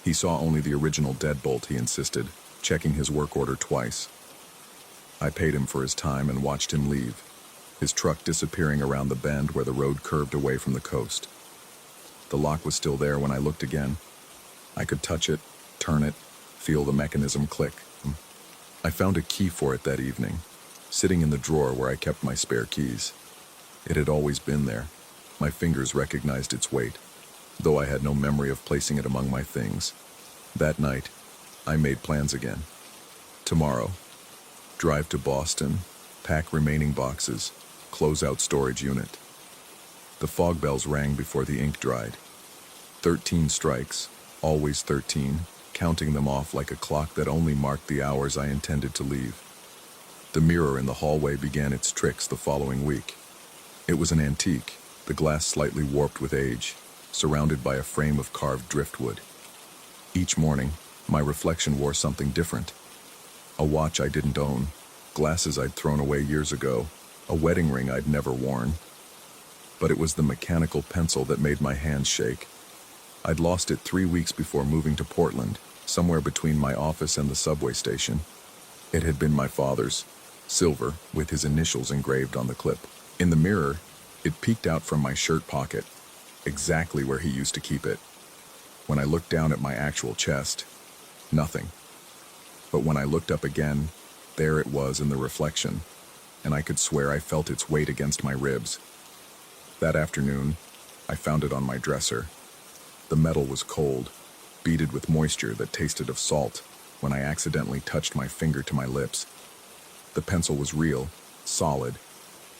He saw only the original deadbolt, he insisted, checking his work order twice. I paid him for his time and watched him leave, his truck disappearing around the bend where the road curved away from the coast. The lock was still there when I looked again. I could touch it, turn it, feel the mechanism click. I found a key for it that evening, sitting in the drawer where I kept my spare keys. It had always been there. My fingers recognized its weight, though I had no memory of placing it among my things. That night, I made plans again. Tomorrow, drive to Boston, pack remaining boxes, close out storage unit. The fog bells rang before the ink dried. 13 strikes, always 13, counting them off like a clock that only marked the hours I intended to leave. The mirror in the hallway began its tricks the following week. It was an antique, the glass slightly warped with age, surrounded by a frame of carved driftwood. Each morning, my reflection wore something different. A watch I didn't own, glasses I'd thrown away years ago, a wedding ring I'd never worn. But it was the mechanical pencil that made my hands shake. I'd lost it 3 weeks before moving to Portland, somewhere between my office and the subway station. It had been my father's, silver, with his initials engraved on the clip. In the mirror, it peeked out from my shirt pocket, exactly where he used to keep it. When I looked down at my actual chest, nothing. But when I looked up again, there it was in the reflection, and I could swear I felt its weight against my ribs. That afternoon, I found it on my dresser. The metal was cold, beaded with moisture that tasted of salt when I accidentally touched my finger to my lips. The pencil was real, solid,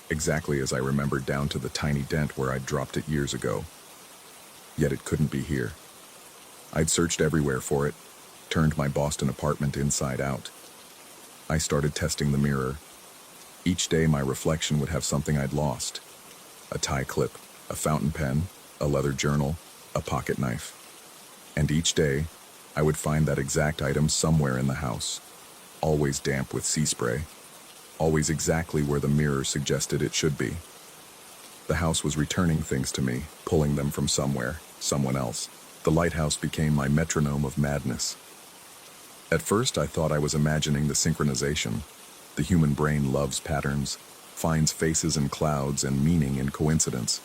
exactly as I remembered down to the tiny dent where I'd dropped it years ago. Yet it couldn't be here. I'd searched everywhere for it, turned my Boston apartment inside out. I started testing the mirror. Each day my reflection would have something I'd lost. A tie clip, a fountain pen, a leather journal, a pocket knife. And each day, I would find that exact item somewhere in the house, always damp with sea spray, always exactly where the mirror suggested it should be. The house was returning things to me, pulling them from somewhere, someone else. The lighthouse became my metronome of madness. At first, I thought I was imagining the synchronization, The human brain loves patterns, finds faces in clouds and meaning in coincidence.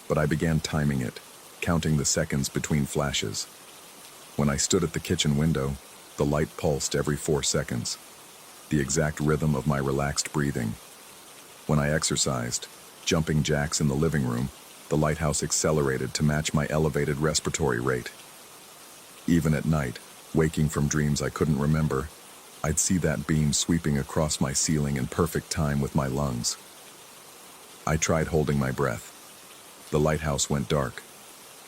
But I began timing it, counting the seconds between flashes. When I stood at the kitchen window, the light pulsed every 4 seconds, the exact rhythm of my relaxed breathing. When I exercised, jumping jacks in the living room, the lighthouse accelerated to match my elevated respiratory rate. Even at night, waking from dreams I couldn't remember, I'd see that beam sweeping across my ceiling in perfect time with my lungs. I tried holding my breath. The lighthouse went dark.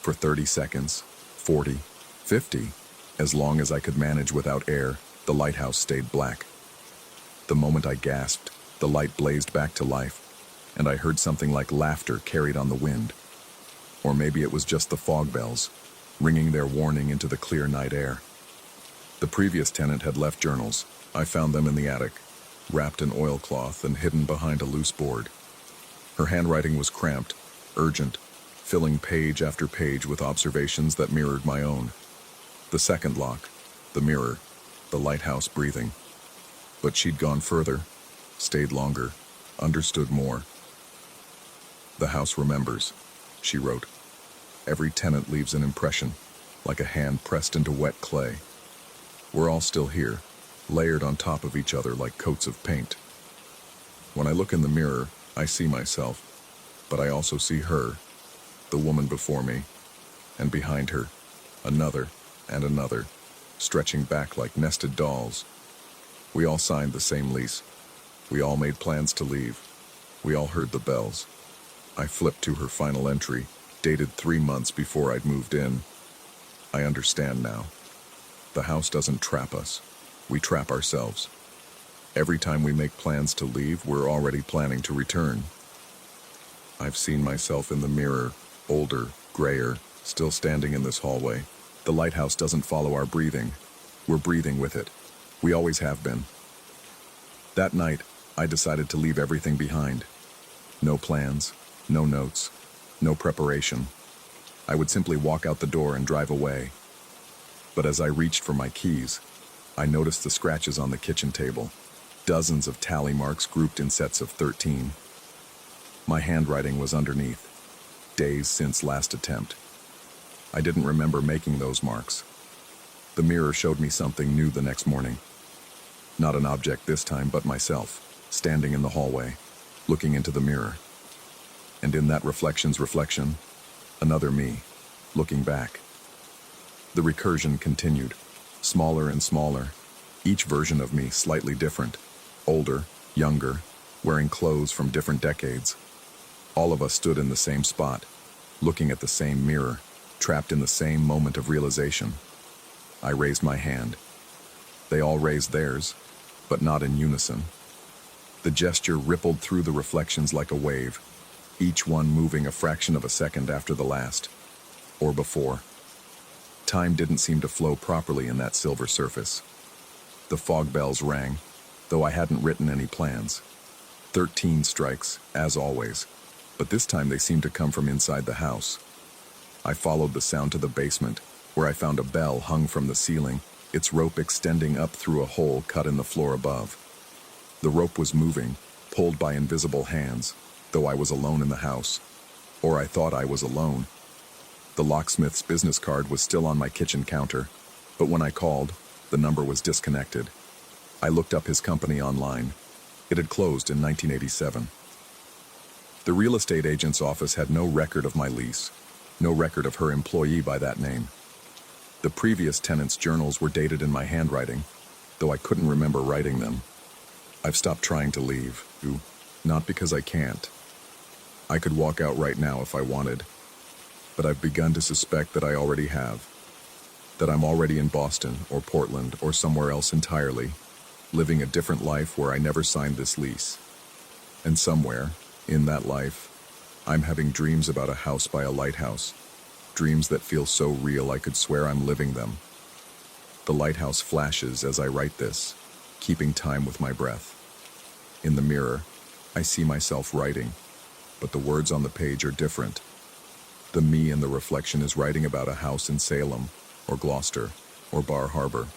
For 30 seconds, 40, 50, as long as I could manage without air, the lighthouse stayed black. The moment I gasped, the light blazed back to life, and I heard something like laughter carried on the wind. Or maybe it was just the fog bells, ringing their warning into the clear night air. The previous tenant had left journals. I found them in the attic, wrapped in oilcloth and hidden behind a loose board. Her handwriting was cramped, urgent, filling page after page with observations that mirrored my own. The second lock, the mirror, the lighthouse breathing. But she'd gone further, stayed longer, understood more. "The house remembers," she wrote. "Every tenant leaves an impression, like a hand pressed into wet clay. We're all still here, layered on top of each other like coats of paint. When I look in the mirror, I see myself, but I also see her, the woman before me, and behind her, another and another, stretching back like nested dolls. We all signed the same lease. We all made plans to leave. We all heard the bells." I flipped to her final entry, dated 3 months before I'd moved in. I understand now. The house doesn't trap us. We trap ourselves. Every time we make plans to leave, we're already planning to return. I've seen myself in the mirror, older, grayer, still standing in this hallway. The lighthouse doesn't follow our breathing. We're breathing with it. We always have been. That night, I decided to leave everything behind. No plans, no notes, no preparation. I would simply walk out the door and drive away. But as I reached for my keys, I noticed the scratches on the kitchen table, dozens of tally marks grouped in sets of 13. My handwriting was underneath, days since last attempt. I didn't remember making those marks. The mirror showed me something new the next morning. Not an object this time, but myself, standing in the hallway, looking into the mirror. And in that reflection's reflection, another me, looking back. The recursion continued, smaller and smaller, each version of me slightly different, older, younger, wearing clothes from different decades. All of us stood in the same spot, looking at the same mirror, trapped in the same moment of realization. I raised my hand. They all raised theirs, but not in unison. The gesture rippled through the reflections like a wave, each one moving a fraction of a second after the last, or before. Time didn't seem to flow properly in that silver surface. The fog bells rang, though I hadn't written any plans. 13 strikes, as always, but this time they seemed to come from inside the house. I followed the sound to the basement, where I found a bell hung from the ceiling, its rope extending up through a hole cut in the floor above. The rope was moving, pulled by invisible hands, though I was alone in the house. Or I thought I was alone. The locksmith's business card was still on my kitchen counter, but when I called, the number was disconnected. I looked up his company online. It had closed in 1987. The real estate agent's office had no record of my lease, no record of her employee by that name. The previous tenant's journals were dated in my handwriting, though I couldn't remember writing them. I've stopped trying to leave, not because I can't. I could walk out right now if I wanted, but I've begun to suspect that I already have. That I'm already in Boston or Portland or somewhere else entirely, living a different life where I never signed this lease. And somewhere, in that life, I'm having dreams about a house by a lighthouse, dreams that feel so real I could swear I'm living them. The lighthouse flashes as I write this, keeping time with my breath. In the mirror, I see myself writing, but the words on the page are different. The me in the reflection is writing about a house in Salem, or Gloucester, or Bar Harbor.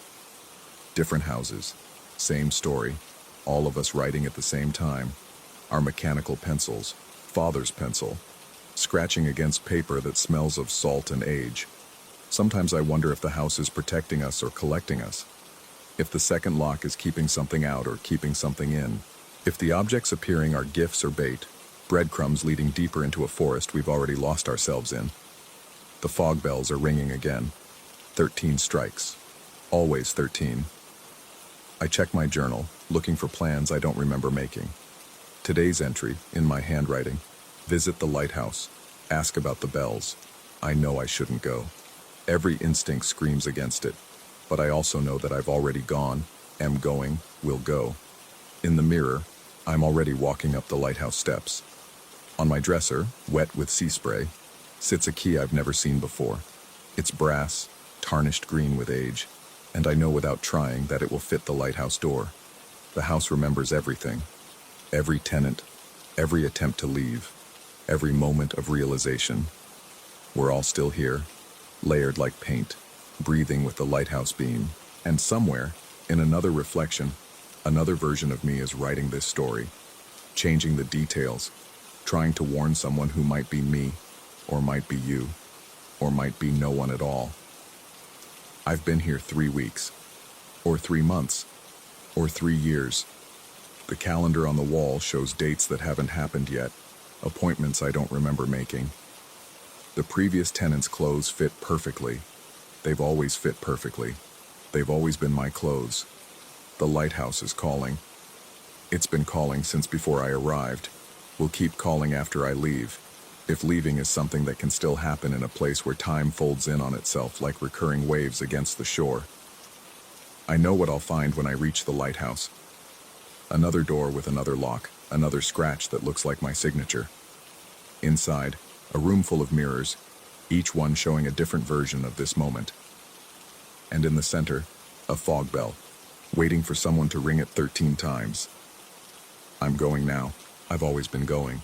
Different houses, same story, all of us writing at the same time, our mechanical pencils, father's pencil, scratching against paper that smells of salt and age. Sometimes I wonder if the house is protecting us or collecting us, if the second lock is keeping something out or keeping something in, if the objects appearing are gifts or bait, breadcrumbs leading deeper into a forest we've already lost ourselves in. The fog bells are ringing again. 13 strikes. Always 13. I check my journal, looking for plans I don't remember making. Today's entry, in my handwriting: visit the lighthouse, ask about the bells. I know I shouldn't go. Every instinct screams against it, but I also know that I've already gone, am going, will go. In the mirror, I'm already walking up the lighthouse steps. On my dresser, wet with sea spray, sits a key I've never seen before. It's brass, tarnished green with age, and I know without trying that it will fit the lighthouse door. The house remembers everything. Every tenant, every attempt to leave, every moment of realization. We're all still here, layered like paint, breathing with the lighthouse beam, and somewhere, in another reflection, another version of me is writing this story, changing the details, trying to warn someone who might be me, or might be you, or might be no one at all. I've been here 3 weeks, or 3 months, or 3 years. The calendar on the wall shows dates that haven't happened yet, appointments I don't remember making. The previous tenants' clothes fit perfectly. They've always fit perfectly. They've always been my clothes. The lighthouse is calling. It's been calling since before I arrived. Will keep calling after I leave, if leaving is something that can still happen in a place where time folds in on itself like recurring waves against the shore. I know what I'll find when I reach the lighthouse. Another door with another lock, another scratch that looks like my signature. Inside, a room full of mirrors, each one showing a different version of this moment. And in the center, a fog bell, waiting for someone to ring it 13 times. I'm going now. I've always been going.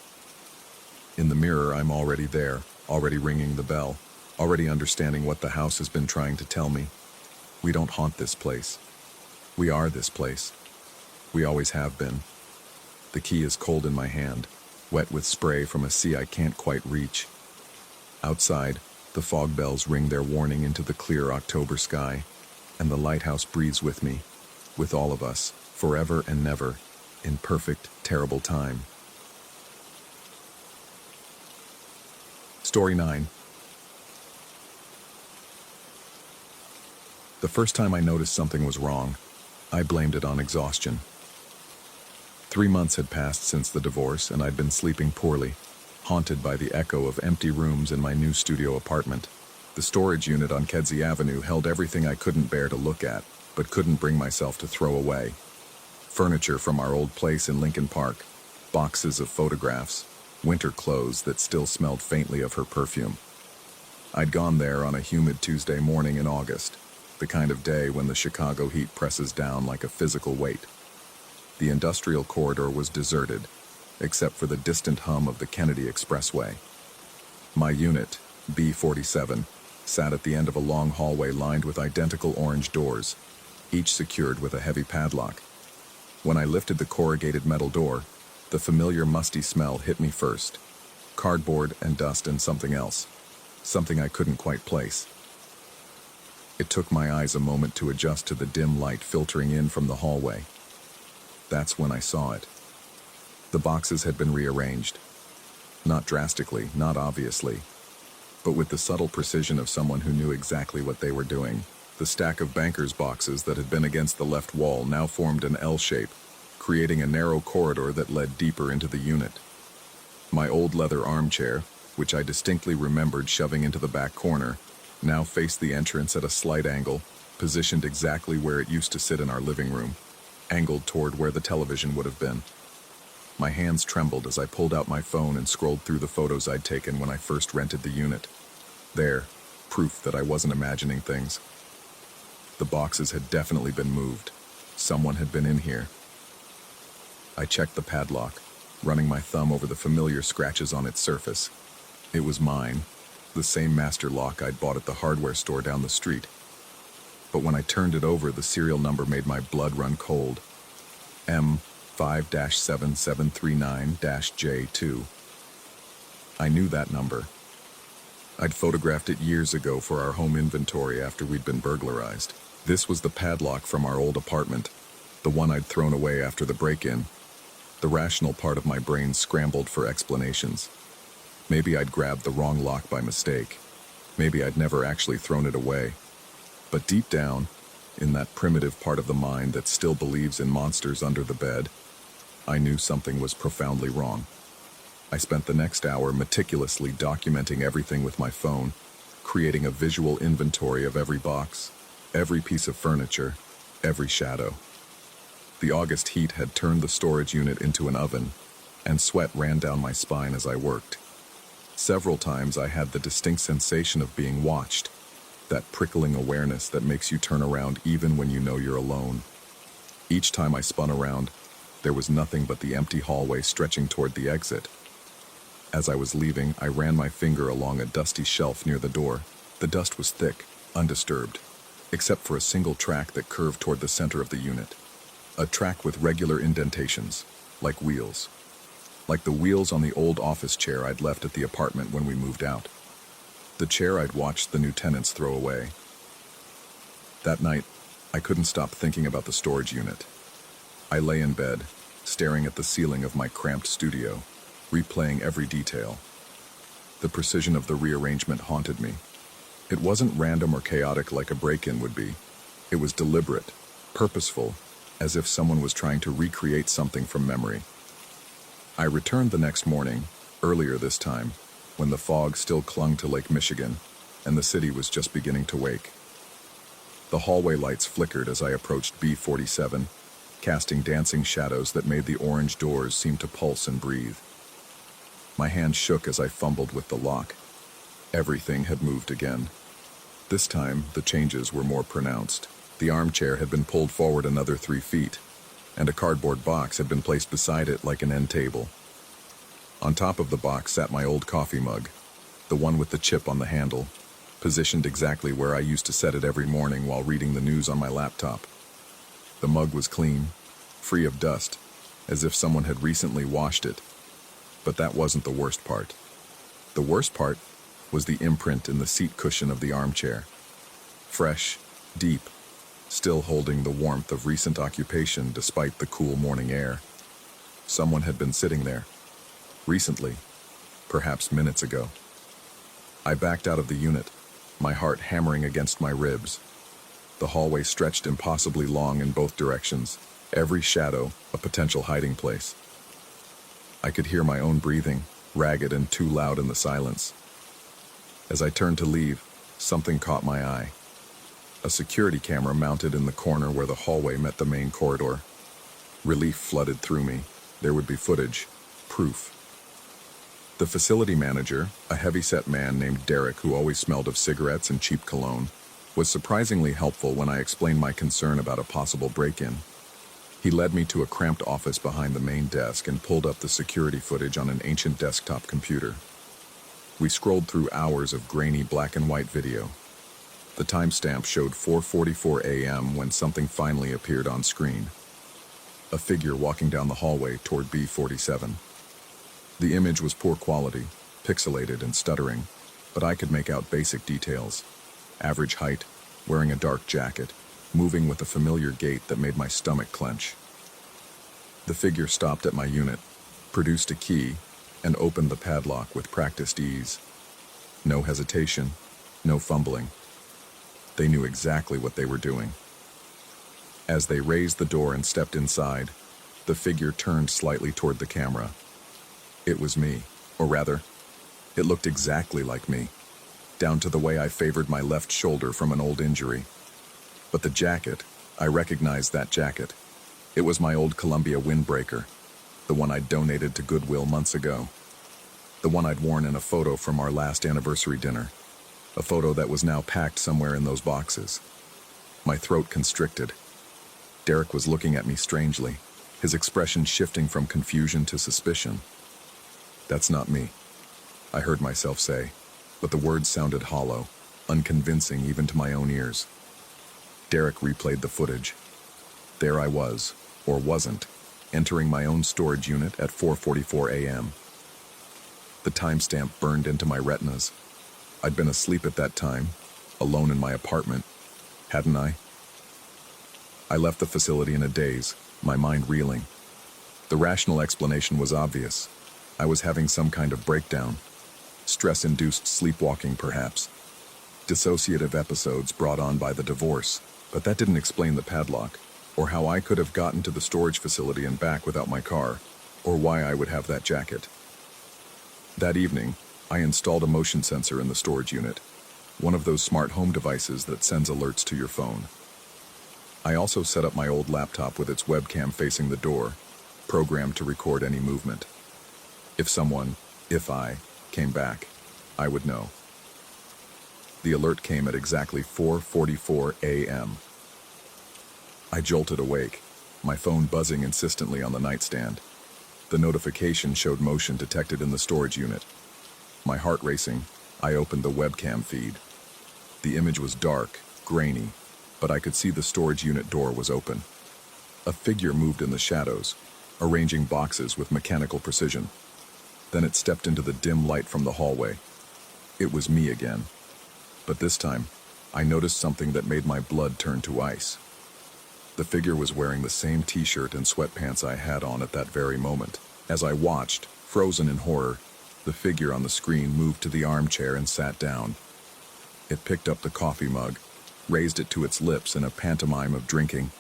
In the mirror, I'm already there, already ringing the bell, already understanding what the house has been trying to tell me. We don't haunt this place. We are this place. We always have been. The key is cold in my hand, wet with spray from a sea I can't quite reach. Outside, the fog bells ring their warning into the clear October sky, and the lighthouse breathes with me, with all of us, forever and never, in perfect, terrible time. Story 9. The first time I noticed something was wrong, I blamed it on exhaustion. 3 months had passed since the divorce, and I'd been sleeping poorly, haunted by the echo of empty rooms in my new studio apartment. The storage unit on Kedzie Avenue held everything I couldn't bear to look at, but couldn't bring myself to throw away. Furniture from our old place in Lincoln Park, boxes of photographs, winter clothes that still smelled faintly of her perfume. I'd gone there on a humid Tuesday morning in August, the kind of day when the Chicago heat presses down like a physical weight. The industrial corridor was deserted, except for the distant hum of the Kennedy Expressway. My unit, B47, sat at the end of a long hallway lined with identical orange doors, each secured with a heavy padlock. When I lifted the corrugated metal door, the familiar musty smell hit me first. Cardboard and dust and something else. Something I couldn't quite place. It took my eyes a moment to adjust to the dim light filtering in from the hallway. That's when I saw it. The boxes had been rearranged. Not drastically, not obviously, but with the subtle precision of someone who knew exactly what they were doing. The stack of banker's boxes that had been against the left wall now formed an L shape, creating a narrow corridor that led deeper into the unit. My old leather armchair, which I distinctly remembered shoving into the back corner, now faced the entrance at a slight angle, positioned exactly where it used to sit in our living room, angled toward where the television would have been. My hands trembled as I pulled out my phone and scrolled through the photos I'd taken when I first rented the unit. There, proof that I wasn't imagining things. The boxes had definitely been moved. Someone had been in here. I checked the padlock, running my thumb over the familiar scratches on its surface. It was mine, the same master lock I'd bought at the hardware store down the street. But when I turned it over, the serial number made my blood run cold. 5-7739-J2. I knew that number. I'd photographed it years ago for our home inventory after we'd been burglarized. This was the padlock from our old apartment, the one I'd thrown away after the break-in. The rational part of my brain scrambled for explanations. Maybe I'd grabbed the wrong lock by mistake. Maybe I'd never actually thrown it away. But deep down, in that primitive part of the mind that still believes in monsters under the bed, I knew something was profoundly wrong. I spent the next hour meticulously documenting everything with my phone, creating a visual inventory of every box, every piece of furniture, every shadow. The August heat had turned the storage unit into an oven, and sweat ran down my spine as I worked. Several times I had the distinct sensation of being watched, that prickling awareness that makes you turn around even when you know you're alone. Each time I spun around, there was nothing but the empty hallway stretching toward the exit. As I was leaving, I ran my finger along a dusty shelf near the door. The dust was thick, undisturbed, except for a single track that curved toward the center of the unit. A track with regular indentations, like wheels. Like the wheels on the old office chair I'd left at the apartment when we moved out. The chair I'd watched the new tenants throw away. That night, I couldn't stop thinking about the storage unit. I lay in bed, staring at the ceiling of my cramped studio, replaying every detail. The precision of the rearrangement haunted me. It wasn't random or chaotic like a break-in would be. It was deliberate, purposeful, as if someone was trying to recreate something from memory. I returned the next morning, earlier this time, when the fog still clung to Lake Michigan, and the city was just beginning to wake. The hallway lights flickered as I approached B47, casting dancing shadows that made the orange doors seem to pulse and breathe. My hand shook as I fumbled with the lock. Everything had moved again. This time, the changes were more pronounced. The armchair had been pulled forward another 3 feet, and a cardboard box had been placed beside it like an end table. On top of the box sat my old coffee mug, the one with the chip on the handle, positioned exactly where I used to set it every morning while reading the news on my laptop. The mug was clean, free of dust, as if someone had recently washed it. But that wasn't the worst part. The worst part was the imprint in the seat cushion of the armchair. Fresh, deep, still holding the warmth of recent occupation despite the cool morning air. Someone had been sitting there. Recently, perhaps minutes ago. I backed out of the unit, my heart hammering against my ribs. The hallway stretched impossibly long in both directions, every shadow a potential hiding place. I could hear my own breathing, ragged and too loud in the silence. As I turned to leave, something caught my eye. A security camera mounted in the corner where the hallway met the main corridor. Relief flooded through me. There would be footage, proof. The facility manager, a heavy-set man named Derek who always smelled of cigarettes and cheap cologne, was surprisingly helpful when I explained my concern about a possible break-in. He led me to a cramped office behind the main desk and pulled up the security footage on an ancient desktop computer. We scrolled through hours of grainy black and white video. The timestamp showed 4:44 a.m. when something finally appeared on screen. A figure walking down the hallway toward B47. The image was poor quality, pixelated and stuttering, but I could make out basic details. Average height, wearing a dark jacket, moving with a familiar gait that made my stomach clench. The figure stopped at my unit, produced a key, and opened the padlock with practiced ease. No hesitation, no fumbling. They knew exactly what they were doing. As they raised the door and stepped inside, the figure turned slightly toward the camera. It was me, or rather, it looked exactly like me, down to the way I favored my left shoulder from an old injury. But the jacket, I recognized that jacket. It was my old Columbia windbreaker, the one I'd donated to Goodwill months ago. The one I'd worn in a photo from our last anniversary dinner. A photo that was now packed somewhere in those boxes. My throat constricted. Derek was looking at me strangely, his expression shifting from confusion to suspicion. "That's not me," I heard myself say, but the words sounded hollow, unconvincing even to my own ears. Derek replayed the footage. There I was, or wasn't, entering my own storage unit at 4:44 a.m. The timestamp burned into my retinas. I'd been asleep at that time, alone in my apartment, hadn't I? I left the facility in a daze, my mind reeling. The rational explanation was obvious. I was having some kind of breakdown. Stress-induced sleepwalking, perhaps. Dissociative episodes brought on by the divorce, but that didn't explain the padlock, or how I could have gotten to the storage facility and back without my car, or why I would have that jacket. That evening, I installed a motion sensor in the storage unit, one of those smart home devices that sends alerts to your phone. I also set up my old laptop with its webcam facing the door, programmed to record any movement. If I, came back, I would know. The alert came at exactly 4:44 a.m. I jolted awake, my phone buzzing insistently on the nightstand. The notification showed motion detected in the storage unit. My heart racing, I opened the webcam feed. The image was dark, grainy, but I could see the storage unit door was open. A figure moved in the shadows, arranging boxes with mechanical precision. Then it stepped into the dim light from the hallway. It was me again. But this time, I noticed something that made my blood turn to ice. The figure was wearing the same t-shirt and sweatpants I had on at that very moment. As I watched, frozen in horror, the figure on the screen moved to the armchair and sat down. It picked up the coffee mug, raised it to its lips in a pantomime of drinking,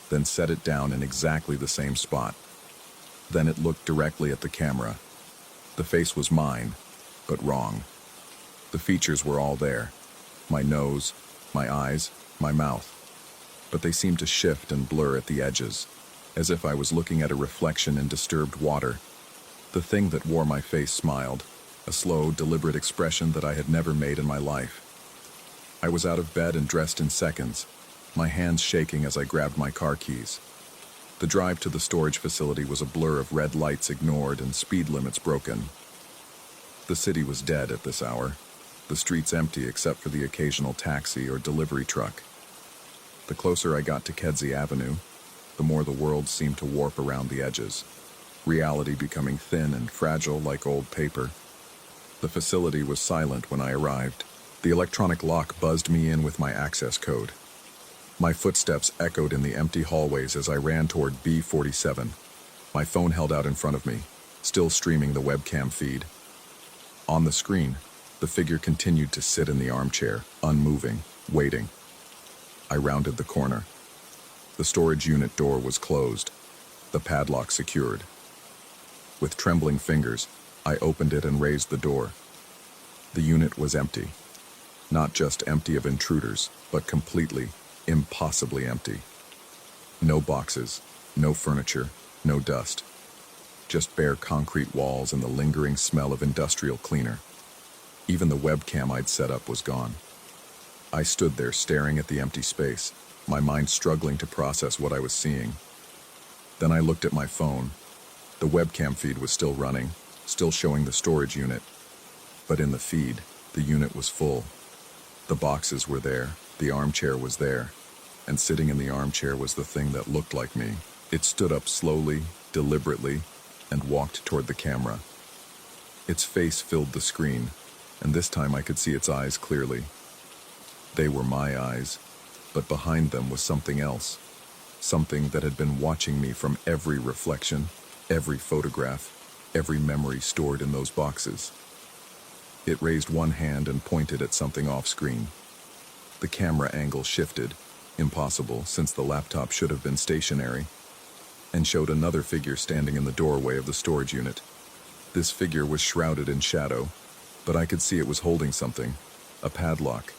then set it down in exactly the same spot. Then it looked directly at the camera. The face was mine, but wrong. The features were all there. My nose, my eyes, my mouth. But they seemed to shift and blur at the edges, as if I was looking at a reflection in disturbed water. The thing that wore my face smiled, a slow, deliberate expression that I had never made in my life. I was out of bed and dressed in seconds, my hands shaking as I grabbed my car keys. The drive to the storage facility was a blur of red lights ignored and speed limits broken. The city was dead at this hour, the streets empty except for the occasional taxi or delivery truck. The closer I got to Kedzie Avenue, the more the world seemed to warp around the edges, reality becoming thin and fragile like old paper. The facility was silent when I arrived. The electronic lock buzzed me in with my access code. My footsteps echoed in the empty hallways as I ran toward B47. My phone held out in front of me, still streaming the webcam feed. On the screen, the figure continued to sit in the armchair, unmoving, waiting. I rounded the corner. The storage unit door was closed, the padlock secured. With trembling fingers, I opened it and raised the door. The unit was empty. Not just empty of intruders, but completely, impossibly empty. No boxes, no furniture, no dust. Just bare concrete walls and the lingering smell of industrial cleaner. Even the webcam I'd set up was gone. I stood there staring at the empty space, my mind struggling to process what I was seeing. Then I looked at my phone. The webcam feed was still running, still showing the storage unit. But in the feed, the unit was full. The boxes were there, the armchair was there, and sitting in the armchair was the thing that looked like me. It stood up slowly, deliberately, and walked toward the camera. Its face filled the screen, and this time I could see its eyes clearly. They were my eyes, but behind them was something else, something that had been watching me from every reflection, every photograph, every memory stored in those boxes. It raised one hand and pointed at something off-screen. The camera angle shifted, impossible since the laptop should have been stationary, and showed another figure standing in the doorway of the storage unit. This figure was shrouded in shadow, but I could see it was holding something, a padlock.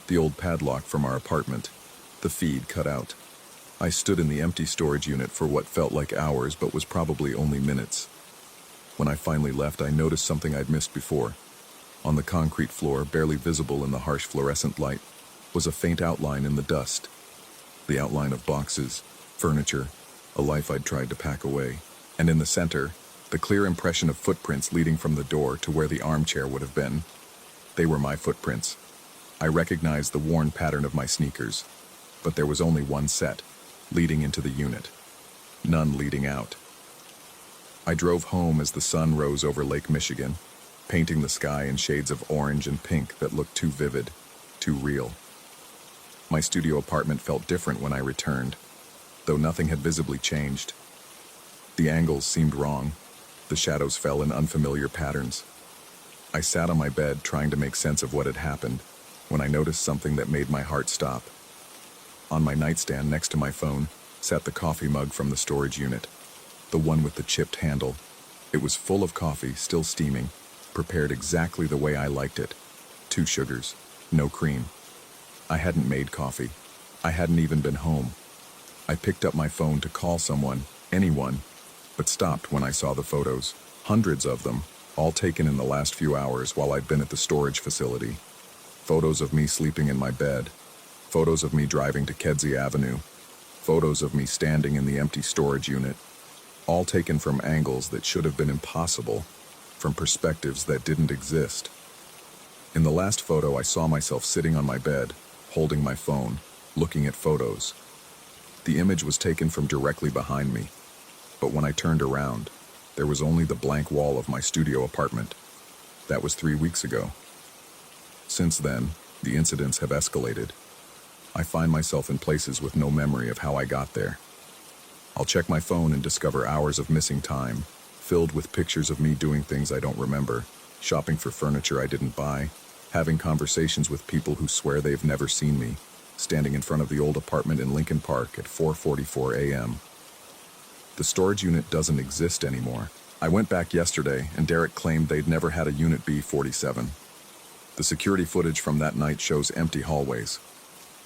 The old padlock from our apartment. The feed cut out. I stood in the empty storage unit for what felt like hours but was probably only minutes. When I finally left, I noticed something I'd missed before. On the concrete floor, barely visible in the harsh fluorescent light, was a faint outline in the dust. The outline of boxes, furniture, a life I'd tried to pack away. And in the center, the clear impression of footprints leading from the door to where the armchair would have been. They were my footprints. I recognized the worn pattern of my sneakers, but there was only one set, leading into the unit. None leading out. I drove home as the sun rose over Lake Michigan, painting the sky in shades of orange and pink that looked too vivid, too real. My studio apartment felt different when I returned, though nothing had visibly changed. The angles seemed wrong. The shadows fell in unfamiliar patterns. I sat on my bed trying to make sense of what had happened when I noticed something that made my heart stop. On my nightstand next to my phone sat the coffee mug from the storage unit, the one with the chipped handle. It was full of coffee, still steaming, prepared exactly the way I liked it. 2 sugars, no cream. I hadn't made coffee. I hadn't even been home. I picked up my phone to call someone, anyone, but stopped when I saw the photos. Hundreds of them, all taken in the last few hours while I'd been at the storage facility. Photos of me sleeping in my bed. Photos of me driving to Kedzie Avenue. Photos of me standing in the empty storage unit. All taken from angles that should have been impossible, from perspectives that didn't exist. In the last photo, I saw myself sitting on my bed, holding my phone, looking at photos. The image was taken from directly behind me, but when I turned around, there was only the blank wall of my studio apartment. That was 3 weeks ago. Since then, the incidents have escalated. I find myself in places with no memory of how I got there. I'll check my phone and discover hours of missing time, filled with pictures of me doing things I don't remember, shopping for furniture I didn't buy, having conversations with people who swear they've never seen me, standing in front of the old apartment in Lincoln Park at 4:44 a.m. The storage unit doesn't exist anymore. I went back yesterday, and Derek claimed they'd never had a Unit B47. The security footage from that night shows empty hallways.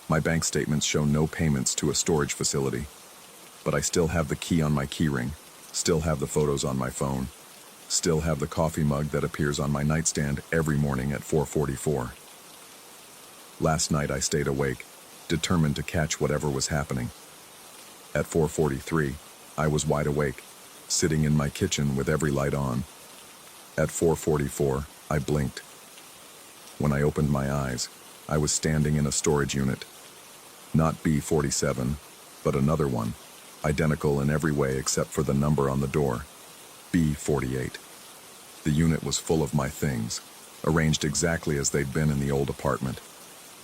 My bank statements show no payments to a storage facility. But I still have the key on my keyring, still have the photos on my phone, still have the coffee mug that appears on my nightstand every morning at 4:44. Last night I stayed awake, determined to catch whatever was happening. At 4:43, I was wide awake, sitting in my kitchen with every light on. At 4:44, I blinked. When I opened my eyes, I was standing in a storage unit. Not B47, but another one, identical in every way except for the number on the door, B48. The unit was full of my things, arranged exactly as they'd been in the old apartment,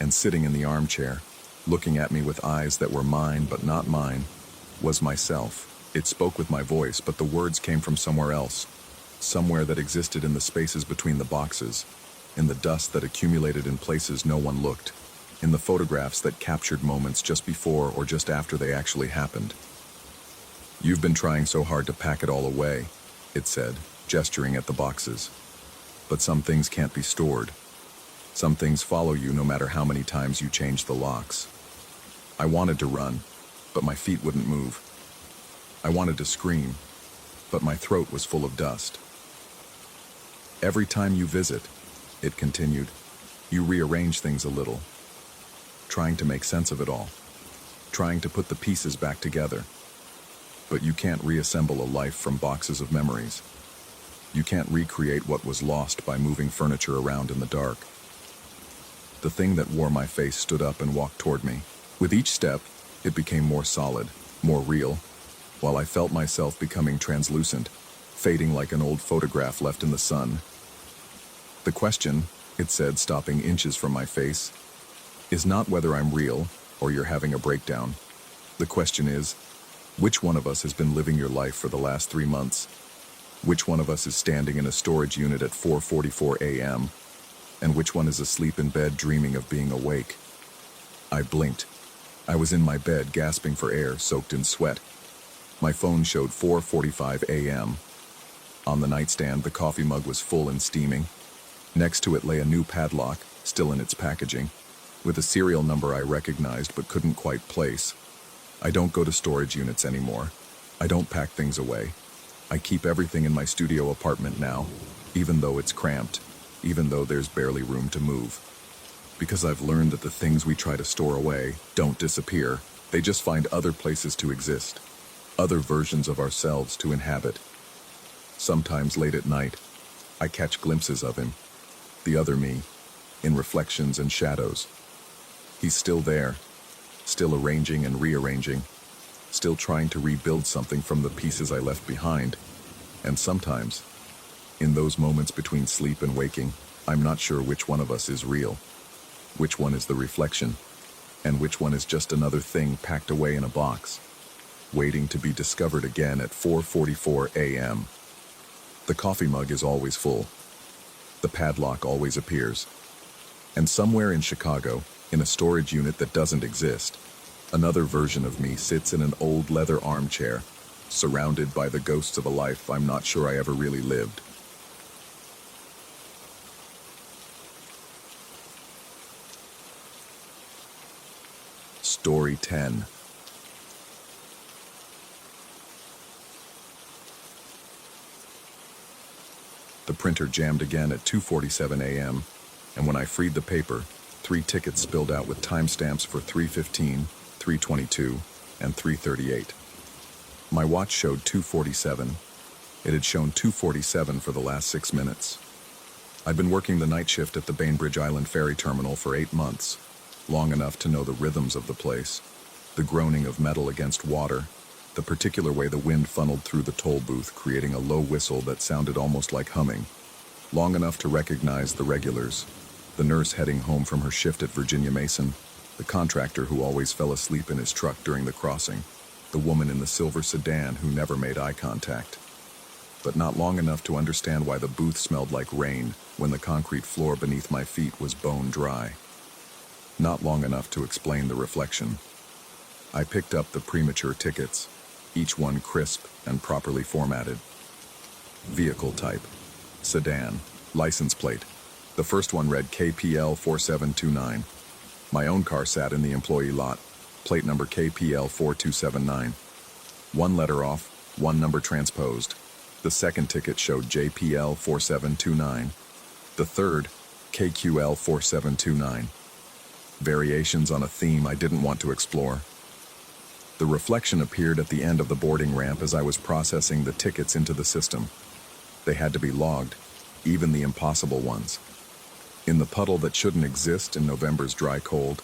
and sitting in the armchair, looking at me with eyes that were mine but not mine, was myself. It spoke with my voice, but the words came from somewhere else, somewhere that existed in the spaces between the boxes, in the dust that accumulated in places no one looked, in the photographs that captured moments just before or just after they actually happened. "You've been trying so hard to pack it all away," it said, gesturing at the boxes. "But some things can't be stored. Some things follow you no matter how many times you change the locks." I wanted to run, but my feet wouldn't move. I wanted to scream, but my throat was full of dust. "Every time you visit," it continued, "you rearrange things a little, trying to make sense of it all, trying to put the pieces back together. But you can't reassemble a life from boxes of memories. You can't recreate what was lost by moving furniture around in the dark." The thing that wore my face stood up and walked toward me. With each step, it became more solid, more real, while I felt myself becoming translucent, fading like an old photograph left in the sun. "The question," it said, stopping inches from my face, "is not whether I'm real or you're having a breakdown. The question is, which one of us has been living your life for the last 3 months? Which one of us is standing in a storage unit at 4:44 a.m., and which one is asleep in bed dreaming of being awake?" I blinked. I was in my bed, gasping for air, soaked in sweat. My phone showed 4:45 a.m. On the nightstand, the coffee mug was full and steaming. Next to it lay a new padlock, still in its packaging, with a serial number I recognized but couldn't quite place. I don't go to storage units anymore. I don't pack things away. I keep everything in my studio apartment now, even though it's cramped, even though there's barely room to move. Because I've learned that the things we try to store away don't disappear. They just find other places to exist, other versions of ourselves to inhabit. Sometimes late at night, I catch glimpses of him, the other me, in reflections and shadows. He's still there, still arranging and rearranging, still trying to rebuild something from the pieces I left behind. And sometimes, in those moments between sleep and waking, I'm not sure which one of us is real, which one is the reflection, and which one is just another thing packed away in a box, waiting to be discovered again at 4:44 a.m. The coffee mug is always full. The padlock always appears. And somewhere in Chicago, in a storage unit that doesn't exist, another version of me sits in an old leather armchair, surrounded by the ghosts of a life I'm not sure I ever really lived. Story 10. The printer jammed again at 2:47 a.m., and when I freed the paper, 3 tickets spilled out with timestamps for 3:15, 3:22, and 3:38. My watch showed 2:47. It had shown 2:47 for the last 6 minutes. I'd been working the night shift at the Bainbridge Island ferry terminal for 8 months, long enough to know the rhythms of the place, the groaning of metal against water, the particular way the wind funneled through the toll booth, creating a low whistle that sounded almost like humming, long enough to recognize the regulars, the nurse heading home from her shift at Virginia Mason, the contractor who always fell asleep in his truck during the crossing, the woman in the silver sedan who never made eye contact. But not long enough to understand why the booth smelled like rain when the concrete floor beneath my feet was bone dry. Not long enough to explain the reflection. I picked up the premature tickets, each one crisp and properly formatted. Vehicle type: sedan. License plate: the first one read KPL 4729. My own car sat in the employee lot, plate number KPL 4279. 1 letter off, 1 number transposed. The second ticket showed JPL 4729. The third, KQL 4729. Variations on a theme I didn't want to explore. The reflection appeared at the end of the boarding ramp as I was processing the tickets into the system. They had to be logged, even the impossible ones. In the puddle that shouldn't exist in November's dry cold,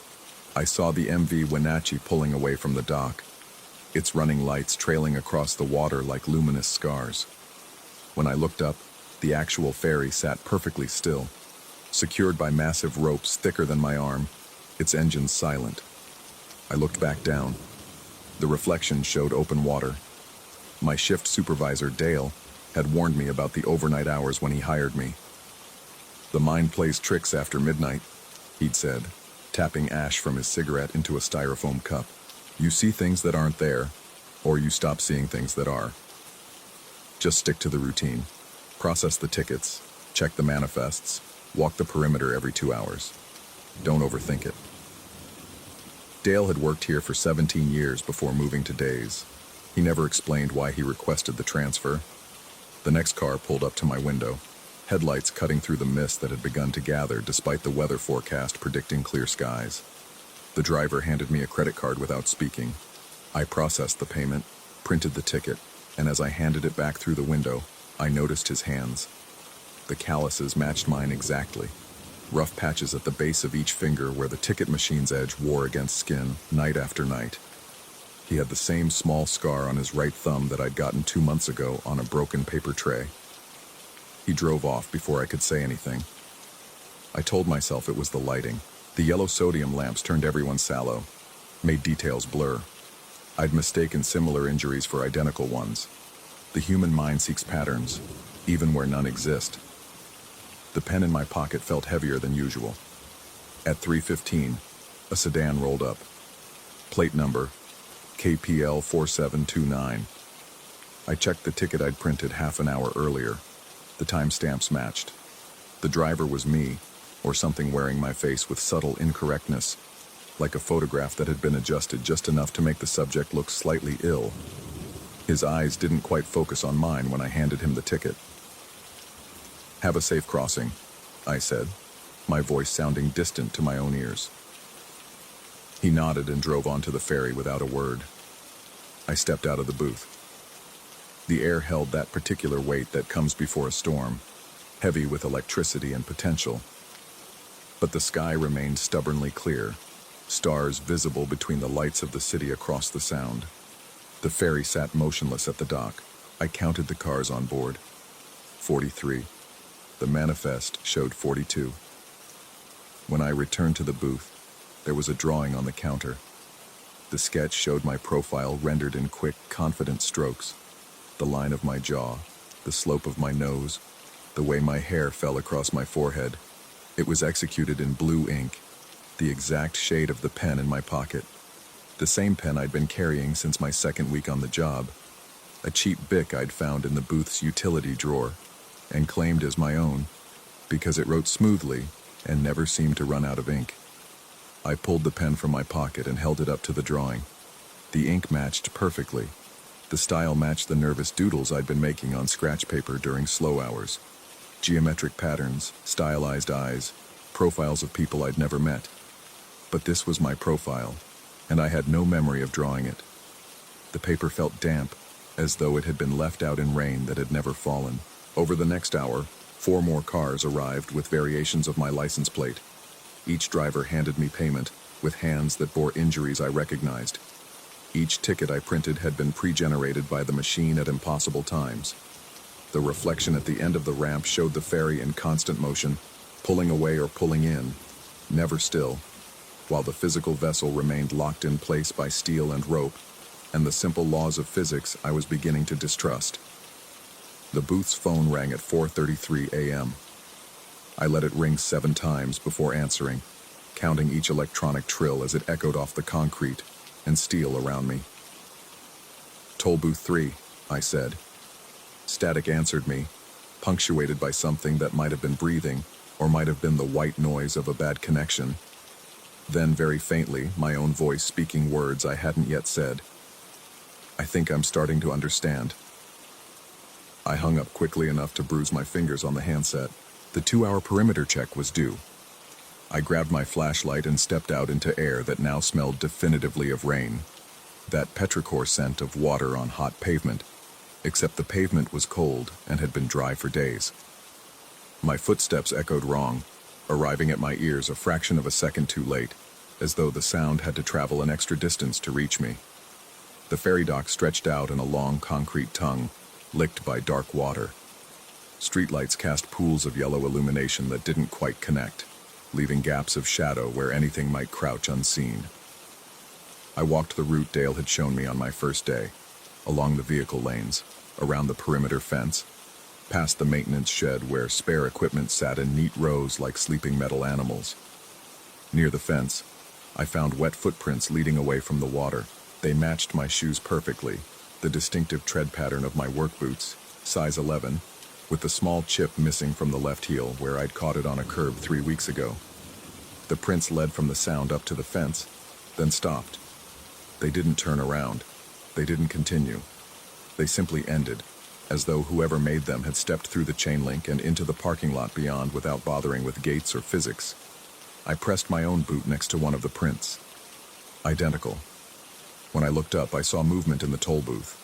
I saw the MV Wenatchee pulling away from the dock, its running lights trailing across the water like luminous scars. When I looked up, the actual ferry sat perfectly still, secured by massive ropes thicker than my arm, its engines silent. I looked back down. The reflection showed open water. My shift supervisor, Dale, had warned me about the overnight hours when he hired me. "The mind plays tricks after midnight," he'd said, tapping ash from his cigarette into a styrofoam cup. "You see things that aren't there, or you stop seeing things that are. Just stick to the routine. Process the tickets, check the manifests, walk the perimeter every 2 hours. Don't overthink it." Dale had worked here for 17 years before moving to Days. He never explained why he requested the transfer. The next car pulled up to my window, headlights cutting through the mist that had begun to gather despite the weather forecast predicting clear skies. The driver handed me a credit card without speaking. I processed the payment, printed the ticket, and as I handed it back through the window, I noticed his hands. The calluses matched mine exactly. Rough patches at the base of each finger where the ticket machine's edge wore against skin, night after night. He had the same small scar on his right thumb that I'd gotten 2 months ago on a broken paper tray. He drove off before I could say anything. I told myself it was the lighting. The yellow sodium lamps turned everyone sallow, made details blur. I'd mistaken similar injuries for identical ones. The human mind seeks patterns, even where none exist. The pen in my pocket felt heavier than usual. At 3:15, a sedan rolled up. Plate number, KPL 4729. I checked the ticket I'd printed half an hour earlier. The timestamps matched. The driver was me, or something wearing my face with subtle incorrectness, like a photograph that had been adjusted just enough to make the subject look slightly ill. His eyes didn't quite focus on mine when I handed him the ticket. "Have a safe crossing," I said, my voice sounding distant to my own ears. He nodded and drove onto the ferry without a word. I stepped out of the booth. The air held that particular weight that comes before a storm, heavy with electricity and potential. But the sky remained stubbornly clear, stars visible between the lights of the city across the sound. The ferry sat motionless at the dock, I counted the cars on board. 43. The manifest showed 42. When I returned to the booth, there was a drawing on the counter. The sketch showed my profile rendered in quick, confident strokes. The line of my jaw, the slope of my nose, the way my hair fell across my forehead. It was executed in blue ink, the exact shade of the pen in my pocket. The same pen I'd been carrying since my second week on the job. A cheap Bic I'd found in the booth's utility drawer and claimed as my own because it wrote smoothly and never seemed to run out of ink. I pulled the pen from my pocket and held it up to the drawing. The ink matched perfectly. The style matched the nervous doodles I'd been making on scratch paper during slow hours. Geometric patterns, stylized eyes, profiles of people I'd never met. But this was my profile, and I had no memory of drawing it. The paper felt damp, as though it had been left out in rain that had never fallen. Over the next hour, 4 more cars arrived with variations of my license plate. Each driver handed me payment, with hands that bore injuries I recognized. Each ticket I printed had been pre-generated by the machine at impossible times. The reflection at the end of the ramp showed the ferry in constant motion, pulling away or pulling in, never still, while the physical vessel remained locked in place by steel and rope, and the simple laws of physics I was beginning to distrust. The booth's phone rang at 4:33 a.m. I let it ring 7 times before answering, counting each electronic trill as it echoed off the concrete and steel around me. "Toll booth 3, I said. Static answered me, punctuated by something that might have been breathing or might have been the white noise of a bad connection. Then, very faintly, my own voice speaking words I hadn't yet said. "I think I'm starting to understand." I hung up quickly enough to bruise my fingers on the handset. The 2-hour perimeter check was due. I grabbed my flashlight and stepped out into air that now smelled definitively of rain. That petrichor scent of water on hot pavement, except the pavement was cold and had been dry for days. My footsteps echoed wrong, arriving at my ears a fraction of a second too late, as though the sound had to travel an extra distance to reach me. The ferry dock stretched out in a long concrete tongue, licked by dark water. Streetlights cast pools of yellow illumination that didn't quite connect, leaving gaps of shadow where anything might crouch unseen. I walked the route Dale had shown me on my first day, along the vehicle lanes, around the perimeter fence, past the maintenance shed where spare equipment sat in neat rows like sleeping metal animals. Near the fence, I found wet footprints leading away from the water. They matched my shoes perfectly, the distinctive tread pattern of my work boots, size 11, with the small chip missing from the left heel where I'd caught it on a curb 3 weeks ago. The prints led from the sound up to the fence, then stopped. They didn't turn around. They didn't continue. They simply ended, as though whoever made them had stepped through the chain link and into the parking lot beyond without bothering with gates or physics. I pressed my own boot next to one of the prints. Identical. When I looked up, I saw movement in the toll booth.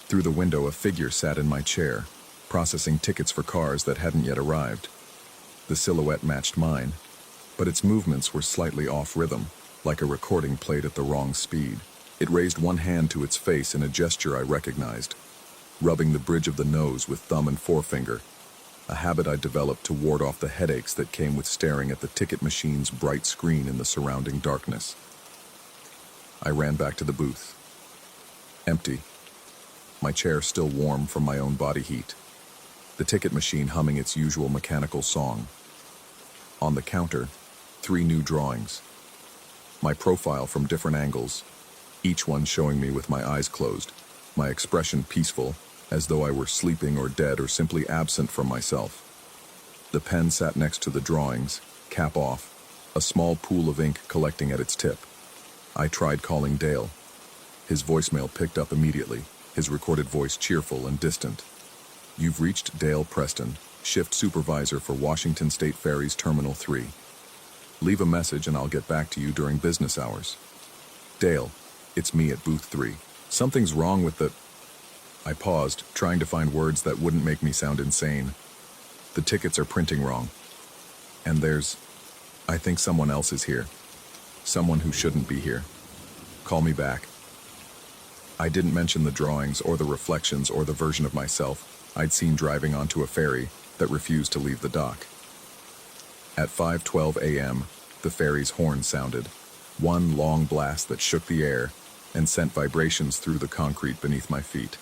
Through the window, a figure sat in my chair, processing tickets for cars that hadn't yet arrived. The silhouette matched mine, but its movements were slightly off rhythm, like a recording played at the wrong speed. It raised one hand to its face in a gesture I recognized, rubbing the bridge of the nose with thumb and forefinger, a habit I developed to ward off the headaches that came with staring at the ticket machine's bright screen in the surrounding darkness. I ran back to the booth. Empty. My chair still warm from my own body heat. The ticket machine humming its usual mechanical song. On the counter, 3 new drawings. My profile from different angles, each one showing me with my eyes closed, my expression peaceful, as though I were sleeping or dead or simply absent from myself. The pen sat next to the drawings, cap off, a small pool of ink collecting at its tip. I tried calling Dale. His voicemail picked up immediately, his recorded voice cheerful and distant. "You've reached Dale Preston, shift supervisor for Washington State Ferries Terminal 3. Leave a message and I'll get back to you during business hours. Dale, it's me at booth 3. Something's wrong with the..." I paused, trying to find words that wouldn't make me sound insane. "The tickets are printing wrong. And I think someone else is here. Someone who shouldn't be here. Call me back." I didn't mention the drawings or the reflections or the version of myself I'd seen driving onto a ferry that refused to leave the dock. At 5:12 a.m., the ferry's horn sounded, one long blast that shook the air and sent vibrations through the concrete beneath my feet.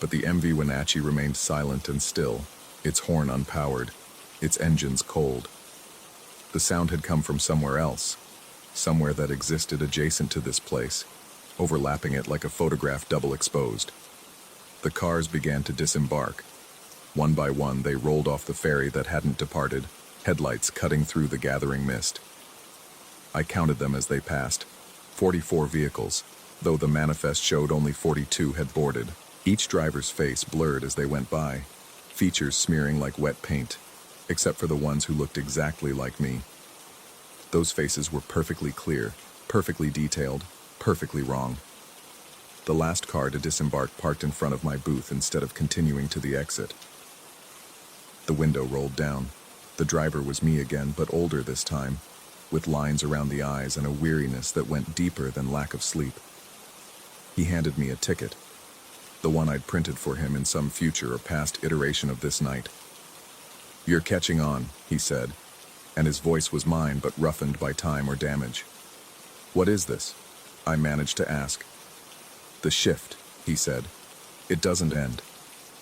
But the MV Wenatchee remained silent and still, its horn unpowered, its engines cold. The sound had come from somewhere else, somewhere that existed adjacent to this place, overlapping it like a photograph double exposed. The cars began to disembark. One by one, they rolled off the ferry that hadn't departed, headlights cutting through the gathering mist. I counted them as they passed, 44 vehicles, though the manifest showed only 42 had boarded. Each driver's face blurred as they went by, features smearing like wet paint, except for the ones who looked exactly like me. Those faces were perfectly clear, perfectly detailed, perfectly wrong. The last car to disembark parked in front of my booth instead of continuing to the exit. The window rolled down. The driver was me again, but older this time, with lines around the eyes and a weariness that went deeper than lack of sleep. He handed me a ticket, the one I'd printed for him in some future or past iteration of this night. "You're catching on," he said, and his voice was mine but roughened by time or damage. "What is this?" I managed to ask. "The shift," he said. "It doesn't end.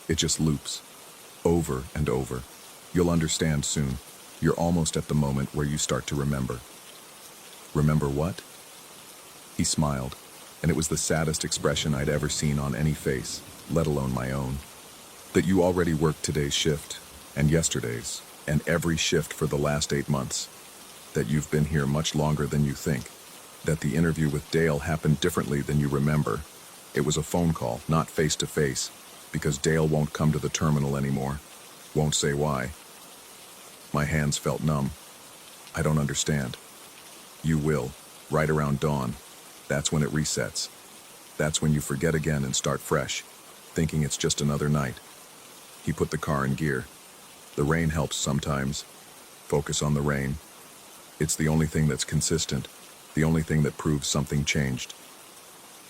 It just loops. Over and over. You'll understand soon. You're almost at the moment where you start to remember." "Remember what?" He smiled, and it was the saddest expression I'd ever seen on any face, let alone my own. "That you already worked today's shift, and yesterday's, and every shift for the last 8 months. That you've been here much longer than you think. That the interview with Dale happened differently than you remember. It was a phone call, not face-to-face, because Dale won't come to the terminal anymore. Won't say why." My hands felt numb. "I don't understand." "You will, right around dawn. That's when it resets. That's when you forget again and start fresh, thinking it's just another night." He put the car in gear. "The rain helps sometimes. Focus on the rain. It's the only thing that's consistent, the only thing that proves something changed."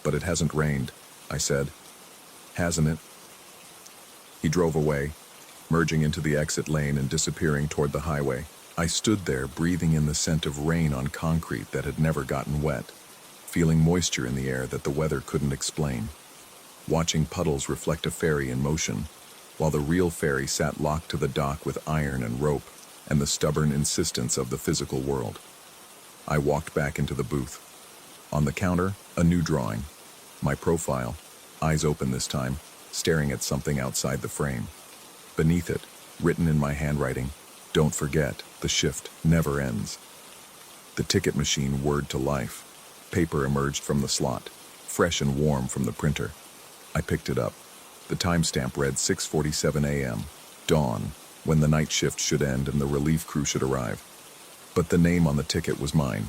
"But it hasn't rained," I said. "Hasn't it?" He drove away, merging into the exit lane and disappearing toward the highway. I stood there, breathing in the scent of rain on concrete that had never gotten wet, feeling moisture in the air that the weather couldn't explain, watching puddles reflect a ferry in motion, while the real ferry sat locked to the dock with iron and rope and the stubborn insistence of the physical world. I walked back into the booth. On the counter, a new drawing. My profile, eyes open this time, staring at something outside the frame. Beneath it, written in my handwriting, "Don't forget, the shift never ends." The ticket machine whirred to life. Paper emerged from the slot, fresh and warm from the printer. I picked it up. The timestamp read 6:47 a.m., dawn, when the night shift should end and the relief crew should arrive. But the name on the ticket was mine.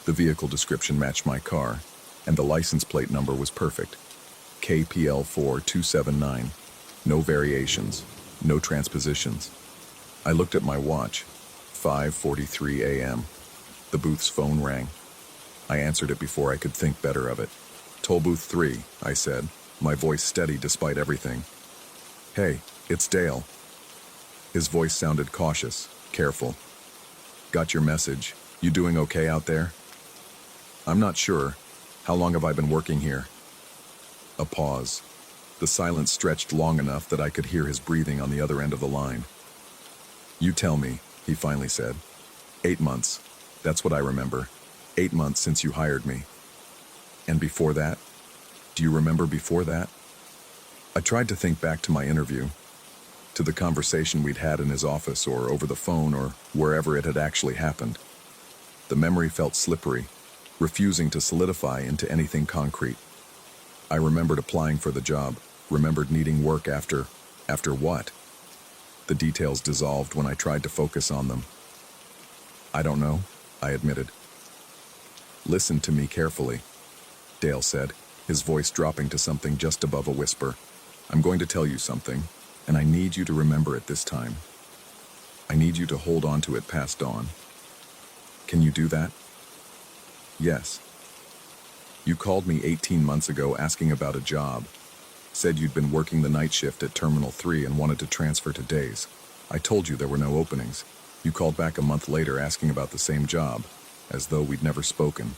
The vehicle description matched my car, and the license plate number was perfect. KPL4279. No variations, no transpositions. I looked at my watch. 5:43 a.m. The booth's phone rang. I answered it before I could think better of it. "Toll booth 3, I said, my voice steady despite everything. "Hey, it's Dale." His voice sounded cautious, careful. "Got your message. You doing okay out there?" "I'm not sure. How long have I been working here?" A pause. The silence stretched long enough that I could hear his breathing on the other end of the line. "You tell me," he finally said. 8 months. That's what I remember. 8 months since you hired me." "And before that? Do you remember before that?" I tried to think back to my interview, to the conversation we'd had in his office or over the phone or wherever it had actually happened. The memory felt slippery, refusing to solidify into anything concrete. I remembered applying for the job, remembered needing work after what? The details dissolved when I tried to focus on them. "I don't know," I admitted. "Listen to me carefully," Dale said, his voice dropping to something just above a whisper. "I'm going to tell you something, and I need you to remember it this time. I need you to hold on to it past dawn. Can you do that?" "Yes." You called me 18 months ago asking about a job. Said you'd been working the night shift at Terminal 3 and wanted to transfer to days. I told you there were no openings. You called back a month later asking about the same job, as though we'd never spoken.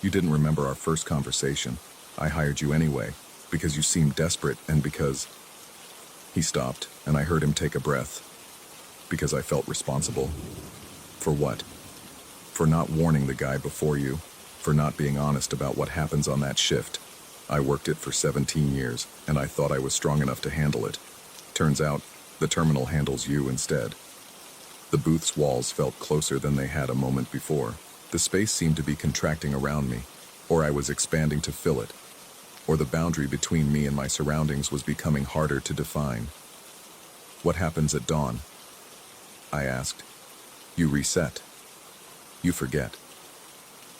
You didn't remember our first conversation. I hired you anyway, because you seemed desperate and because... He stopped, and I heard him take a breath. Because I felt responsible. For what? For not warning the guy before you. For not being honest about what happens on that shift. I worked it for 17 years, and I thought I was strong enough to handle it. Turns out, the terminal handles you instead. The booth's walls felt closer than they had a moment before. The space seemed to be contracting around me, or I was expanding to fill it, or the boundary between me and my surroundings was becoming harder to define. What happens at dawn? I asked. You reset. You forget.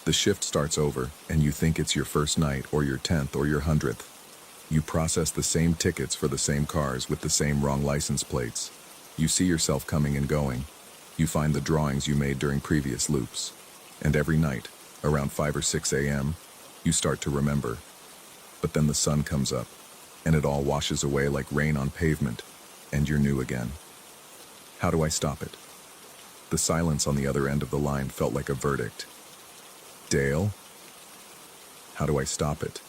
The shift starts over, and you think it's your first night, or your 10th, or your 100th. You process the same tickets for the same cars with the same wrong license plates. You see yourself coming and going. You find the drawings you made during previous loops. And every night, around 5 or 6 a.m., you start to remember. But then the sun comes up, and it all washes away like rain on pavement, and you're new again. How do I stop it? The silence on the other end of the line felt like a verdict. Dale? How do I stop it?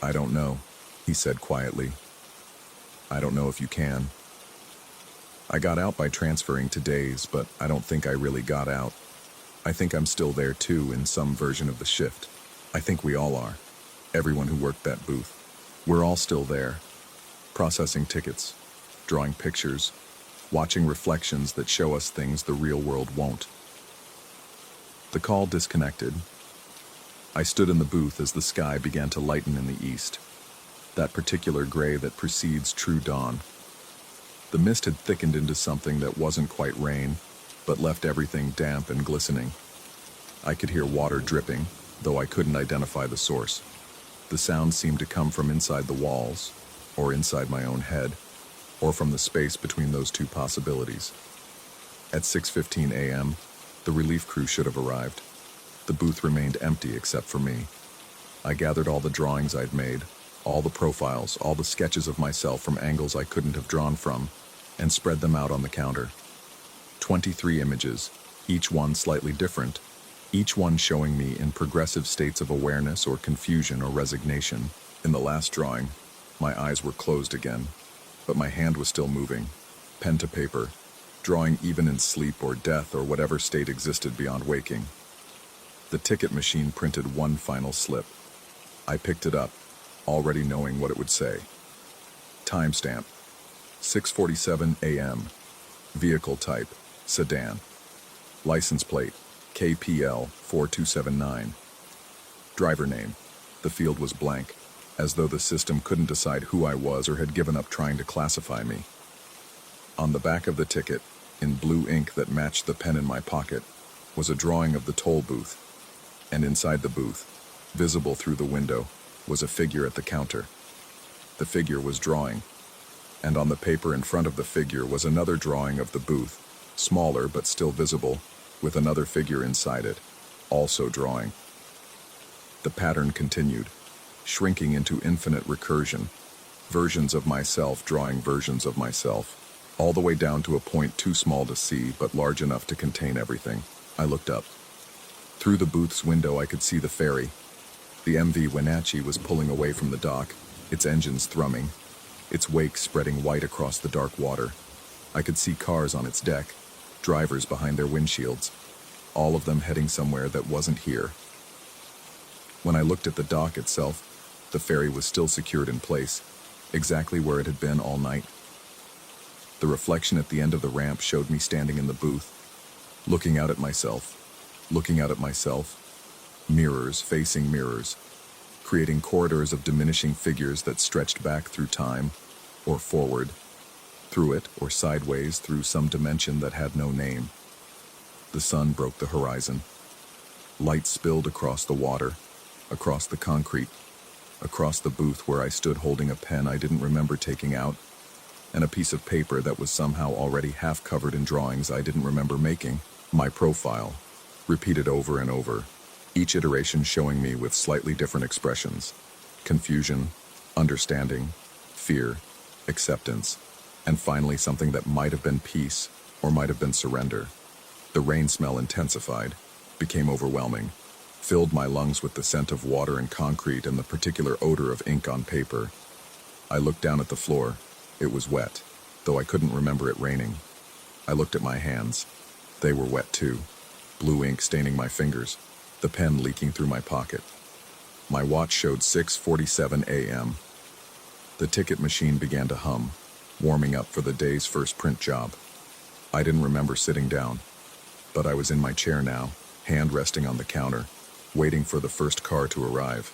I don't know, he said quietly. I don't know if you can. I got out by transferring to days, but I don't think I really got out. I think I'm still there too in some version of the shift. I think we all are. Everyone who worked that booth. We're all still there. Processing tickets, drawing pictures, watching reflections that show us things the real world won't. The call disconnected. I stood in the booth as the sky began to lighten in the east. That particular gray that precedes true dawn. The mist had thickened into something that wasn't quite rain, but left everything damp and glistening. I could hear water dripping, though I couldn't identify the source. The sound seemed to come from inside the walls, or inside my own head, or from the space between those two possibilities. At 6:15 a.m., the relief crew should have arrived. The booth remained empty except for me. I gathered all the drawings I'd made, all the profiles, all the sketches of myself from angles I couldn't have drawn from, and spread them out on the counter. 23 images, each one slightly different, each one showing me in progressive states of awareness or confusion or resignation. In the last drawing, my eyes were closed again, but my hand was still moving, pen to paper, drawing even in sleep or death or whatever state existed beyond waking. The ticket machine printed one final slip. I picked it up, already knowing what it would say. Timestamp, 6:47 a.m. Vehicle type, sedan. License plate, KPL 4279. Driver name. The field was blank, as though the system couldn't decide who I was or had given up trying to classify me. On the back of the ticket, in blue ink that matched the pen in my pocket, was a drawing of the toll booth. And inside the booth, visible through the window, was a figure at the counter. The figure was drawing, and on the paper in front of the figure was another drawing of the booth, smaller but still visible, with another figure inside it, also drawing. The pattern continued, shrinking into infinite recursion, versions of myself drawing versions of myself, all the way down to a point too small to see but large enough to contain everything. I looked up. Through the booth's window I could see the ferry. The MV Wenatchee was pulling away from the dock, its engines thrumming, its wake spreading white across the dark water. I could see cars on its deck, drivers behind their windshields, all of them heading somewhere that wasn't here. When I looked at the dock itself, the ferry was still secured in place, exactly where it had been all night. The reflection at the end of the ramp showed me standing in the booth, looking out at myself, mirrors facing mirrors, creating corridors of diminishing figures that stretched back through time, or forward, through it or sideways through some dimension that had no name. The sun broke the horizon. Light spilled across the water, across the concrete, across the booth where I stood holding a pen I didn't remember taking out, and a piece of paper that was somehow already half covered in drawings I didn't remember making. My profile, repeated over and over, each iteration showing me with slightly different expressions: confusion, understanding, fear, acceptance, and finally something that might have been peace or might have been surrender. The rain smell intensified, became overwhelming, filled my lungs with the scent of water and concrete and the particular odor of ink on paper. I looked down at the floor. It was wet, though I couldn't remember it raining. I looked at my hands. They were wet too, blue ink staining my fingers, the pen leaking through my pocket. My watch showed 6:47 a.m. The ticket machine began to hum, warming up for the day's first print job. I didn't remember sitting down, but I was in my chair now, hand resting on the counter, waiting for the first car to arrive.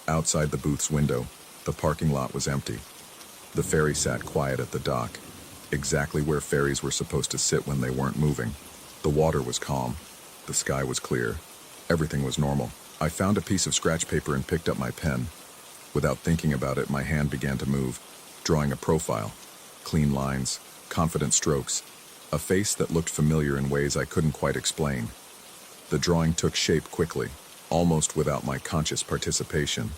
Outside the booth's window, the parking lot was empty. The ferry sat quiet at the dock, exactly where ferries were supposed to sit when they weren't moving. The water was calm. The sky was clear. Everything was normal. I found a piece of scratch paper and picked up my pen. Without thinking about it, my hand began to move, drawing a profile. Clean lines, confident strokes, a face that looked familiar in ways I couldn't quite explain. The drawing took shape quickly, almost without my conscious participation,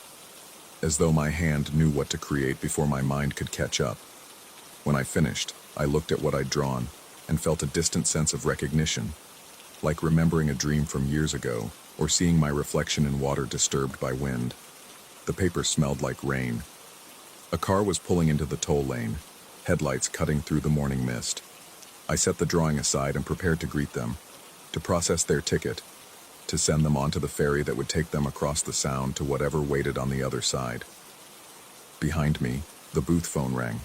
as though my hand knew what to create before my mind could catch up. When I finished, I looked at what I'd drawn and felt a distant sense of recognition, like remembering a dream from years ago or seeing my reflection in water disturbed by wind. The paper smelled like rain. A car was pulling into the toll lane, headlights cutting through the morning mist. I set the drawing aside and prepared to greet them, to process their ticket, to send them onto the ferry that would take them across the Sound to whatever waited on the other side. Behind me, the booth phone rang.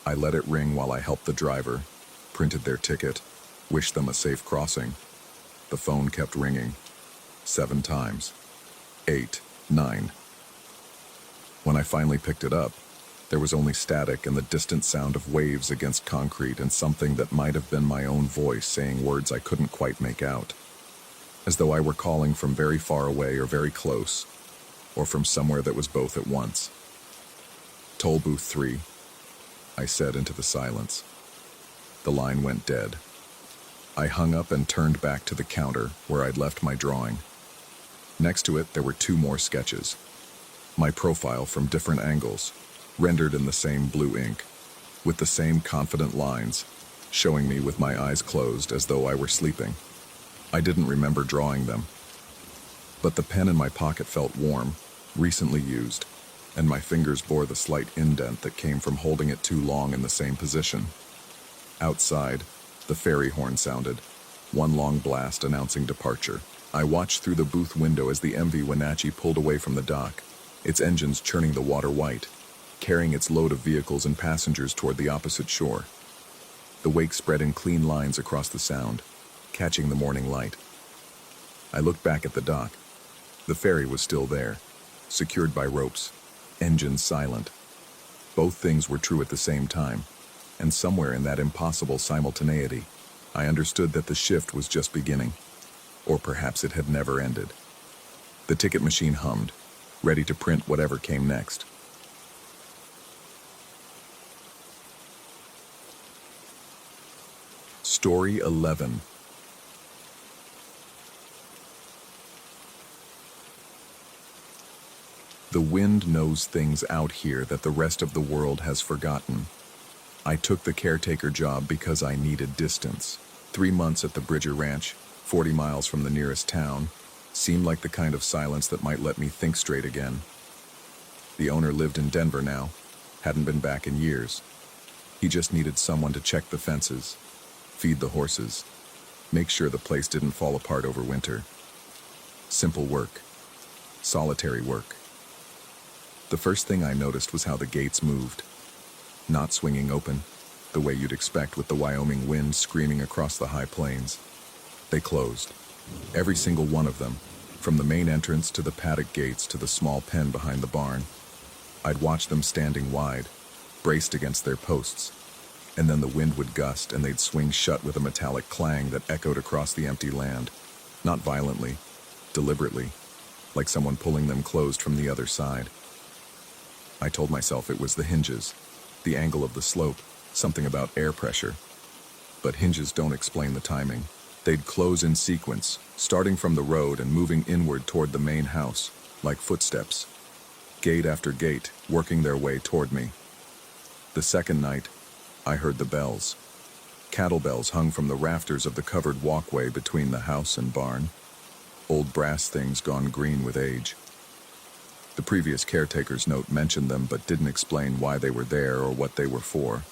I let it ring while I helped the driver, printed their ticket, wished them a safe crossing. The phone kept ringing. 7 times. 8, 9. When I finally picked it up, there was only static and the distant sound of waves against concrete and something that might have been my own voice saying words I couldn't quite make out, as though I were calling from very far away or very close, or from somewhere that was both at once. "Toll booth 3, I said into the silence. The line went dead. I hung up and turned back to the counter where I'd left my drawing. Next to it, there were 2 more sketches. My profile from different angles, rendered in the same blue ink, with the same confident lines, showing me with my eyes closed as though I were sleeping. I didn't remember drawing them, but the pen in my pocket felt warm, recently used, and my fingers bore the slight indent that came from holding it too long in the same position. Outside, the ferry horn sounded, one long blast announcing departure. I watched through the booth window as the MV Wenatchee pulled away from the dock, its engines churning the water white, carrying its load of vehicles and passengers toward the opposite shore. The wake spread in clean lines across the Sound, catching the morning light. I looked back at the dock. The ferry was still there, secured by ropes, engines silent. Both things were true at the same time, and somewhere in that impossible simultaneity, I understood that the shift was just beginning, or perhaps it had never ended. The ticket machine hummed, ready to print whatever came next. Story 11. The wind knows things out here that the rest of the world has forgotten. I took the caretaker job because I needed distance. 3 months at the Bridger Ranch, 40 miles from the nearest town, seemed like the kind of silence that might let me think straight again. The owner lived in Denver now, hadn't been back in years. He just needed someone to check the fences, feed the horses, make sure the place didn't fall apart over winter. Simple work. Solitary work. The first thing I noticed was how the gates moved. Not swinging open, the way you'd expect with the Wyoming wind screaming across the high plains. They closed. Every single one of them, from the main entrance to the paddock gates to the small pen behind the barn. I'd watch them standing wide, braced against their posts, and then the wind would gust and they'd swing shut with a metallic clang that echoed across the empty land, not violently, deliberately, like someone pulling them closed from the other side. I told myself it was the hinges, the angle of the slope, something about air pressure. But hinges don't explain the timing. They'd close in sequence, starting from the road and moving inward toward the main house, like footsteps. Gate after gate, working their way toward me. The second night, I heard the bells. Cattle bells hung from the rafters of the covered walkway between the house and barn. Old brass things gone green with age. The previous caretaker's note mentioned them but didn't explain why they were there or what they were for.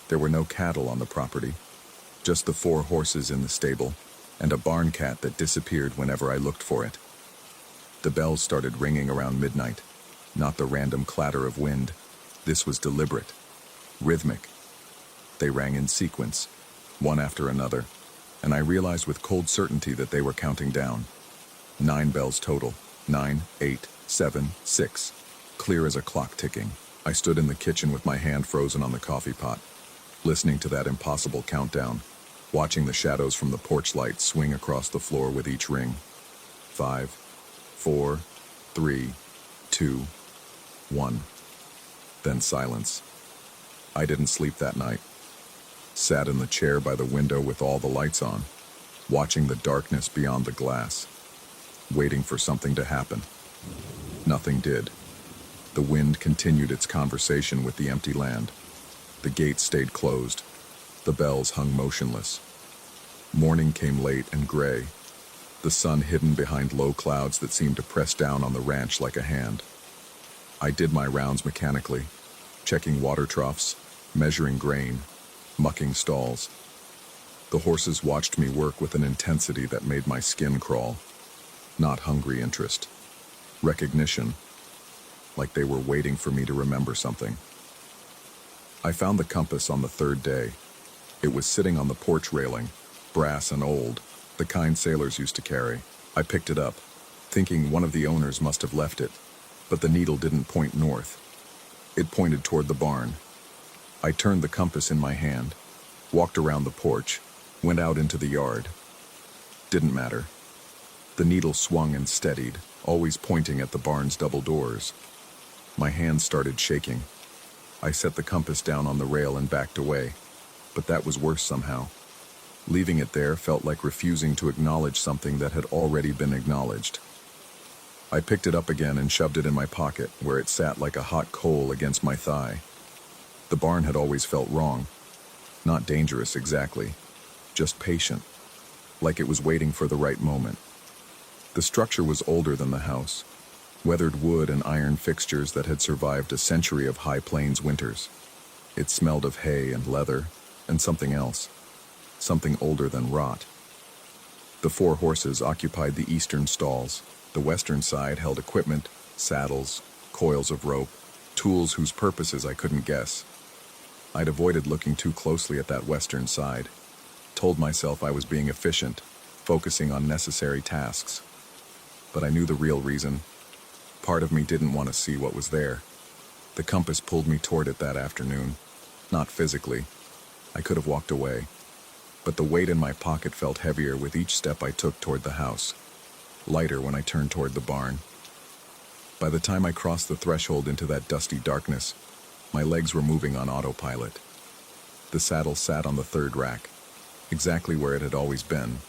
There were no cattle on the property, just the 4 horses in the stable, and a barn cat that disappeared whenever I looked for it. The bells started ringing around midnight, not the random clatter of wind. This was deliberate, rhythmic. They rang in sequence, one after another, and I realized with cold certainty that they were counting down. 9 bells total, 9, 8, 7, 6, clear as a clock ticking. I stood in the kitchen with my hand frozen on the coffee pot, listening to that impossible countdown, watching the shadows from the porch light swing across the floor with each ring. 5, 4, 3, 2, 1. Then silence. I didn't sleep that night. Sat in the chair by the window with all the lights on, watching the darkness beyond the glass, waiting for something to happen. Nothing did. The wind continued its conversation with the empty land. The gates stayed closed. The bells hung motionless. Morning came late and gray, the sun hidden behind low clouds that seemed to press down on the ranch like a hand. I did my rounds mechanically, checking water troughs, measuring grain, mucking stalls. The horses watched me work with an intensity that made my skin crawl. Not hungry interest. Recognition, like they were waiting for me to remember something. I found the compass on the 3rd day. It was sitting on the porch railing, brass and old, the kind sailors used to carry. I picked it up, thinking one of the owners must have left it, but the needle didn't point north. It pointed toward the barn. I turned the compass in my hand, walked around the porch, went out into the yard. Didn't matter. The needle swung and steadied, always pointing at the barn's double doors. My hand started shaking. I set the compass down on the rail and backed away, but that was worse somehow. Leaving it there felt like refusing to acknowledge something that had already been acknowledged. I picked it up again and shoved it in my pocket, where it sat like a hot coal against my thigh. The barn had always felt wrong. Not dangerous exactly, just patient, like it was waiting for the right moment. The structure was older than the house, weathered wood and iron fixtures that had survived a century of high plains winters. It smelled of hay and leather, and something else, something older than rot. The 4 horses occupied the eastern stalls. The western side held equipment, saddles, coils of rope, tools whose purposes I couldn't guess. I'd avoided looking too closely at that western side, told myself I was being efficient, focusing on necessary tasks. But I knew the real reason. Part of me didn't want to see what was there. The compass pulled me toward it that afternoon. Not physically. I could have walked away. But the weight in my pocket felt heavier with each step I took toward the house. Lighter when I turned toward the barn. By the time I crossed the threshold into that dusty darkness, my legs were moving on autopilot. The saddle sat on the 3rd rack, exactly where it had always been.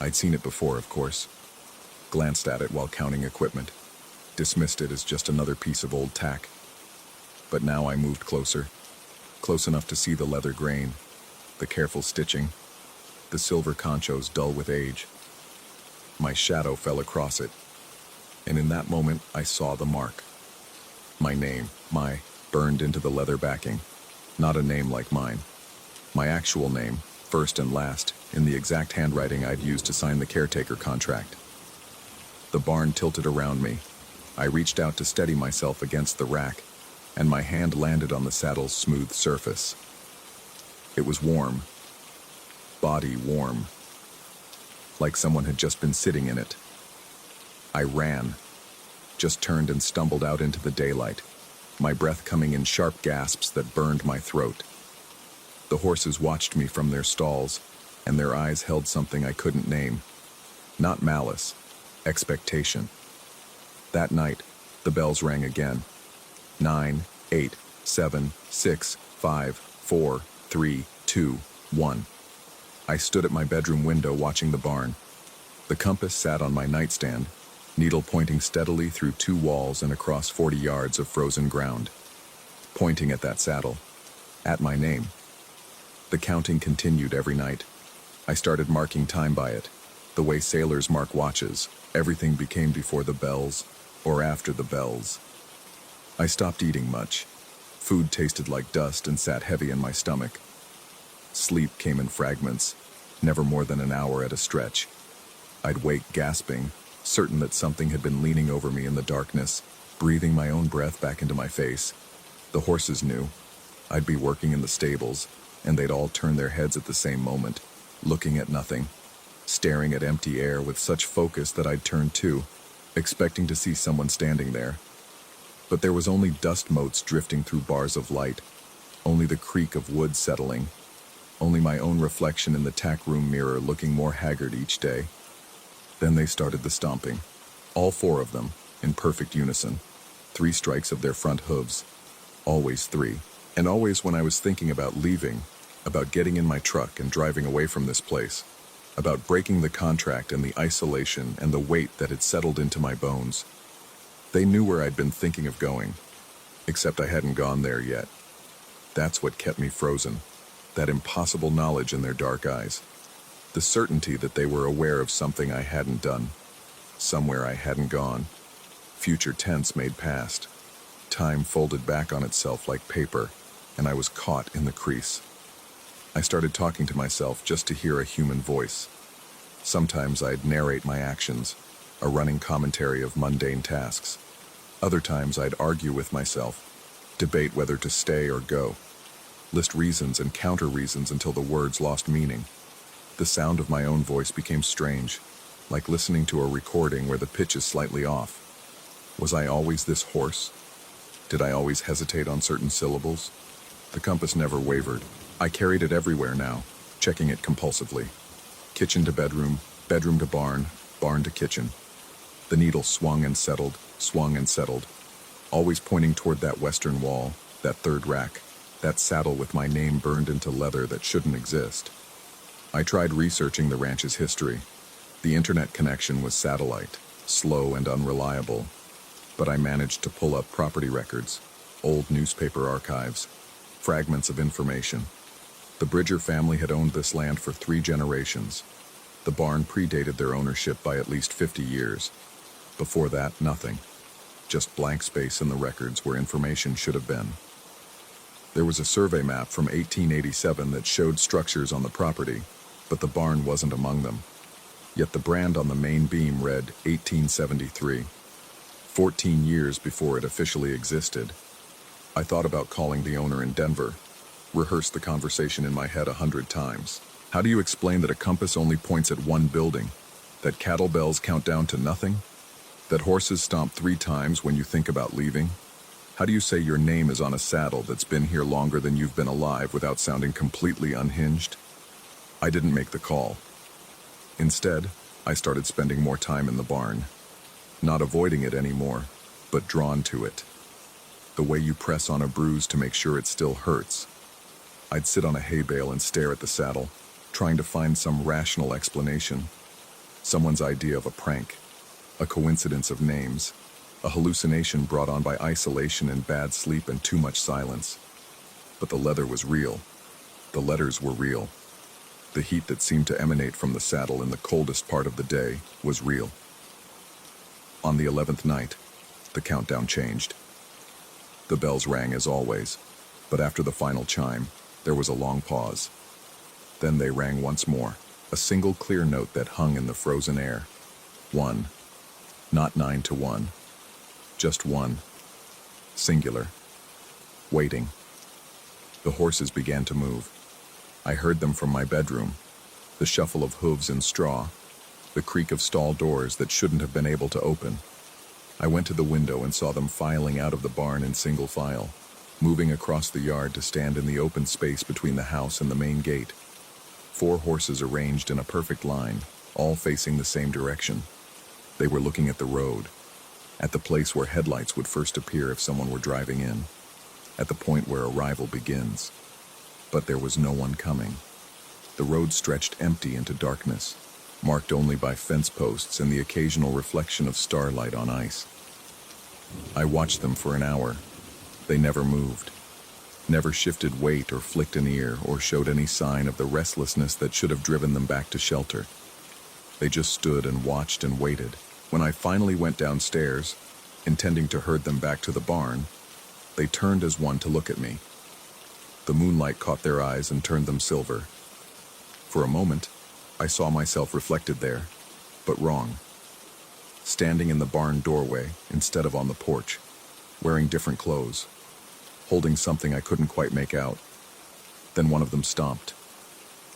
I'd seen it before, of course. Glanced at it while counting equipment, dismissed it as just another piece of old tack. But now I moved closer, close enough to see the leather grain, the careful stitching, the silver conchos dull with age. My shadow fell across it, and in that moment I saw the mark. My name, burned into the leather backing. Not a name like mine. My actual name, first and last, in the exact handwriting I'd used to sign the caretaker contract. The barn tilted around me. I reached out to steady myself against the rack, and my hand landed on the saddle's smooth surface. It was warm. Body warm. Like someone had just been sitting in it. I ran. Just turned and stumbled out into the daylight, my breath coming in sharp gasps that burned my throat. The horses watched me from their stalls, and their eyes held something I couldn't name. Not malice, expectation. That night, the bells rang again. 9, 8, 7, 6, 5, 4, 3, 2, 1. I stood at my bedroom window watching the barn. The compass sat on my nightstand, needle pointing steadily through 2 walls and across 40 yards of frozen ground. Pointing at that saddle, at my name. The counting continued every night. I started marking time by it. The way sailors mark watches, everything became before the bells or after the bells. I stopped eating much. Food tasted like dust and sat heavy in my stomach. Sleep came in fragments, never more than an hour at a stretch. I'd wake gasping, certain that something had been leaning over me in the darkness, breathing my own breath back into my face. The horses knew. I'd be working in the stables, and they'd all turn their heads at the same moment, looking at nothing, staring at empty air with such focus that I'd turn too, expecting to see someone standing there. But there was only dust motes drifting through bars of light, only the creak of wood settling, only my own reflection in the tack room mirror looking more haggard each day. Then they started the stomping, all 4 of them, in perfect unison, 3 strikes of their front hooves, always 3, and always when I was thinking about leaving, about getting in my truck and driving away from this place, about breaking the contract and the isolation and the weight that had settled into my bones. They knew where I'd been thinking of going, except I hadn't gone there yet. That's what kept me frozen, that impossible knowledge in their dark eyes, the certainty that they were aware of something I hadn't done, somewhere I hadn't gone. Future tense made past. Time folded back on itself like paper, and I was caught in the crease. I started talking to myself just to hear a human voice. Sometimes I'd narrate my actions, a running commentary of mundane tasks. Other times I'd argue with myself, debate whether to stay or go, list reasons and counter-reasons until the words lost meaning. The sound of my own voice became strange, like listening to a recording where the pitch is slightly off. Was I always this hoarse? Did I always hesitate on certain syllables? The compass never wavered. I carried it everywhere now, checking it compulsively. Kitchen to bedroom, bedroom to barn, barn to kitchen. The needle swung and settled, always pointing toward that western wall, that 3rd rack, that saddle with my name burned into leather that shouldn't exist. I tried researching the ranch's history. The internet connection was satellite, slow and unreliable, but I managed to pull up property records, old newspaper archives, fragments of information. The Bridger family had owned this land for 3 generations. The barn predated their ownership by at least 50 years. Before that, nothing. Just blank space in the records where information should have been. There was a survey map from 1887 that showed structures on the property, but the barn wasn't among them. Yet the brand on the main beam read 1873, 14 years before it officially existed. I thought about calling the owner in Denver, rehearsed the conversation in my head 100 times. How do you explain that a compass only points at one building? That cattle bells count down to nothing? That horses stomp 3 times when you think about leaving? How do you say your name is on a saddle that's been here longer than you've been alive without sounding completely unhinged? I didn't make the call. Instead, I started spending more time in the barn. Not avoiding it anymore, but drawn to it. The way you press on a bruise to make sure it still hurts. I'd sit on a hay bale and stare at the saddle, trying to find some rational explanation. Someone's idea of a prank, a coincidence of names, a hallucination brought on by isolation and bad sleep and too much silence. But the leather was real. The letters were real. The heat that seemed to emanate from the saddle in the coldest part of the day was real. On the 11th night, the countdown changed. The bells rang as always, but after the final chime, there was a long pause. Then they rang once more, a single clear note that hung in the frozen air. 1. Not 9 to 1. Just 1. Singular. Waiting. The horses began to move. I heard them from my bedroom. The shuffle of hooves in straw. The creak of stall doors that shouldn't have been able to open. I went to the window and saw them filing out of the barn in single file, moving across the yard to stand in the open space between the house and the main gate. 4 horses arranged in a perfect line, all facing the same direction. They were looking at the road, at the place where headlights would first appear if someone were driving in, at the point where arrival begins. But there was no one coming. The road stretched empty into darkness, marked only by fence posts and the occasional reflection of starlight on ice. I watched them for an hour. They never moved, never shifted weight or flicked an ear or showed any sign of the restlessness that should have driven them back to shelter. They just stood and watched and waited. When I finally went downstairs, intending to herd them back to the barn, they turned as one to look at me. The moonlight caught their eyes and turned them silver. For a moment, I saw myself reflected there, but wrong. Standing in the barn doorway instead of on the porch, wearing different clothes, holding something I couldn't quite make out. Then one of them stomped.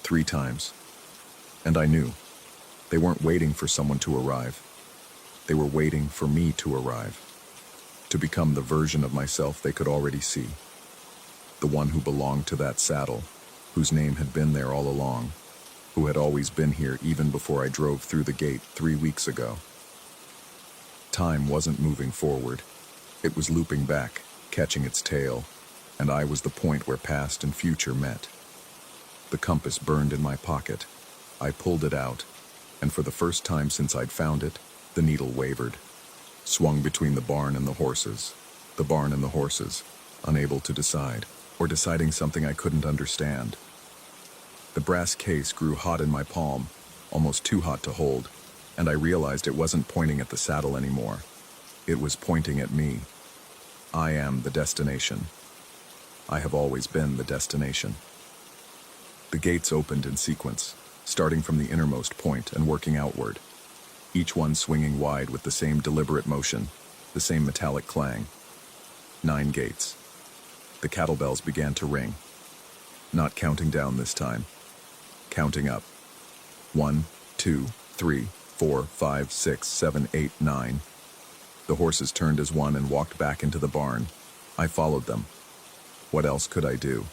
3 times. And I knew. They weren't waiting for someone to arrive. They were waiting for me to arrive. To become the version of myself they could already see. The one who belonged to that saddle, whose name had been there all along, who had always been here even before I drove through the gate 3 weeks ago. Time wasn't moving forward. It was looping back, catching its tail, and I was the point where past and future met. The compass burned in my pocket. I pulled it out, and for the first time since I'd found it, the needle wavered, swung between the barn and the horses. The barn and the horses, unable to decide, or deciding something I couldn't understand. The brass case grew hot in my palm, almost too hot to hold, and I realized it wasn't pointing at the saddle anymore. It was pointing at me. I am the destination. I have always been the destination. The gates opened in sequence, starting from the innermost point and working outward, each one swinging wide with the same deliberate motion, the same metallic clang. 9 gates. The cattle bells began to ring. Not counting down this time. Counting up. 1, 2, 3, 4, 5, 6, 7, 8, 9. The horses turned as one and walked back into the barn. I followed them. What else could I do?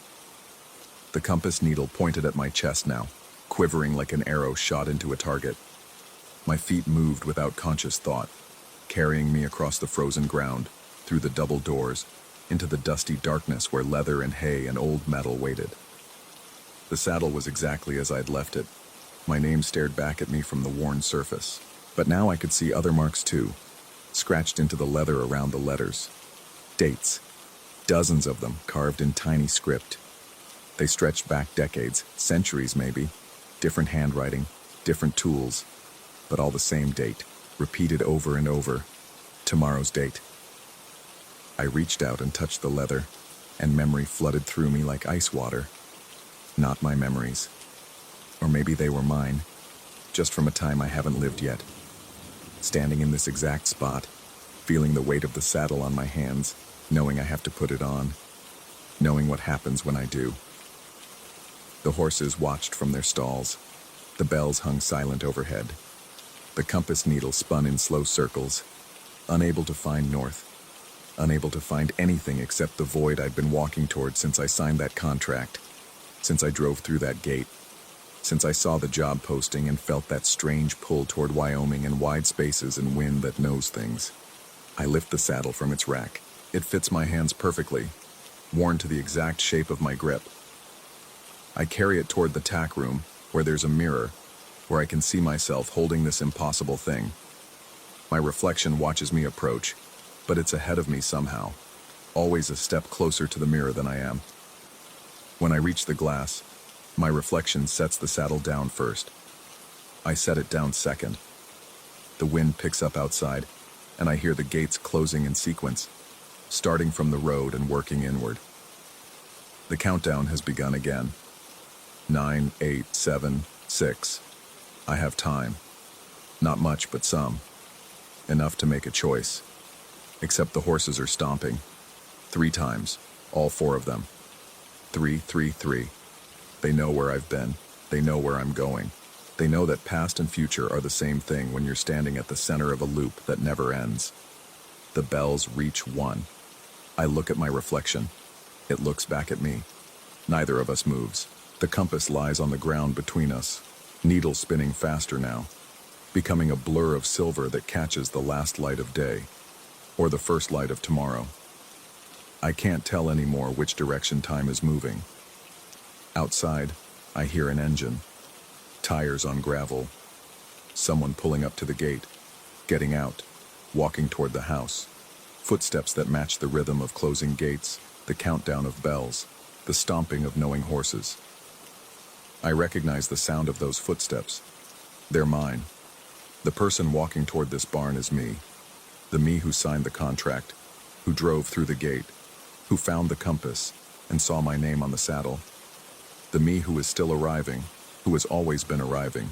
The compass needle pointed at my chest now, quivering like an arrow shot into a target. My feet moved without conscious thought, carrying me across the frozen ground, through the double doors, into the dusty darkness where leather and hay and old metal waited. The saddle was exactly as I'd left it. My name stared back at me from the worn surface. But now I could see other marks too, scratched into the leather around the letters. Dates. Dozens of them, carved in tiny script. They stretched back decades, centuries maybe. Different handwriting, different tools, but all the same date, repeated over and over. Tomorrow's date. I reached out and touched the leather, and memory flooded through me like ice water. Not my memories. Or maybe they were mine, just from a time I haven't lived yet. Standing in this exact spot, feeling the weight of the saddle on my hands, knowing I have to put it on, knowing what happens when I do. The horses watched from their stalls. The bells hung silent overhead. The compass needle spun in slow circles, unable to find north, unable to find anything except the void I'd been walking toward since I signed that contract, since I drove through that gate, since I saw the job posting and felt that strange pull toward Wyoming and wide spaces and wind that knows things. I lift the saddle from its rack. It fits my hands perfectly, worn to the exact shape of my grip. I carry it toward the tack room, where there's a mirror, where I can see myself holding this impossible thing. My reflection watches me approach, but it's ahead of me somehow, always a step closer to the mirror than I am. When I reach the glass, my reflection sets the saddle down first. I set it down second. The wind picks up outside, and I hear the gates closing in sequence, starting from the road and working inward. The countdown has begun again. 9, 8, 7, 6. I have time. Not much, but some. Enough to make a choice. Except the horses are stomping. 3 times, all 4 of them. 3, 3, 3. They know where I've been. They know where I'm going. They know that past and future are the same thing when you're standing at the center of a loop that never ends. The bells reach 1. I look at my reflection. It looks back at me. Neither of us moves. The compass lies on the ground between us, needle spinning faster now, becoming a blur of silver that catches the last light of day, or the first light of tomorrow. I can't tell anymore which direction time is moving. Outside, I hear an engine, tires on gravel, someone pulling up to the gate, getting out, walking toward the house, footsteps that match the rhythm of closing gates, the countdown of bells, the stomping of knowing horses. I recognize the sound of those footsteps. They're mine. The person walking toward this barn is me. The me who signed the contract, who drove through the gate, who found the compass and saw my name on the saddle. The me who is still arriving, who has always been arriving,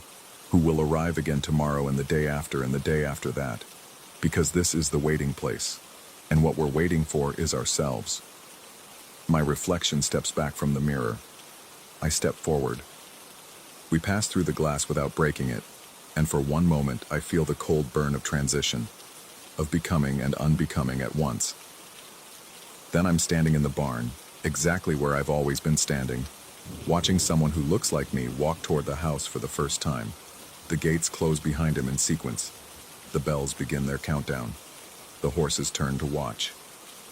who will arrive again tomorrow and the day after and the day after that. Because this is the waiting place, and what we're waiting for is ourselves. My reflection steps back from the mirror. I step forward. We pass through the glass without breaking it, and for one moment I feel the cold burn of transition, of becoming and unbecoming at once. Then I'm standing in the barn, exactly where I've always been standing, watching someone who looks like me walk toward the house for the first time. The gates close behind him in sequence. The bells begin their countdown. The horses turn to watch.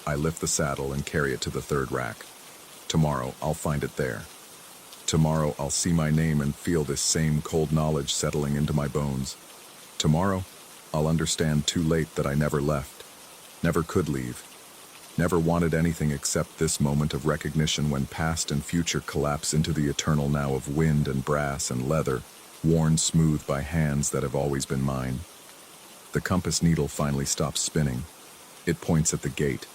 I lift the saddle and carry it to the third rack. Tomorrow, I'll find it there. Tomorrow, I'll see my name and feel this same cold knowledge settling into my bones. Tomorrow, I'll understand too late that I never left, never could leave, never wanted anything except this moment of recognition when past and future collapse into the eternal now of wind and brass and leather, worn smooth by hands that have always been mine. The compass needle finally stops spinning. It points at the gate,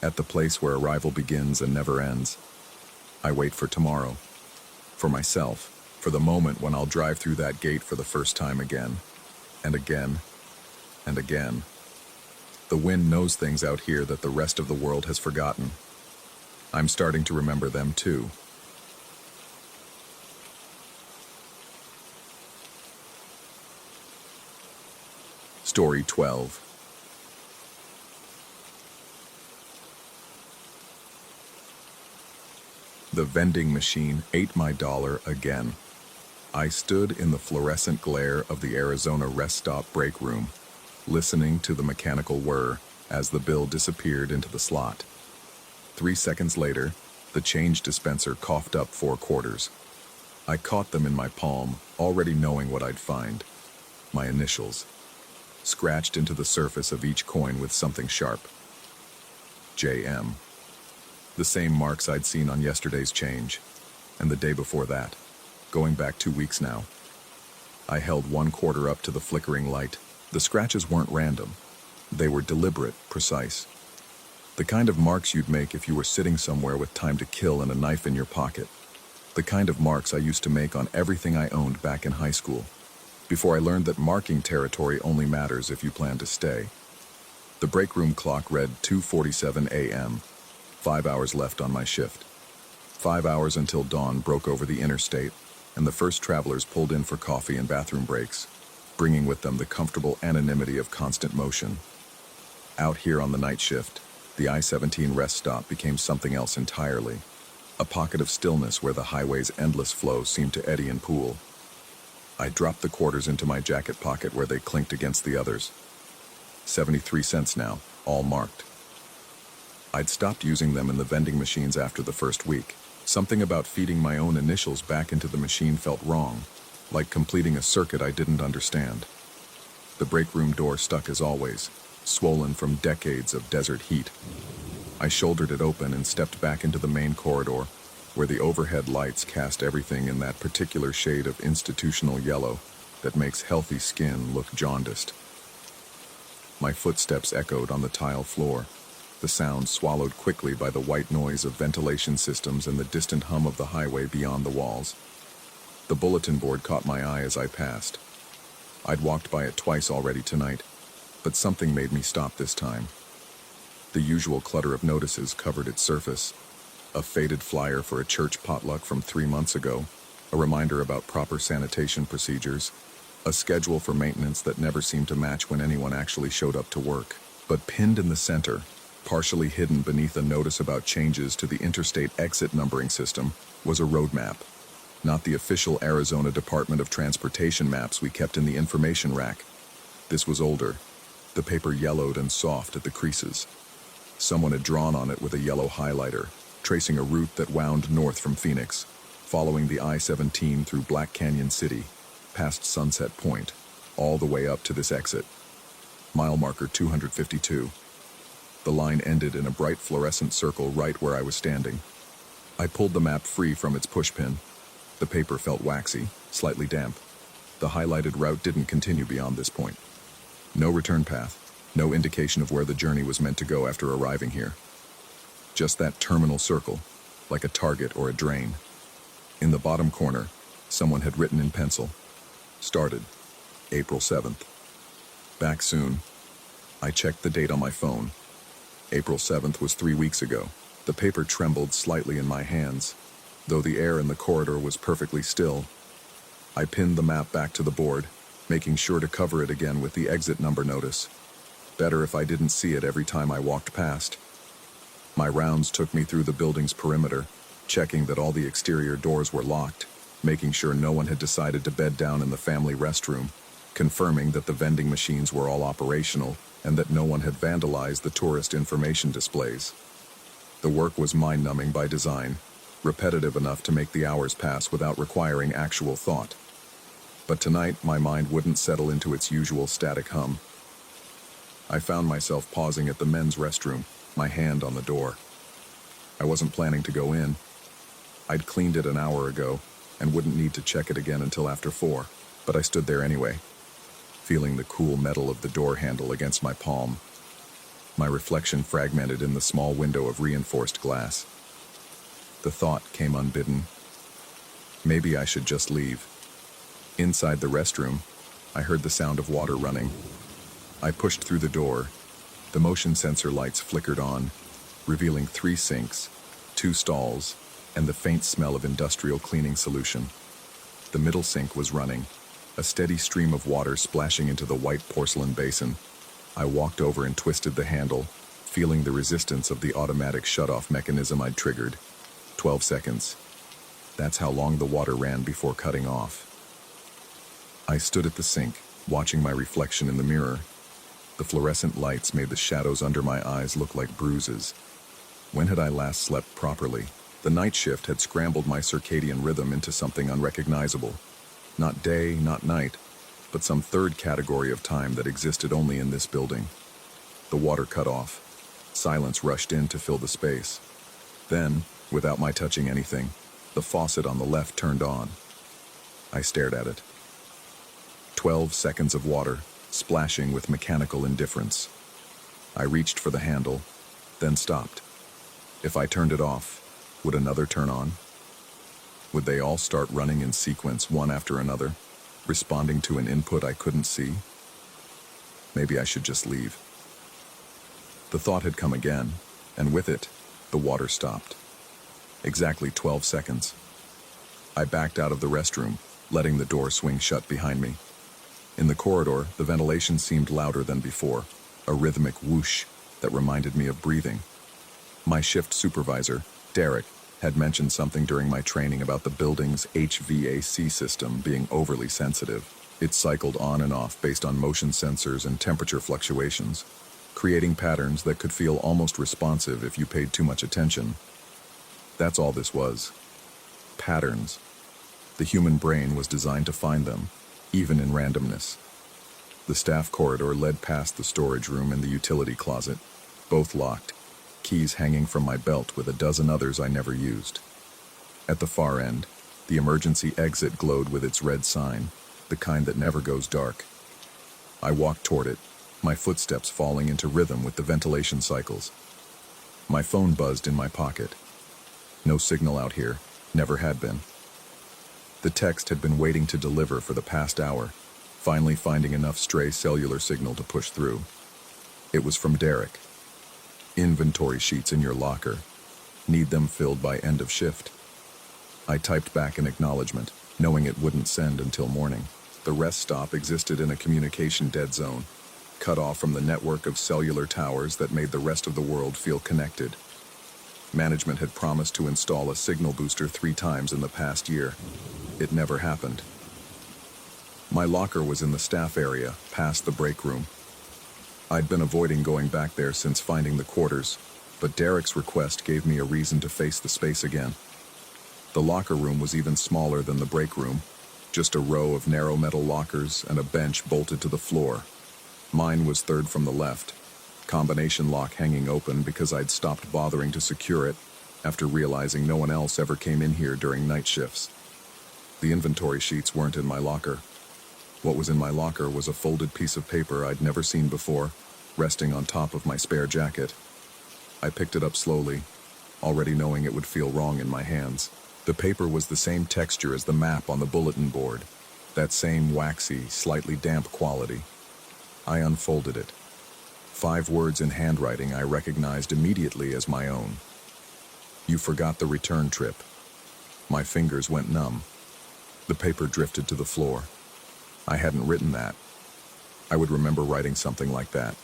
at the place where arrival begins and never ends. I wait for tomorrow, for myself, for the moment when I'll drive through that gate for the first time again, and again, and again. The wind knows things out here that the rest of the world has forgotten. I'm starting to remember them too. Story 12. The vending machine ate my dollar again. I stood in the fluorescent glare of the Arizona rest stop break room, listening to the mechanical whir as the bill disappeared into the slot. 3 seconds later, the change dispenser coughed up 4 quarters. I caught them in my palm, already knowing what I'd find. My initials, scratched into the surface of each coin with something sharp. JM. The same marks I'd seen on yesterday's change, and the day before that, going back 2 weeks now. I held 1 quarter up to the flickering light. The scratches weren't random. They were deliberate, precise. The kind of marks you'd make if you were sitting somewhere with time to kill and a knife in your pocket. The kind of marks I used to make on everything I owned back in high school, before I learned that marking territory only matters if you plan to stay. The break room clock read 2:47 a.m., 5 hours left on my shift. 5 hours until dawn broke over the interstate, and the first travelers pulled in for coffee and bathroom breaks, bringing with them the comfortable anonymity of constant motion. Out here on the night shift, the I-17 rest stop became something else entirely, a pocket of stillness where the highway's endless flow seemed to eddy and pool. I dropped the quarters into my jacket pocket where they clinked against the others. 73 cents now, all marked. I'd stopped using them in the vending machines after the first week. Something about feeding my own initials back into the machine felt wrong, like completing a circuit I didn't understand. The break room door stuck as always, swollen from decades of desert heat. I shouldered it open and stepped back into the main corridor, where the overhead lights cast everything in that particular shade of institutional yellow that makes healthy skin look jaundiced. My footsteps echoed on the tile floor, the sound swallowed quickly by the white noise of ventilation systems and the distant hum of the highway beyond the walls. The bulletin board caught my eye as I passed. I'd walked by it twice already tonight, but something made me stop this time. The usual clutter of notices covered its surface. A faded flyer for a church potluck from 3 months ago, a reminder about proper sanitation procedures, a schedule for maintenance that never seemed to match when anyone actually showed up to work. But pinned in the center, partially hidden beneath a notice about changes to the interstate exit numbering system, was a road map. Not the official Arizona Department of Transportation maps we kept in the information rack. This was older, the paper yellowed and soft at the creases. Someone had drawn on it with a yellow highlighter, tracing a route that wound north from Phoenix, following the I-17 through Black Canyon City, past Sunset Point, all the way up to this exit. Mile marker 252. The line ended in a bright fluorescent circle right where I was standing. I pulled the map free from its pushpin. The paper felt waxy, slightly damp. The highlighted route didn't continue beyond this point. No return path, no indication of where the journey was meant to go after arriving here. Just that terminal circle, like a target or a drain. In the bottom corner, someone had written in pencil, "Started, April 7th. Back soon." I checked the date on my phone. April 7th was 3 weeks ago. The paper trembled slightly in my hands, though the air in the corridor was perfectly still. I pinned the map back to the board, making sure to cover it again with the exit number notice. Better if I didn't see it every time I walked past. My rounds took me through the building's perimeter, checking that all the exterior doors were locked, making sure no one had decided to bed down in the family restroom, confirming that the vending machines were all operational and that no one had vandalized the tourist information displays. The work was mind-numbing by design, repetitive enough to make the hours pass without requiring actual thought. But tonight, my mind wouldn't settle into its usual static hum. I found myself pausing at the men's restroom, my hand on the door. I wasn't planning to go in. I'd cleaned it an hour ago and wouldn't need to check it again until after 4, but I stood there anyway, feeling the cool metal of the door handle against my palm. My reflection fragmented in the small window of reinforced glass. The thought came unbidden. Maybe I should just leave. Inside the restroom, I heard the sound of water running. I pushed through the door. The motion sensor lights flickered on, revealing 3 sinks, 2 stalls, and the faint smell of industrial cleaning solution. The middle sink was running, a steady stream of water splashing into the white porcelain basin. I walked over and twisted the handle, feeling the resistance of the automatic shut-off mechanism I'd triggered. 12 seconds. That's how long the water ran before cutting off. I stood at the sink, watching my reflection in the mirror. The fluorescent lights made the shadows under my eyes look like bruises. When had I last slept properly? The night shift had scrambled my circadian rhythm into something unrecognizable. Not day, not night, but some third category of time that existed only in this building. The water cut off. Silence rushed in to fill the space. Then, without my touching anything, the faucet on the left turned on. I stared at it. 12 seconds of water, splashing with mechanical indifference. I reached for the handle, then stopped. If I turned it off, would another turn on? Would they all start running in sequence one after another, responding to an input I couldn't see? Maybe I should just leave. The thought had come again, and with it, the water stopped. Exactly 12 seconds. I backed out of the restroom, letting the door swing shut behind me. In the corridor, the ventilation seemed louder than before, a rhythmic whoosh that reminded me of breathing. My shift supervisor, Derek, had mentioned something during my training about the building's HVAC system being overly sensitive. It cycled on and off based on motion sensors and temperature fluctuations, creating patterns that could feel almost responsive if you paid too much attention. That's all this was. Patterns. The human brain was designed to find them, even in randomness. The staff corridor led past the storage room and the utility closet, both locked, keys hanging from my belt with a dozen others I never used. At the far end, the emergency exit glowed with its red sign, the kind that never goes dark. I walked toward it, my footsteps falling into rhythm with the ventilation cycles. My phone buzzed in my pocket. No signal out here, never had been. The text had been waiting to deliver for the past hour, finally finding enough stray cellular signal to push through. It was from Derek. Inventory sheets in your locker. Need them filled by end of shift. I typed back an acknowledgement, knowing it wouldn't send until morning. The rest stop existed in a communication dead zone, cut off from the network of cellular towers that made the rest of the world feel connected. Management had promised to install a signal booster 3 times in the past year. It never happened. My locker was in the staff area, past the break room. I'd been avoiding going back there since finding the quarters, but Derek's request gave me a reason to face the space again. The locker room was even smaller than the break room, just a row of narrow metal lockers and a bench bolted to the floor. Mine was third from the left, combination lock hanging open because I'd stopped bothering to secure it after realizing no one else ever came in here during night shifts. The inventory sheets weren't in my locker. What was in my locker was a folded piece of paper I'd never seen before, resting on top of my spare jacket. I picked it up slowly, already knowing it would feel wrong in my hands. The paper was the same texture as the map on the bulletin board, that same waxy, slightly damp quality. I unfolded it. 5 words in handwriting I recognized immediately as my own. "You forgot the return trip." My fingers went numb. The paper drifted to the floor. I hadn't written that. I would remember writing something like that.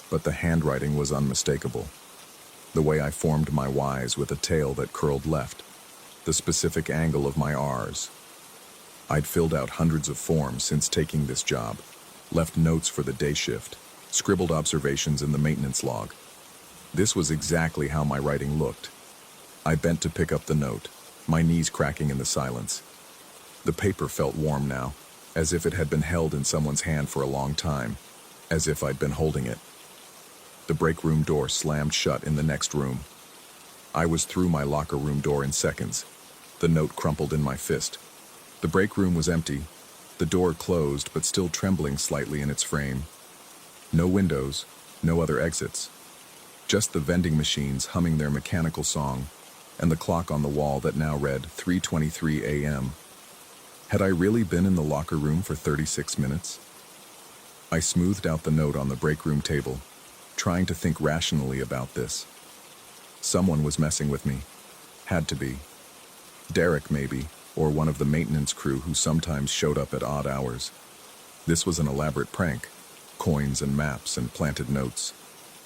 But the handwriting was unmistakable. The way I formed my Ys with a tail that curled left. The specific angle of my Rs. I'd filled out hundreds of forms since taking this job, left notes for the day shift, scribbled observations in the maintenance log. This was exactly how my writing looked. I bent to pick up the note, my knees cracking in the silence. The paper felt warm now, as if it had been held in someone's hand for a long time, as if I'd been holding it. The break room door slammed shut in the next room. I was through my locker room door in seconds. The note crumpled in my fist. The break room was empty, the door closed but still trembling slightly in its frame. No windows, no other exits. Just the vending machines humming their mechanical song, and the clock on the wall that now read 3:23 a.m. Had I really been in the locker room for 36 minutes? I smoothed out the note on the break room table, trying to think rationally about this. Someone was messing with me. Had to be. Derek, maybe, or one of the maintenance crew who sometimes showed up at odd hours. This was an elaborate prank. Coins and maps and planted notes,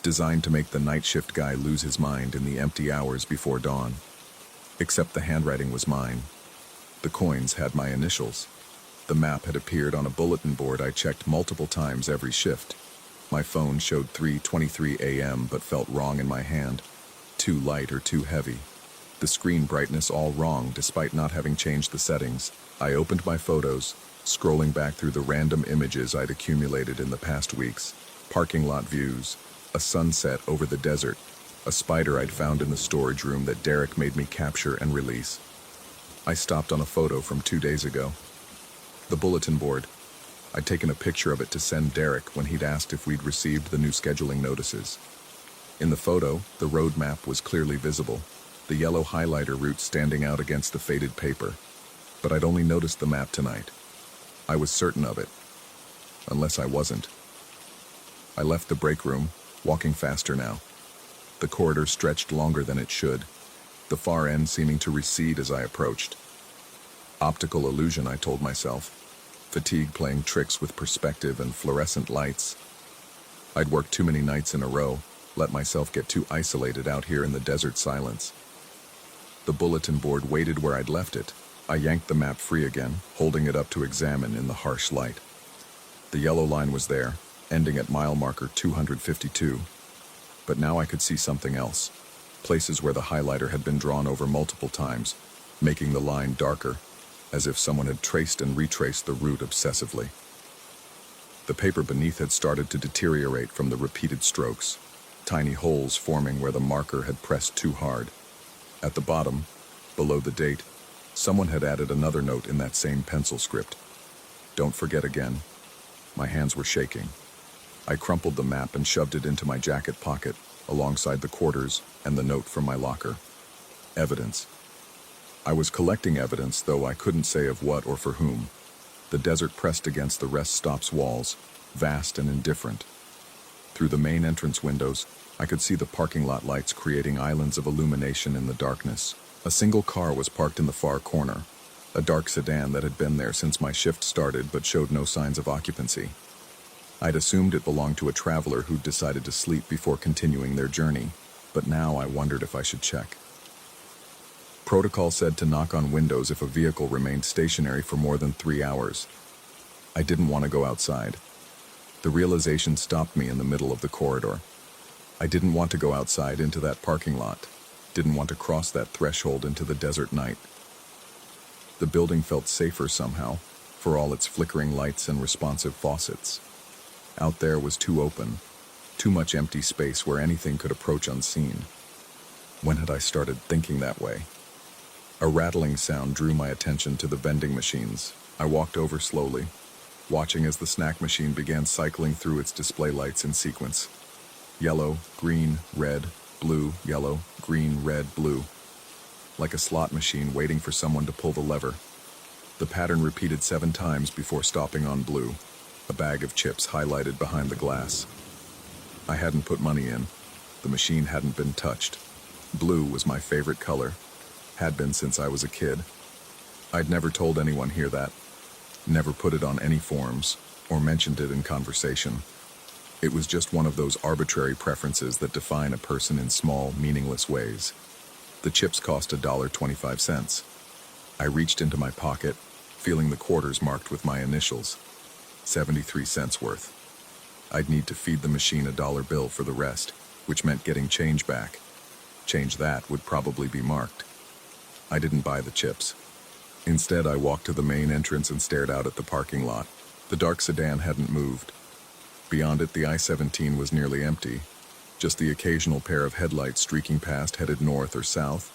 designed to make the night shift guy lose his mind in the empty hours before dawn. Except the handwriting was mine. The coins had my initials. The map had appeared on a bulletin board I checked multiple times every shift. My phone showed 3:23 a.m. but felt wrong in my hand. Too light or too heavy. The screen brightness all wrong despite not having changed the settings. I opened my photos, scrolling back through the random images I'd accumulated in the past weeks. Parking lot views, a sunset over the desert, a spider I'd found in the storage room that Derek made me capture and release. I stopped on a photo from 2 days ago. The bulletin board. I'd taken a picture of it to send Derek when he'd asked if we'd received the new scheduling notices. In the photo, the road map was clearly visible, the yellow highlighter route standing out against the faded paper. But I'd only noticed the map tonight. I was certain of it. Unless I wasn't. I left the break room, walking faster now. The corridor stretched longer than it should, the far end seeming to recede as I approached. Optical illusion, I told myself. Fatigue playing tricks with perspective and fluorescent lights. I'd worked too many nights in a row, let myself get too isolated out here in the desert silence. The bulletin board waited where I'd left it. I yanked the map free again, holding it up to examine in the harsh light. The yellow line was there, ending at mile marker 252. But now I could see something else. Places where the highlighter had been drawn over multiple times, making the line darker, as if someone had traced and retraced the route obsessively. The paper beneath had started to deteriorate from the repeated strokes, tiny holes forming where the marker had pressed too hard. At the bottom, below the date, someone had added another note in that same pencil script. "Don't forget again." My hands were shaking. I crumpled the map and shoved it into my jacket pocket, alongside the quarters and the note from my locker. Evidence. I was collecting evidence, though I couldn't say of what or for whom. The desert pressed against the rest stop's walls, vast and indifferent. Through the main entrance windows, I could see the parking lot lights creating islands of illumination in the darkness. A single car was parked in the far corner, a dark sedan that had been there since my shift started but showed no signs of occupancy. I'd assumed it belonged to a traveler who'd decided to sleep before continuing their journey, but now I wondered if I should check. Protocol said to knock on windows if a vehicle remained stationary for more than 3 hours. I didn't want to go outside. The realization stopped me in the middle of the corridor. I didn't want to go outside into that parking lot. Didn't want to cross that threshold into the desert night. The building felt safer somehow, for all its flickering lights and responsive faucets. Out there was too open, too much empty space where anything could approach unseen. When had I started thinking that way? A rattling sound drew my attention to the vending machines. I walked over slowly, watching as the snack machine began cycling through its display lights in sequence. Yellow, green, red, blue, yellow, green, red, blue. Like a slot machine waiting for someone to pull the lever. The pattern repeated 7 times before stopping on blue, a bag of chips highlighted behind the glass. I hadn't put money in. The machine hadn't been touched. Blue was my favorite color. Had been since I was a kid. I'd never told anyone here that. Never put it on any forms, or mentioned it in conversation. It was just one of those arbitrary preferences that define a person in small, meaningless ways. The chips cost $1.25. I reached into my pocket, feeling the quarters marked with my initials. 73 cents worth. I'd need to feed the machine a dollar bill for the rest, which meant getting change back. Change that would probably be marked. I didn't buy the chips. Instead, I walked to the main entrance and stared out at the parking lot. The dark sedan hadn't moved. Beyond it, the I-17 was nearly empty. Just the occasional pair of headlights streaking past headed north or south.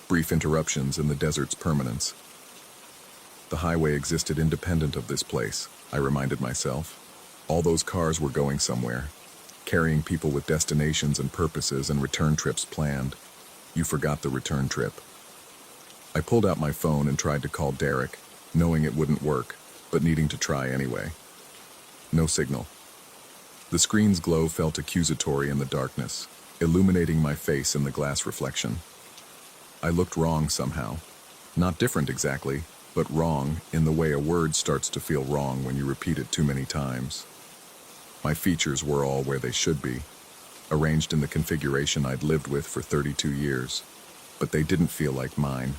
Brief interruptions in the desert's permanence. The highway existed independent of this place, I reminded myself. All those cars were going somewhere, carrying people with destinations and purposes and return trips planned. You forgot the return trip. I pulled out my phone and tried to call Derek, knowing it wouldn't work, but needing to try anyway. No signal. The screen's glow felt accusatory in the darkness, illuminating my face in the glass reflection. I looked wrong somehow. Not different exactly, but wrong in the way a word starts to feel wrong when you repeat it too many times. My features were all where they should be, arranged in the configuration I'd lived with for 32 years, but they didn't feel like mine.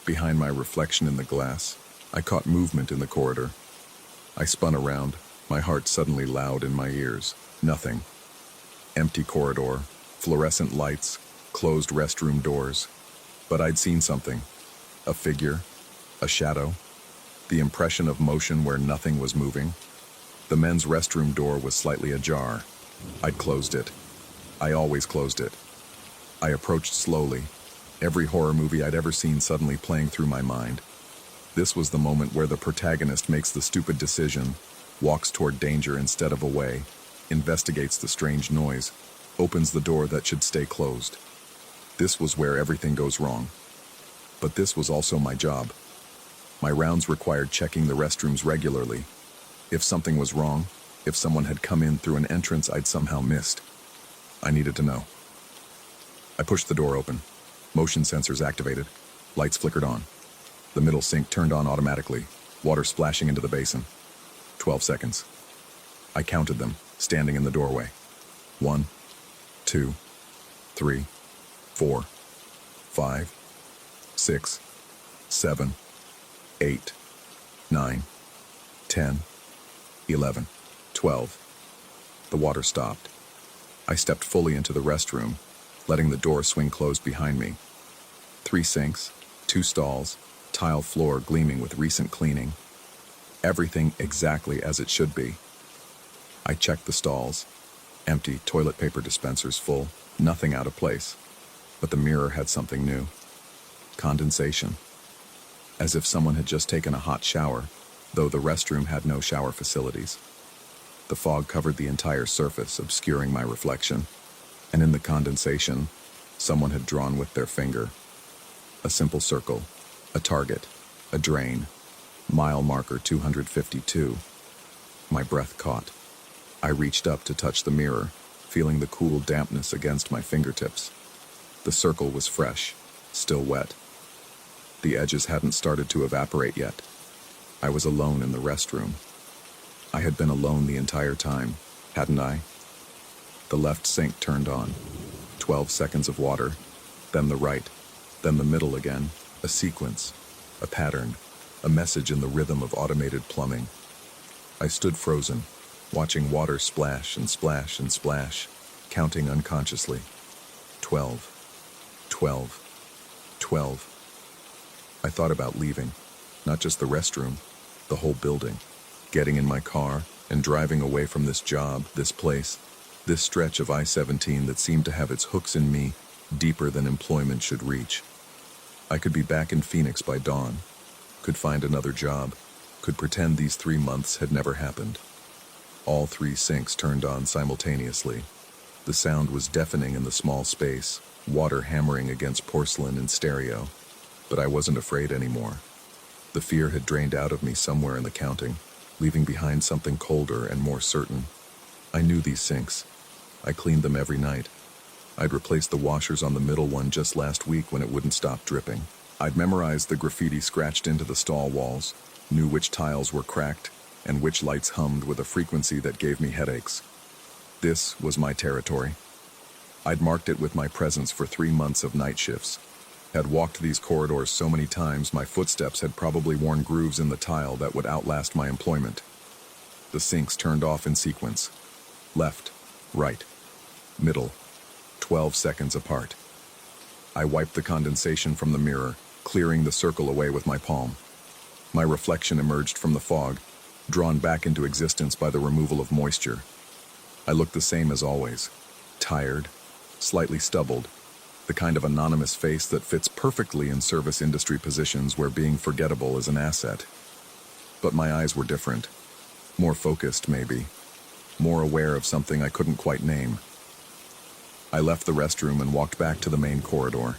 Behind my reflection in the glass, I caught movement in the corridor. I spun around, my heart suddenly loud in my ears. Nothing. Empty corridor, fluorescent lights, closed restroom doors. But I'd seen something. A figure, a shadow, the impression of motion where nothing was moving. The men's restroom door was slightly ajar. I'd closed it. I always closed it. I approached slowly, every horror movie I'd ever seen suddenly playing through my mind. This was the moment where the protagonist makes the stupid decision, walks toward danger instead of away, investigates the strange noise, opens the door that should stay closed. This was where everything goes wrong. But this was also my job. My rounds required checking the restrooms regularly. If something was wrong, if someone had come in through an entrance I'd somehow missed, I needed to know. I pushed the door open. Motion sensors activated. Lights flickered on. The middle sink turned on automatically, water splashing into the basin. 12 seconds. I counted them, standing in the doorway. 1, 2, 3, 4, 5, 6, 7, 8, 9, 10, 11, 12. The water stopped. I stepped fully into the restroom, letting the door swing closed behind me. 3 sinks, 2 stalls, tile floor gleaming with recent cleaning. Everything exactly as it should be. I checked the stalls. Empty, toilet paper dispensers full, nothing out of place. But the mirror had something new. Condensation. As if someone had just taken a hot shower, though the restroom had no shower facilities. The fog covered the entire surface, obscuring my reflection. And in the condensation, someone had drawn with their finger. A simple circle, a target, a drain. Mile marker 252. My breath caught. I reached up to touch the mirror, feeling the cool dampness against my fingertips. The circle was fresh, still wet. The edges hadn't started to evaporate yet. I was alone in the restroom. I had been alone the entire time, hadn't I? The left sink turned on. 12 seconds of water, then the right, then the middle again, a sequence, a pattern, a message in the rhythm of automated plumbing. I stood frozen, watching water splash and splash and splash, counting unconsciously. 12, 12, 12. I thought about leaving, not just the restroom, the whole building, getting in my car and driving away from this job, this place, this stretch of I-17 that seemed to have its hooks in me deeper than employment should reach. I could be back in Phoenix by dawn, could find another job, could pretend these 3 months had never happened. All 3 sinks turned on simultaneously. The sound was deafening in the small space, water hammering against porcelain in stereo. But I wasn't afraid anymore. The fear had drained out of me somewhere in the counting, leaving behind something colder and more certain. I knew these sinks. I cleaned them every night. I'd replaced the washers on the middle one just last week when it wouldn't stop dripping. I'd memorized the graffiti scratched into the stall walls, knew which tiles were cracked, and which lights hummed with a frequency that gave me headaches. This was my territory. I'd marked it with my presence for 3 months of night shifts. Had walked these corridors so many times my footsteps had probably worn grooves in the tile that would outlast my employment. The sinks turned off in sequence. Left, right, middle, 12 seconds apart. I wiped the condensation from the mirror, clearing the circle away with my palm. My reflection emerged from the fog, drawn back into existence by the removal of moisture. I looked the same as always, tired, slightly stubbled, the kind of anonymous face that fits perfectly in service industry positions where being forgettable is an asset. But my eyes were different, more focused maybe, more aware of something I couldn't quite name. I left the restroom and walked back to the main corridor.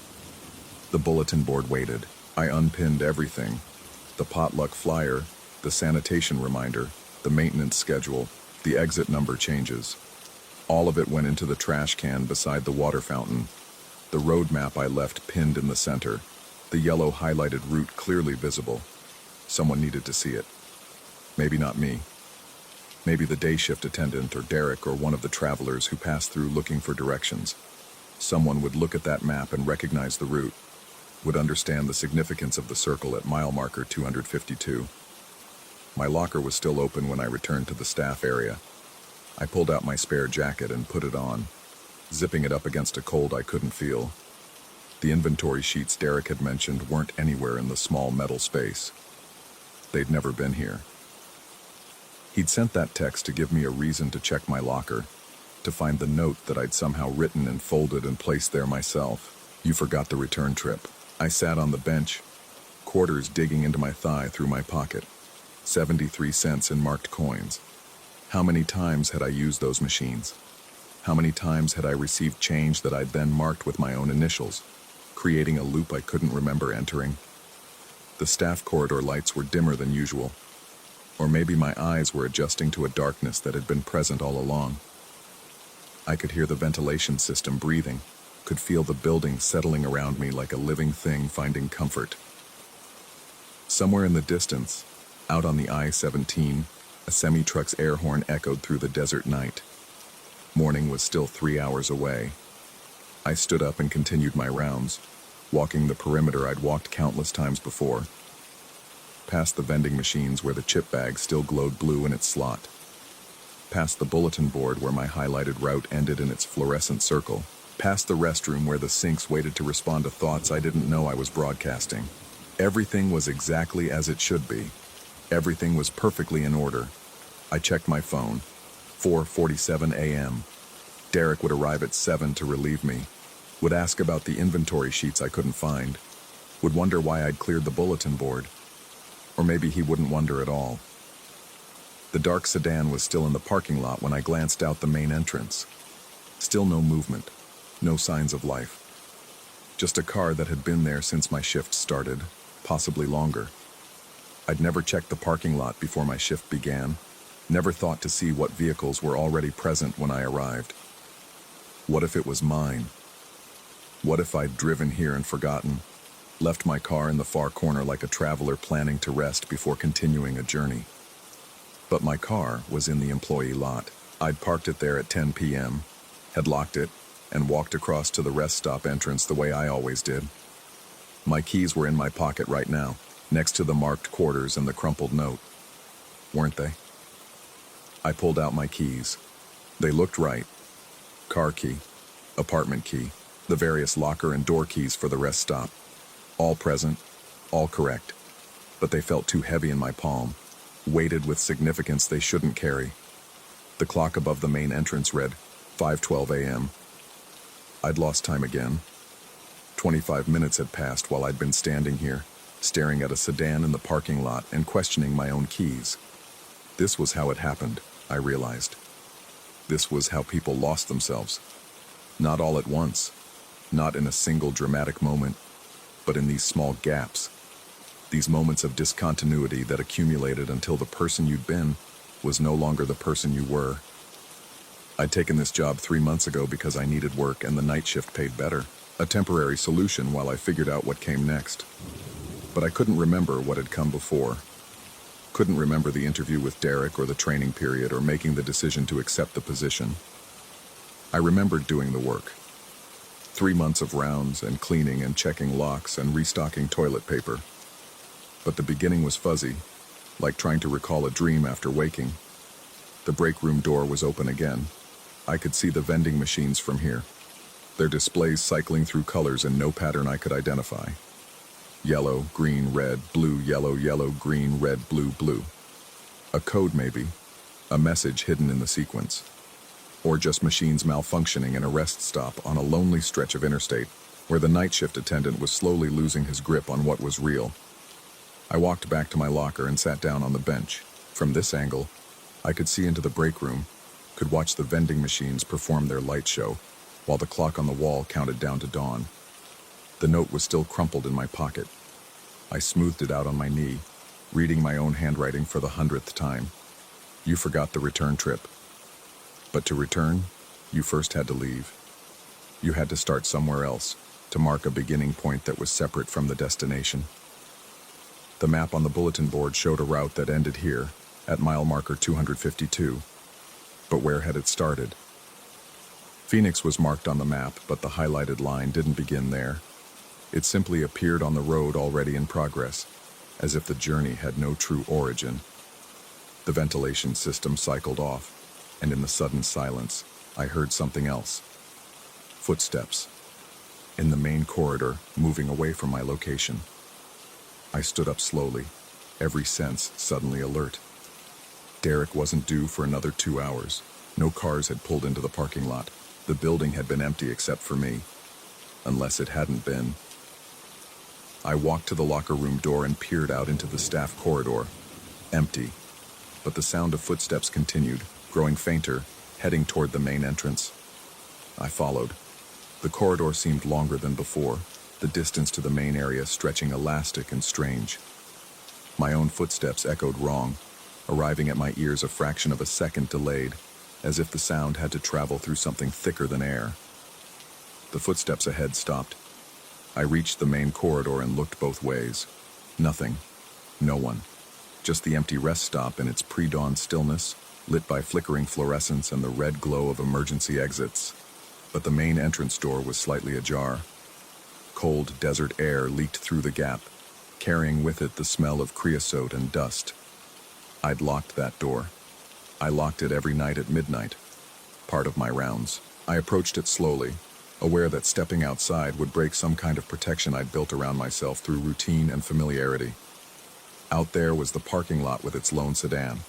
The bulletin board waited. I unpinned everything. The potluck flyer, the sanitation reminder, the maintenance schedule, the exit number changes. All of it went into the trash can beside the water fountain. The road map I left pinned in the center, the yellow highlighted route clearly visible. Someone needed to see it. Maybe not me. Maybe the day shift attendant or Derek or one of the travelers who passed through looking for directions. Someone would look at that map and recognize the route, would understand the significance of the circle at mile marker 252. My locker was still open when I returned to the staff area. I pulled out my spare jacket and put it on, zipping it up against a cold I couldn't feel. The inventory sheets Derek had mentioned weren't anywhere in the small metal space. They'd never been here. He'd sent that text to give me a reason to check my locker, to find the note that I'd somehow written and folded and placed there myself. You forgot the return trip. I sat on the bench, quarters digging into my thigh through my pocket, 73 cents in marked coins. How many times had I used those machines? How many times had I received change that I'd then marked with my own initials, creating a loop I couldn't remember entering? The staff corridor lights were dimmer than usual, or maybe my eyes were adjusting to a darkness that had been present all along. I could hear the ventilation system breathing, could feel the building settling around me like a living thing finding comfort. Somewhere in the distance, out on the I-17, a semi-truck's air horn echoed through the desert night. Morning was still 3 hours away. I stood up and continued my rounds, walking the perimeter I'd walked countless times before. Past the vending machines where the chip bag still glowed blue in its slot. Past the bulletin board where my highlighted route ended in its fluorescent circle. Past the restroom where the sinks waited to respond to thoughts I didn't know I was broadcasting. Everything was exactly as it should be. Everything was perfectly in order. I checked my phone. 4:47 a.m. Derek would arrive at 7 to relieve me. Would ask about the inventory sheets I couldn't find. Would wonder why I'd cleared the bulletin board. Or maybe he wouldn't wonder at all. The dark sedan was still in the parking lot when I glanced out the main entrance. Still no movement, no signs of life. Just a car that had been there since my shift started, possibly longer. I'd never checked the parking lot before my shift began, never thought to see what vehicles were already present when I arrived. What if it was mine? What if I'd driven here and forgotten, left my car in the far corner like a traveler planning to rest before continuing a journey? But my car was in the employee lot. I'd parked it there at 10 p.m., had locked it, and walked across to the rest stop entrance the way I always did. My keys were in my pocket right now, next to the marked quarters and the crumpled note. Weren't they? I pulled out my keys. They looked right. Car key, apartment key, the various locker and door keys for the rest stop. All present, All correct. But they felt too heavy in my palm, weighted with significance they shouldn't carry. The clock above the main entrance read 5:12 a.m. I'd lost time again. 25 minutes had passed while I'd been standing here, staring at a sedan in the parking lot and questioning my own keys. This was how it happened, I realized. This was how people lost themselves. Not all at once, not in a single dramatic moment, but in these small gaps. These moments of discontinuity that accumulated until the person you'd been was no longer the person you were. I'd taken this job 3 months ago because I needed work and the night shift paid better. A temporary solution while I figured out what came next. But I couldn't remember what had come before. Couldn't remember the interview with Derek or the training period or making the decision to accept the position. I remembered doing the work. 3 months of rounds and cleaning and checking locks and restocking toilet paper. But the beginning was fuzzy, like trying to recall a dream after waking. The break room door was open again. I could see the vending machines from here, their displays cycling through colors in no pattern I could identify. Yellow, green, red, blue, yellow, yellow, green, red, blue, blue. A code maybe, a message hidden in the sequence. Or just machines malfunctioning in a rest stop on a lonely stretch of interstate where the night shift attendant was slowly losing his grip on what was real. I walked back to my locker and sat down on the bench. From this angle, I could see into the break room, could watch the vending machines perform their light show, while the clock on the wall counted down to dawn. The note was still crumpled in my pocket. I smoothed it out on my knee, reading my own handwriting for the 100th time. You forgot the return trip. But to return, you first had to leave. You had to start somewhere else, to mark a beginning point that was separate from the destination. The map on the bulletin board showed a route that ended here, at mile marker 252. But where had it started? Phoenix was marked on the map, but the highlighted line didn't begin there. It simply appeared on the road already in progress, as if the journey had no true origin. The ventilation system cycled off, and in the sudden silence, I heard something else. Footsteps. In the main corridor, moving away from my location. I stood up slowly, every sense suddenly alert. Derek wasn't due for another 2 hours. No cars had pulled into the parking lot. The building had been empty except for me. Unless it hadn't been. I walked to the locker room door and peered out into the staff corridor. Empty. But the sound of footsteps continued, growing fainter, heading toward the main entrance. I followed. The corridor seemed longer than before, the distance to the main area stretching elastic and strange. My own footsteps echoed wrong, arriving at my ears a fraction of a second delayed, as if the sound had to travel through something thicker than air. The footsteps ahead stopped. I reached the main corridor and looked both ways. Nothing. No one. Just the empty rest stop in its pre-dawn stillness, lit by flickering fluorescence and the red glow of emergency exits. But the main entrance door was slightly ajar. Cold desert air leaked through the gap, carrying with it the smell of creosote and dust. I'd locked that door. I locked it every night at midnight. Part of my rounds. I approached it slowly, aware that stepping outside would break some kind of protection I'd built around myself through routine and familiarity. Out there was the parking lot with its lone sedan.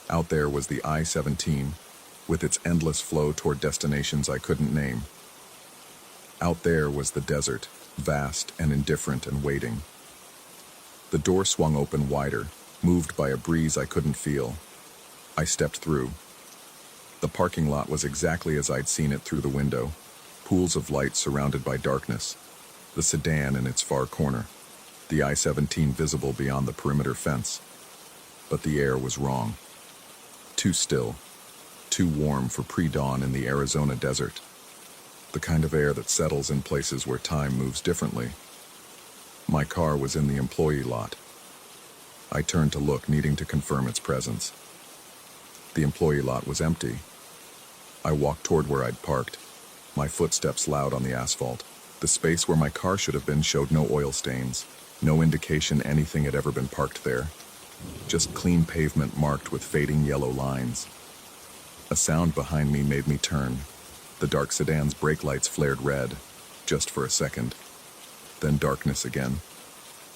Out there was the I-17, with its endless flow toward destinations I couldn't name. Out there was the desert, vast and indifferent and waiting. The door swung open wider, moved by a breeze I couldn't feel. I stepped through. The parking lot was exactly as I'd seen it through the window, pools of light surrounded by darkness, the sedan in its far corner, the I-17 visible beyond the perimeter fence. But the air was wrong. Too still, too warm for pre-dawn in the Arizona desert. The kind of air that settles in places where time moves differently. My car was in the employee lot. I turned to look, needing to confirm its presence. The employee lot was empty. I walked toward where I'd parked, my footsteps loud on the asphalt. The space where my car should have been showed no oil stains, no indication anything had ever been parked there. Just clean pavement marked with fading yellow lines. A sound behind me made me turn. The dark sedan's brake lights flared red, just for a second. Then darkness again.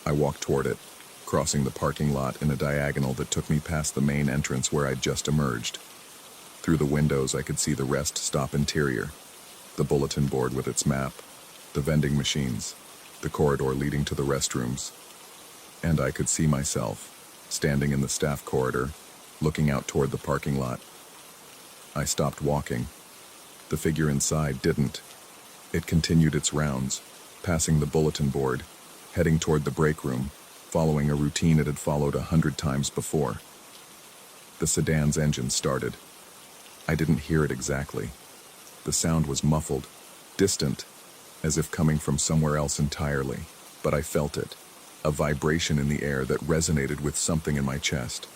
I walked toward it, crossing the parking lot in a diagonal that took me past the main entrance where I'd just emerged. Through the windows, I could see the rest stop interior, the bulletin board with its map, the vending machines, the corridor leading to the restrooms. And I could see myself, standing in the staff corridor, looking out toward the parking lot. I stopped walking. The figure inside didn't. It continued its rounds, passing the bulletin board, heading toward the break room, following a routine it had followed 100 times before. The sedan's engine started. I didn't hear it exactly. The sound was muffled, distant, as if coming from somewhere else entirely, but I felt it, a vibration in the air that resonated with something in my chest.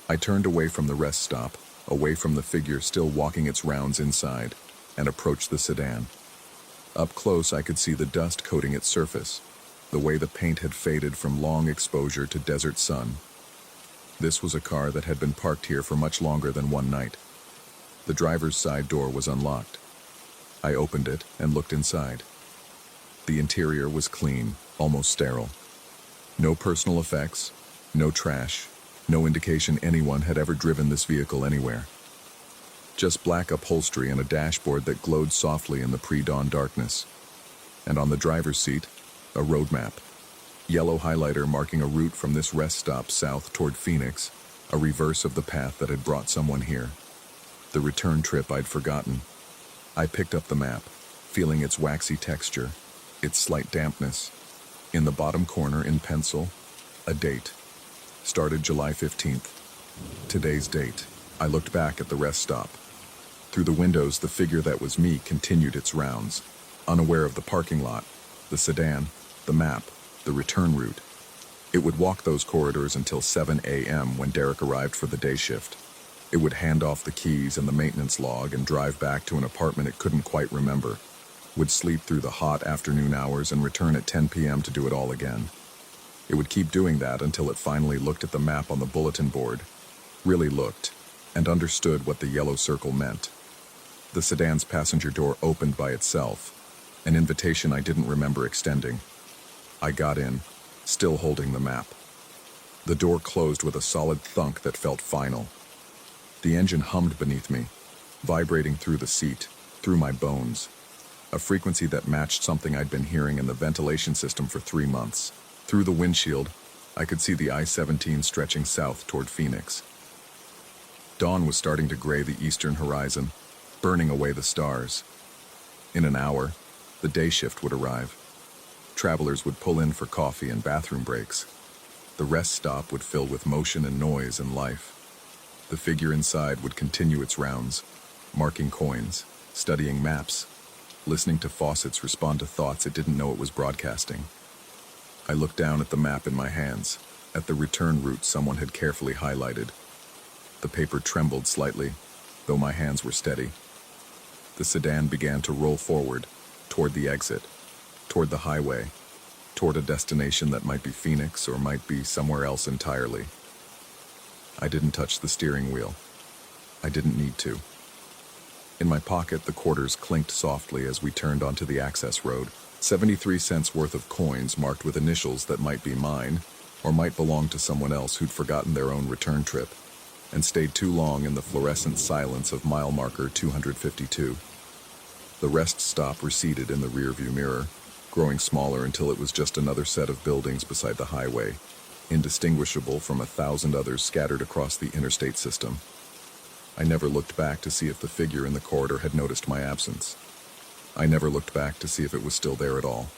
I turned away from the rest stop, away from the figure still walking its rounds inside, and approached the sedan. Up close, I could see the dust coating its surface, the way the paint had faded from long exposure to desert sun. This was a car that had been parked here for much longer than one night. The driver's side door was unlocked. I opened it and looked inside. The interior was clean, almost sterile. No personal effects, no trash, no indication anyone had ever driven this vehicle anywhere. Just black upholstery and a dashboard that glowed softly in the pre-dawn darkness. And on the driver's seat, a road map. Yellow highlighter marking a route from this rest stop south toward Phoenix, a reverse of the path that had brought someone here. The return trip I'd forgotten. I picked up the map, feeling its waxy texture, its slight dampness. In the bottom corner in pencil, a date. Started July 15th. Today's date. I looked back at the rest stop. Through the windows, the figure that was me continued its rounds, unaware of the parking lot, the sedan, the map, the return route. It would walk those corridors until 7 a.m. when Derek arrived for the day shift. It would hand off the keys and the maintenance log and drive back to an apartment it couldn't quite remember. Would sleep through the hot afternoon hours and return at 10 p.m. to do it all again. It would keep doing that until it finally looked at the map on the bulletin board, really looked, and understood what the yellow circle meant. The sedan's passenger door opened by itself, an invitation I didn't remember extending. I got in, still holding the map. The door closed with a solid thunk that felt final. The engine hummed beneath me, vibrating through the seat, through my bones. A frequency that matched something I'd been hearing in the ventilation system for 3 months. Through the windshield, I could see the I-17 stretching south toward Phoenix. Dawn was starting to gray the eastern horizon, burning away the stars. In an hour, the day shift would arrive. Travelers would pull in for coffee and bathroom breaks. The rest stop would fill with motion and noise and life. The figure inside would continue its rounds, marking coins, studying maps, listening to faucets respond to thoughts it didn't know it was broadcasting. I looked down at the map in my hands, at the return route someone had carefully highlighted. The paper trembled slightly, though my hands were steady. The sedan began to roll forward, toward the exit, toward the highway, toward a destination that might be Phoenix or might be somewhere else entirely. I didn't touch the steering wheel. I didn't need to. In my pocket, the quarters clinked softly as we turned onto the access road. 73 cents worth of coins marked with initials that might be mine, or might belong to someone else who'd forgotten their own return trip, and stayed too long in the fluorescent silence of mile marker 252. The rest stop receded in the rearview mirror, growing smaller until it was just another set of buildings beside the highway, indistinguishable from 1,000 others scattered across the interstate system. I never looked back to see if the figure in the corridor had noticed my absence. I never looked back to see if it was still there at all.